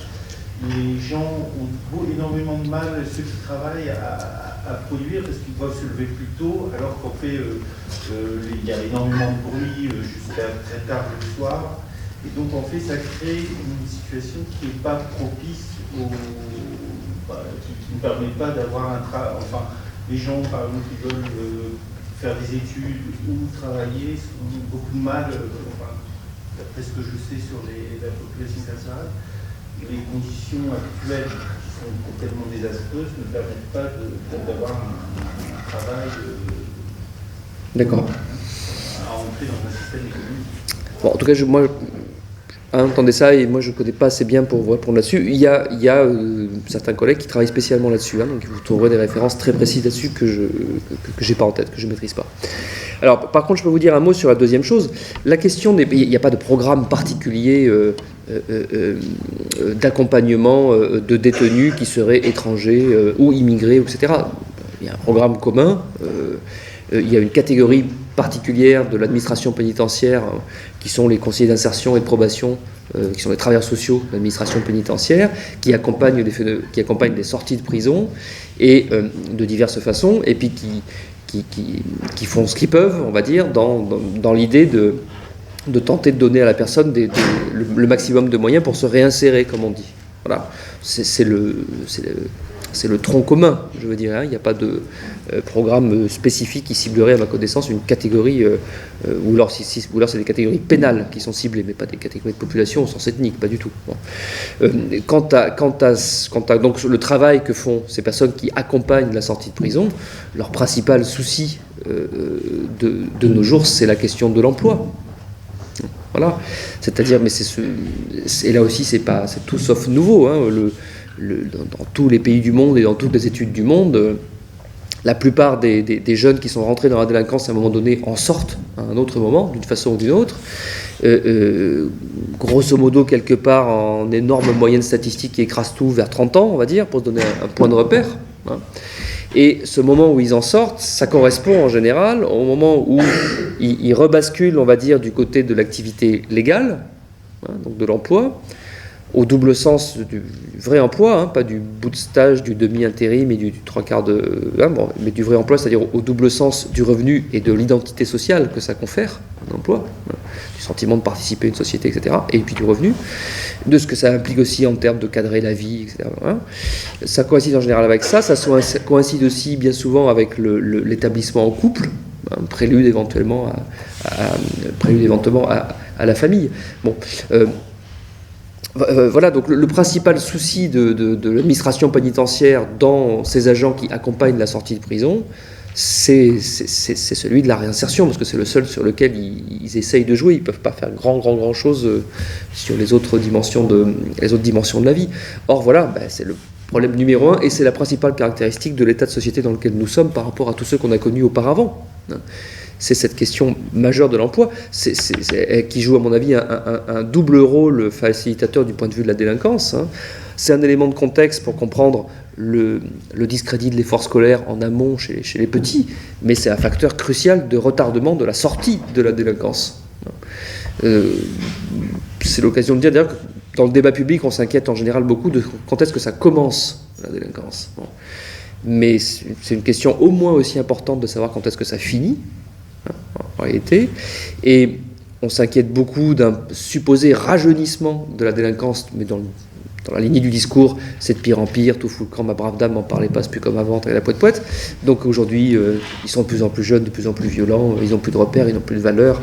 les gens ont énormément de mal, ceux qui travaillent, à produire parce qu'ils doivent se lever plus tôt, alors qu'en fait, il y a énormément de bruit jusqu'à très tard le soir. Et donc, en fait, ça crée une situation qui n'est pas propice qui ne permet pas d'avoir un travail. Enfin, les gens, par exemple, qui veulent faire des études ou travailler ont beaucoup de mal, d'après ce que je sais sur la population carcérale. Les conditions actuelles qui sont complètement désastreuses ne permettent pas d'avoir un travail D'accord. à entrer dans un système économique. Bon, en tout cas, moi, entendez ça, et moi je ne connais pas assez bien pour vous répondre là-dessus. Il y a certains collègues qui travaillent spécialement là-dessus, hein, donc vous trouverez des références très précises là-dessus que je n'ai pas en tête, que je ne maîtrise pas. Alors, par contre, je peux vous dire un mot sur la deuxième chose. La question il n'y a pas de programme particulier d'accompagnement de détenus qui seraient étrangers ou immigrés, etc. Il y a un programme commun. Il y a une catégorie particulière de l'administration pénitentiaire qui sont les conseillers d'insertion et de probation, qui sont les travailleurs sociaux de l'administration pénitentiaire, qui accompagnent les sorties de prison et de diverses façons, et puis qui font ce qu'ils peuvent, on va dire, dans l'idée de tenter de donner à la personne le maximum de moyens pour se réinsérer, comme on dit. Voilà. C'est le tronc commun, je veux dire. Hein. Il n'y a pas de programme spécifique qui ciblerait, à ma connaissance, une catégorie, ou alors c'est des catégories pénales qui sont ciblées, mais pas des catégories de population au sens ethnique, pas du tout. Bon. Quant à donc, le travail que font ces personnes qui accompagnent la sortie de prison, leur principal souci de nos jours, c'est la question de l'emploi. Voilà. C'est-à-dire, mais et là aussi, c'est tout sauf nouveau. Hein. Dans tous les pays du monde et dans toutes les études du monde, la plupart des jeunes qui sont rentrés dans la délinquance à un moment donné en sortent à un autre moment, d'une façon ou d'une autre. Grosso modo, quelque part, en énorme moyenne statistique qui écrase tout, vers 30 ans, on va dire, pour se donner un point de repère. Hein. Et ce moment où ils en sortent, ça correspond en général au moment où ils rebasculent, on va dire, du côté de l'activité légale, hein, donc de l'emploi, au double sens du vrai emploi, hein, pas du bout de stage, du demi-intérim et du trois quarts mais du vrai emploi, c'est-à-dire au double sens du revenu et de l'identité sociale que ça confère, un emploi, hein, du sentiment de participer à une société, etc., et puis du revenu, de ce que ça implique aussi en termes de cadrer la vie, etc. Hein. Ça coïncide en général avec ça coïncide aussi bien souvent avec l'établissement en couple, un prélude éventuellement à la famille. Bon. Voilà, donc le principal souci de l'administration pénitentiaire dans ces agents qui accompagnent la sortie de prison, c'est celui de la réinsertion, parce que c'est le seul sur lequel ils essayent de jouer. Ils ne peuvent pas faire grand chose sur les autres dimensions de la vie. Or voilà, c'est le problème numéro 1, et c'est la principale caractéristique de l'état de société dans lequel nous sommes par rapport à tous ceux qu'on a connus auparavant. C'est cette question majeure de l'emploi, qui joue à mon avis un double rôle facilitateur du point de vue de la délinquance. Hein. C'est un élément de contexte pour comprendre le discrédit de l'effort scolaire en amont chez les petits, mais c'est un facteur crucial de retardement de la sortie de la délinquance. C'est l'occasion de dire d'ailleurs que dans le débat public, on s'inquiète en général beaucoup de quand est-ce que ça commence, la délinquance. Bon. Mais c'est une question au moins aussi importante de savoir quand est-ce que ça finit, en réalité, et on s'inquiète beaucoup d'un supposé rajeunissement de la délinquance, mais dans la lignée du discours, c'est de pire en pire, tout fout le camp, ma brave dame, n'en parlez pas, c'est plus comme avant, t'as la poète. Donc aujourd'hui, ils sont de plus en plus jeunes, de plus en plus violents, ils n'ont plus de repères, ils n'ont plus de valeurs,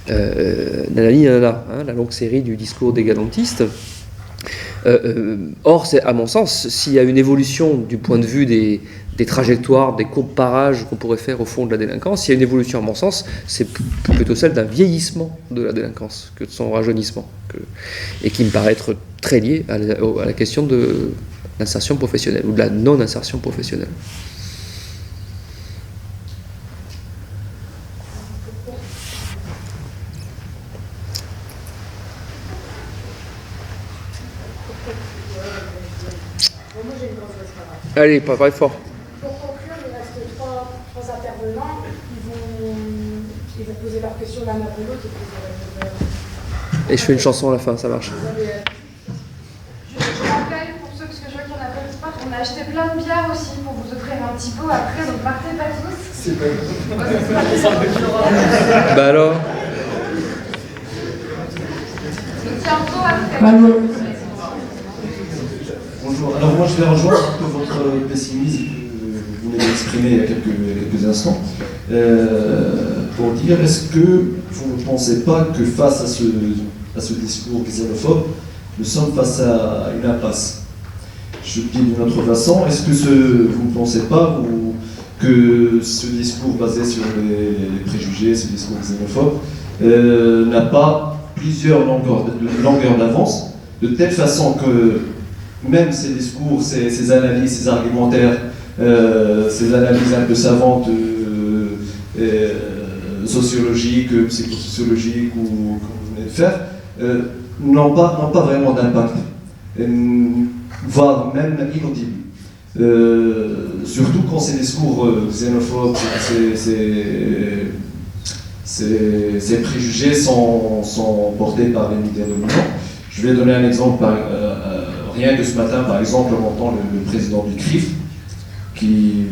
la longue série du discours des galantistes. Or, à mon sens, s'il y a une évolution du point de vue des trajectoires, des courbes parages qu'on pourrait faire au fond de la délinquance, s'il y a une évolution, à mon sens, c'est plutôt celle d'un vieillissement de la délinquance que de son rajeunissement, et qui me paraît être très lié à la question de l'insertion professionnelle ou de la non-insertion professionnelle. Allez, pas vrai fort. Pour conclure, il reste trois intervenants. Ils vont poser leurs questions l'un après l'autre. Et je fais une chanson à la fin, ça marche. Je rappelle pour ceux, parce que je vois qu'il y en a pas, on a acheté plein de bières aussi pour vous offrir un petit pot après, donc partez pas tous. C'est pas Bah alors Tiens, un pot après. Bonjour, alors moi je vais rejoindre un peu votre pessimisme que vous venez d'exprimer il y a quelques instants, pour dire, est-ce que vous ne pensez pas que face à ce discours xénophobe, nous sommes face à une impasse? Je dis d'une autre façon, est-ce que vous ne pensez pas que ce discours basé sur les préjugés, ce discours xénophobe, n'a pas plusieurs longueurs d'avance, de telle façon que même ces discours, ces analyses, ces argumentaires, ces analyses un peu savantes, sociologiques, psychosociologiques ou comme vous venez de faire, n'ont pas vraiment d'impact, voire même inaudibles. Surtout quand ces discours xénophobes, ces préjugés sont portés par les médias dominants. Je vais donner un exemple. Rien que ce matin, par exemple, on entend le président du CRIF qui,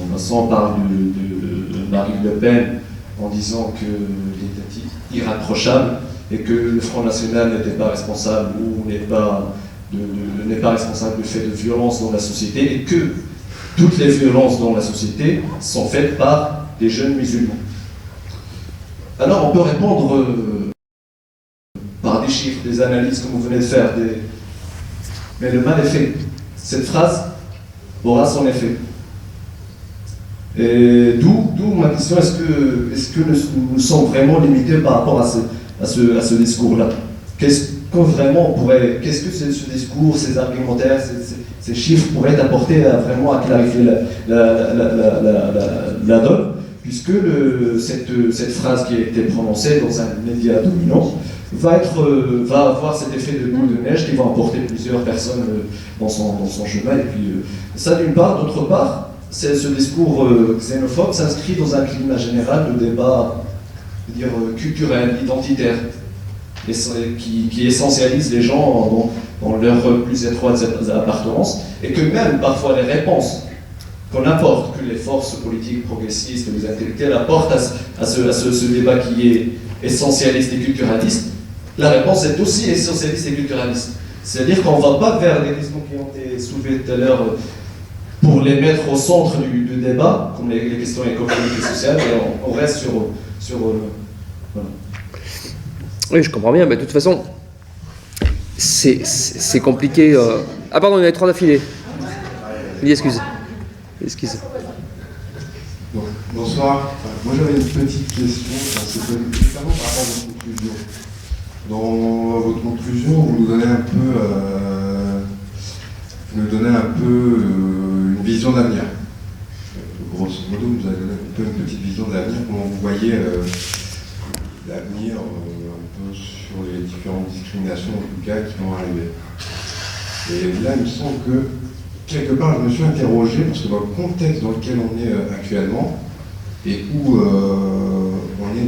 en passant, parle de Marine Le Pen en disant qu'il était irréprochable et que le Front National n'était pas responsable ou n'est pas responsable du fait de violence dans la société et que toutes les violences dans la société sont faites par des jeunes musulmans. Alors on peut répondre par des chiffres, des analyses comme vous venez de faire, mais le mal est fait. Cette phrase aura son effet. Et d'où ma question, est-ce que nous sommes vraiment limités par rapport à ce discours-là? Qu'est-ce que ce discours, ces argumentaires, ces chiffres pourraient apporter vraiment à clarifier la donne, puisque cette phrase qui a été prononcée dans un média dominant va avoir cet effet de boule de neige qui va emporter plusieurs personnes dans son chemin. Et puis, ça d'une part. D'autre part, ce discours xénophobe s'inscrit dans un climat général de débat, culturel, identitaire, et qui essentialise les gens dans leur plus étroite appartenance, et que même parfois les réponses qu'on apporte, que les forces politiques progressistes et les intellectuels apportent à ce débat qui est essentialiste et culturaliste, la réponse est aussi essentialiste et culturaliste. C'est-à-dire qu'on ne va pas vers les questions qui ont été soulevées tout à l'heure pour les mettre au centre du débat, comme les questions économiques et sociales, et on reste sur voilà. Oui, je comprends bien, mais de toute façon, c'est compliqué. Ah pardon, il y en avait 3 d'affilée. Oui, excuse. Bonsoir. Moi j'avais une petite question, c'est notamment par rapport à votre conclusion. Dans votre conclusion, vous nous donnez un peu, une vision d'avenir. Grosso modo, vous nous avez donné un peu une petite vision d'avenir, comment vous voyez l'avenir un peu sur les différentes discriminations en tout cas qui vont arriver. Et là, il me semble que quelque part, je me suis interrogé parce que dans le contexte dans lequel on est actuellement et où on est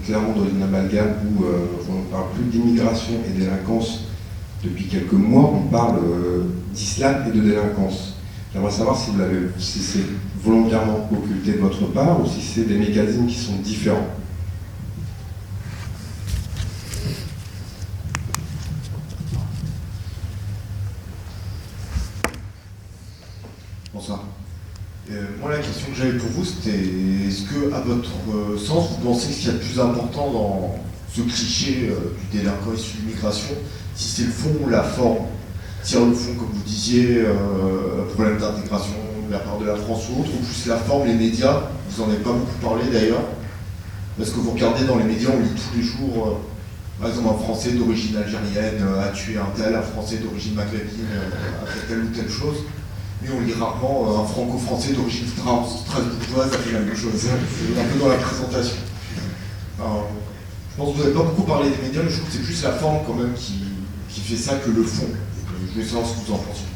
clairement dans une amalgame où on ne parle plus d'immigration et de délinquance depuis quelques mois, on parle d'islam et de délinquance. J'aimerais savoir si c'est volontairement occulté de votre part ou si c'est des mécanismes qui sont différents. Bonsoir. Moi, la question que j'avais pour vous, c'était est-ce que, à votre sens, vous pensez que ce qu'il y a de plus important dans ce cliché du délinquant issu de l'immigration, si c'est le fond ou la forme. Si le fond, comme vous disiez, problème d'intégration de la part de la France ou autre, ou juste la forme, les médias, vous n'en avez pas beaucoup parlé d'ailleurs, parce que vous regardez dans les médias, on lit tous les jours, par exemple, un Français d'origine algérienne a tué un tel, un Français d'origine maghrébine a fait telle ou telle chose, mais on lit rarement un franco-français d'origine strasbourgeoise a fait la même chose. C'est un peu dans la présentation. Alors, je pense que vous n'avez pas beaucoup parlé des médias, mais je trouve que c'est plus la forme quand même qui fait ça que le fond. Je voulais savoir ce que vous en pensez.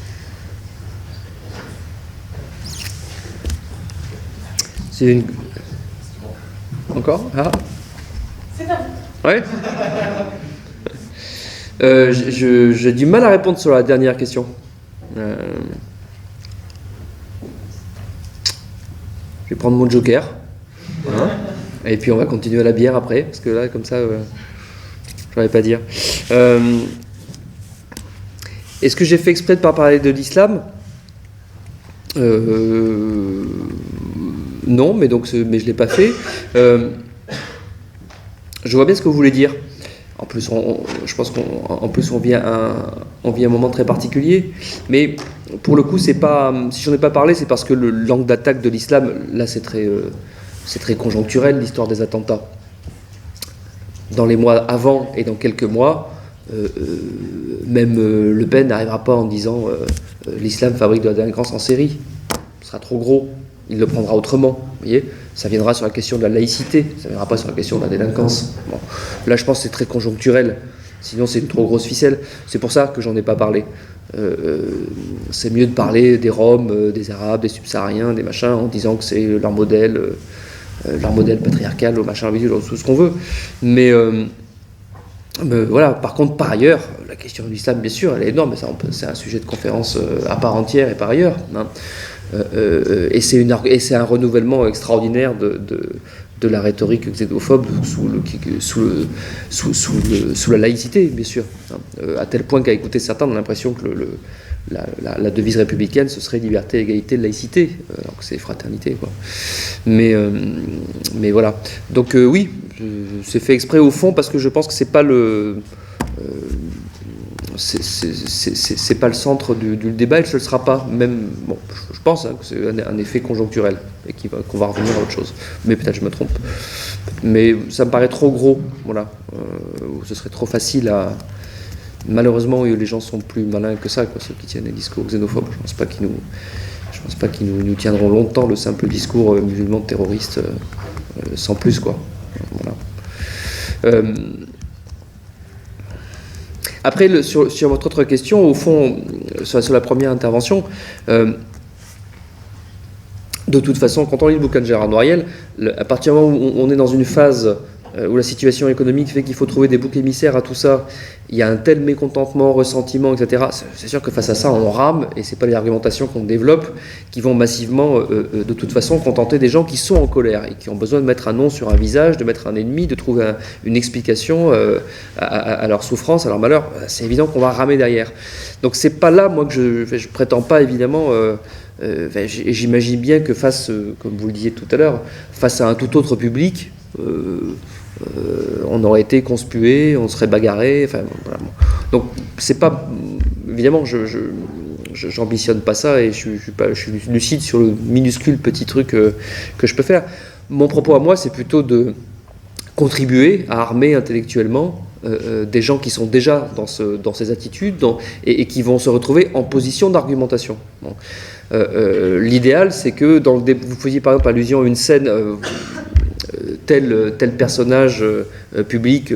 C'est une... Encore? Ah. C'est à vous. Ouais. J'ai du mal à répondre sur la dernière question. Je vais prendre mon joker. Hein, et puis on va continuer à la bière après, parce que là, comme ça, je n'aurais pas dire. Est-ce que j'ai fait exprès de ne pas parler de l'islam ? Non, mais je ne l'ai pas fait. Je vois bien ce que vous voulez dire. En plus, je pense qu'on vit un moment très particulier. Mais pour le coup, c'est pas, si j'en ai pas parlé, c'est parce que l'angle d'attaque de l'islam, là, c'est très conjoncturel, l'histoire des attentats. Dans les mois avant et dans quelques mois, même Le Pen n'arrivera pas en disant l'islam fabrique de la délinquance en série. Ce sera trop gros. Il le prendra autrement. Vous voyez, ça viendra sur la question de la laïcité. Ça ne viendra pas sur la question de la délinquance. Bon. Là, je pense que c'est très conjoncturel. Sinon, c'est une trop grosse ficelle. C'est pour ça que j'en ai pas parlé. C'est mieux de parler des Roms, des Arabes, des Subsahariens, des machins, en disant que c'est leur modèle patriarcal, au machin, tout ce qu'on veut. Mais voilà. Par contre, par ailleurs, la question de l'islam, bien sûr, elle est énorme. C'est un sujet de conférence à part entière et par ailleurs. Hein. Et c'est un renouvellement extraordinaire de la rhétorique xénophobe sous la laïcité, bien sûr. À tel point qu'à écouter certains, on a l'impression que la devise républicaine, ce serait liberté, égalité, laïcité, alors que c'est fraternité, quoi. Mais voilà. Donc oui, c'est fait exprès au fond parce que je pense que c'est pas c'est pas le centre du débat, et ce ne sera pas, même, bon, je pense que c'est un effet conjoncturel et qu'on va revenir à autre chose. Mais peut-être je me trompe. Mais ça me paraît trop gros, voilà. Ce serait trop facile à... Malheureusement, les gens sont plus malins que ça, quoi, ceux qui tiennent les discours xénophobes. Je pense pas qu'ils nous tiendront longtemps le simple discours musulman terroriste sans plus, quoi. Voilà. Après, sur votre autre question, au fond, sur la première intervention, de toute façon, quand on lit le bouquin de Gérard Noiriel, à partir du moment où on est dans une phase où la situation économique fait qu'il faut trouver des boucs émissaires à tout ça, il y a un tel mécontentement, ressentiment, etc. C'est sûr que face à ça, on rame, et c'est pas les argumentations qu'on développe qui vont massivement, de toute façon, contenter des gens qui sont en colère et qui ont besoin de mettre un nom sur un visage, de mettre un ennemi, de trouver une explication à leur souffrance, à leur malheur. C'est évident qu'on va ramer derrière. Donc c'est pas là, moi, que je prétends pas, évidemment... j'imagine bien que face, comme vous le disiez tout à l'heure, face à un tout autre public, on aurait été conspué, on serait bagarré, enfin voilà. Donc c'est pas, évidemment, j'ambitionne pas ça, et je suis lucide sur le minuscule petit truc que je peux faire. Mon propos à moi, c'est plutôt de contribuer à armer intellectuellement des gens qui sont déjà dans ces attitudes et qui vont se retrouver en position d'argumentation. Bon. L'idéal, c'est que vous faisiez par exemple allusion à une scène, tel personnage public,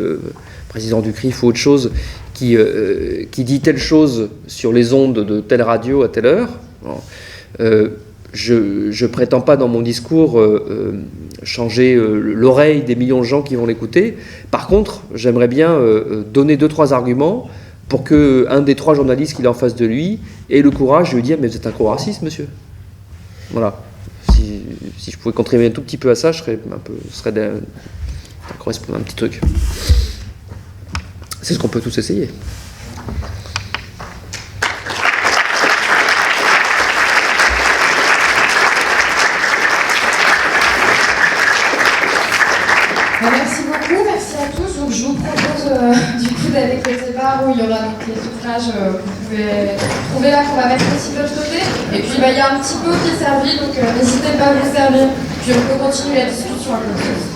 président du CRIF ou autre chose, qui dit telle chose sur les ondes de telle radio à telle heure. Je prétends pas dans mon discours changer l'oreille des millions de gens qui vont l'écouter. Par contre, j'aimerais bien donner 2-3 arguments pour qu'un des 3 journalistes qu'il a en face de lui ait le courage de lui dire « Mais vous êtes un gros raciste, monsieur ». Voilà. Si je pouvais contribuer un tout petit peu à ça, ça correspond à un petit truc. C'est ce qu'on peut tous essayer. Merci beaucoup, merci à tous. Donc je vous propose du coup vous avez côté barre où il y aura donc les suffrages que vous pouvez trouver là, qu'on va mettre aussi de l'autre côté. Et puis il y a un petit pot qui est servi, donc n'hésitez pas à vous servir. Puis on peut continuer la discussion à côté.